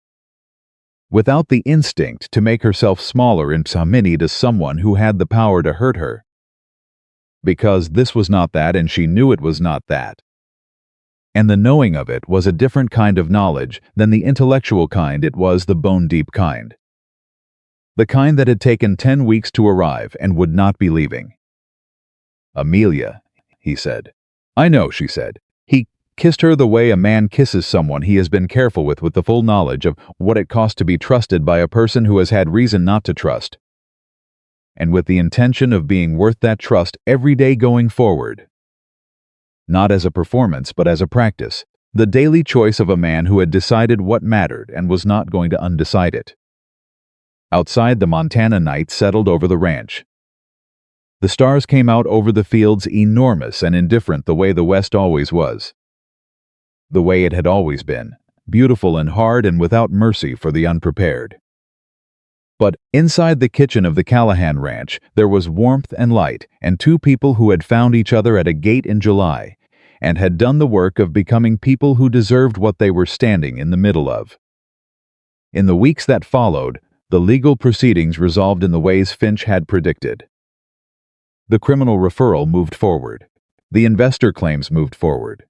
Speaker 1: Without the instinct to make herself smaller and submit to someone who had the power to hurt her. Because this was not that, and she knew it was not that. And the knowing of it was a different kind of knowledge than the intellectual kind. It was the bone-deep kind. The kind that had taken 10 weeks to arrive and would not be leaving. "Amelia," he said. "I know," she said. He kissed her the way a man kisses someone he has been careful with the full knowledge of what it costs to be trusted by a person who has had reason not to trust, and with the intention of being worth that trust every day going forward. Not as a performance, but as a practice, the daily choice of a man who had decided what mattered and was not going to undecide it. Outside, the Montana night settled over the ranch. The stars came out over the fields, enormous and indifferent, the way the West always was. The way it had always been, beautiful and hard and without mercy for the unprepared. But inside the kitchen of the Callahan Ranch, there was warmth and light, and 2 people who had found each other at a gate in July, and had done the work of becoming people who deserved what they were standing in the middle of. In the weeks that followed, the legal proceedings resolved in the ways Finch had predicted. The criminal referral moved forward. The investor claims moved forward.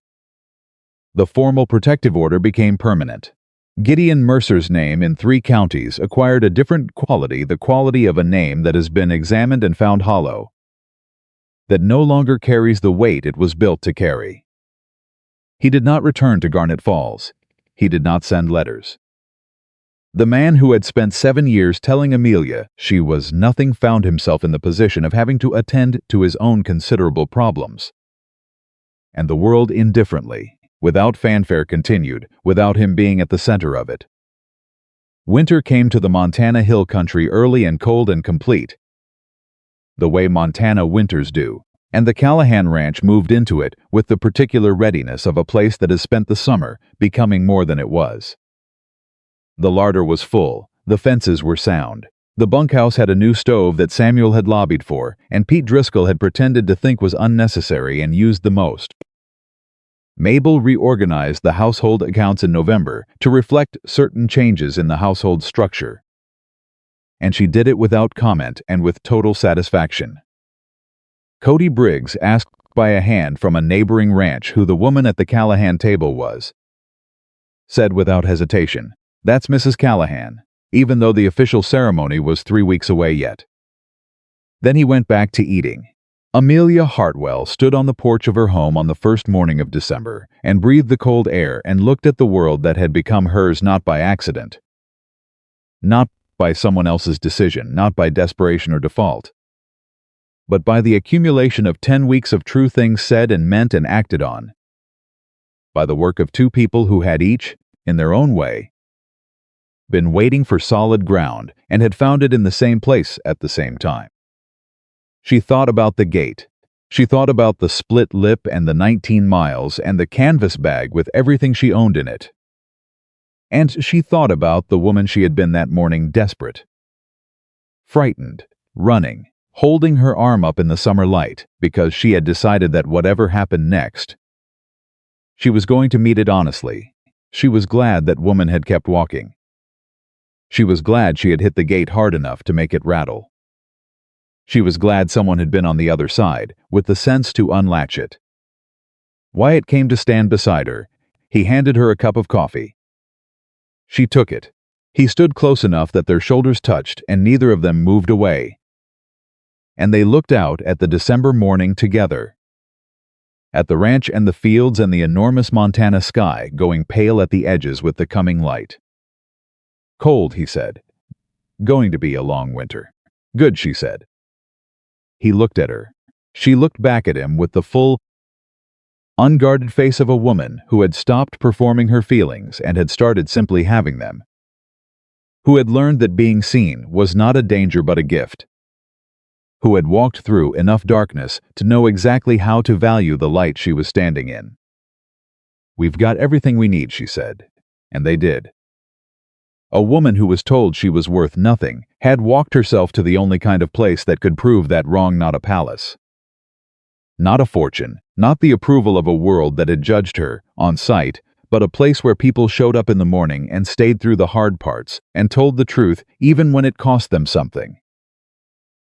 Speaker 1: The formal protective order became permanent. Gideon Mercer's name in 3 counties acquired a different quality, the quality of a name that has been examined and found hollow, that no longer carries the weight it was built to carry. He did not return to Garnet Falls. He did not send letters. The man who had spent 7 years telling Amelia she was nothing found himself in the position of having to attend to his own considerable problems. And the world indifferently, without fanfare, continued, without him being at the center of it. Winter came to the Montana hill country early and cold and complete, the way Montana winters do, and the Callahan Ranch moved into it with the particular readiness of a place that has spent the summer becoming more than it was. The larder was full, the fences were sound, the bunkhouse had a new stove that Samuel had lobbied for, and Pete Driscoll had pretended to think was unnecessary and used the most. Mabel reorganized the household accounts in November to reflect certain changes in the household structure. And she did it without comment and with total satisfaction. Cody Briggs asked by a hand from a neighboring ranch who the woman at the Callahan table was. Said without hesitation, "That's Mrs. Callahan," even though the official ceremony was 3 weeks away yet. Then he went back to eating. Amelia Hartwell stood on the porch of her home on the first morning of December and breathed the cold air and looked at the world that had become hers not by accident, not by someone else's decision, not by desperation or default, but by the accumulation of 10 weeks of true things said and meant and acted on, by the work of 2 people who had each, in their own way, been waiting for solid ground and had found it in the same place at the same time. She thought about the gate. She thought about the split lip and the 19 miles and the canvas bag with everything she owned in it. And she thought about the woman she had been that morning, desperate, frightened, running, holding her arm up in the summer light because she had decided that whatever happened next, she was going to meet it honestly. She was glad that woman had kept walking. She was glad she had hit the gate hard enough to make it rattle. She was glad someone had been on the other side, with the sense to unlatch it. Wyatt came to stand beside her. He handed her a cup of coffee. She took it. He stood close enough that their shoulders touched and neither of them moved away. And they looked out at the December morning together. At the ranch and the fields and the enormous Montana sky going pale at the edges with the coming light. "Cold," he said. "Going to be a long winter." "Good," she said. He looked at her. She looked back at him with the full, unguarded face of a woman who had stopped performing her feelings and had started simply having them. Who had learned that being seen was not a danger but a gift. Who had walked through enough darkness to know exactly how to value the light she was standing in. "We've got everything we need," she said. And they did. A woman who was told she was worth nothing had walked herself to the only kind of place that could prove that wrong, not a palace. Not a fortune, not the approval of a world that had judged her, on sight, but a place where people showed up in the morning and stayed through the hard parts and told the truth even when it cost them something.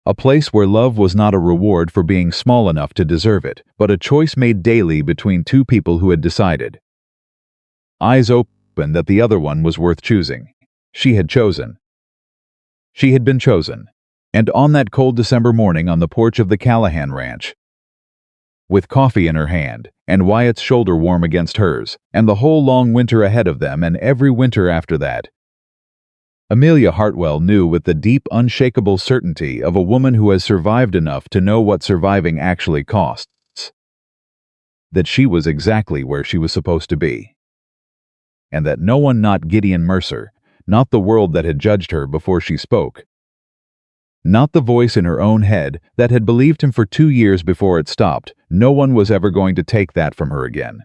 Speaker 1: A place where love was not a reward for being small enough to deserve it, but a choice made daily between two people who had decided. Eyes open that the other one was worth choosing. She had chosen. She had been chosen. And on that cold December morning on the porch of the Callahan Ranch, with coffee in her hand, and Wyatt's shoulder warm against hers, and the whole long winter ahead of them and every winter after that, Amelia Hartwell knew with the deep, unshakable certainty of a woman who has survived enough to know what surviving actually costs, that she was exactly where she was supposed to be. And that no one, not Gideon Mercer, not the world that had judged her before she spoke, not the voice in her own head that had believed him for 2 years before it stopped, no one was ever going to take that from her again.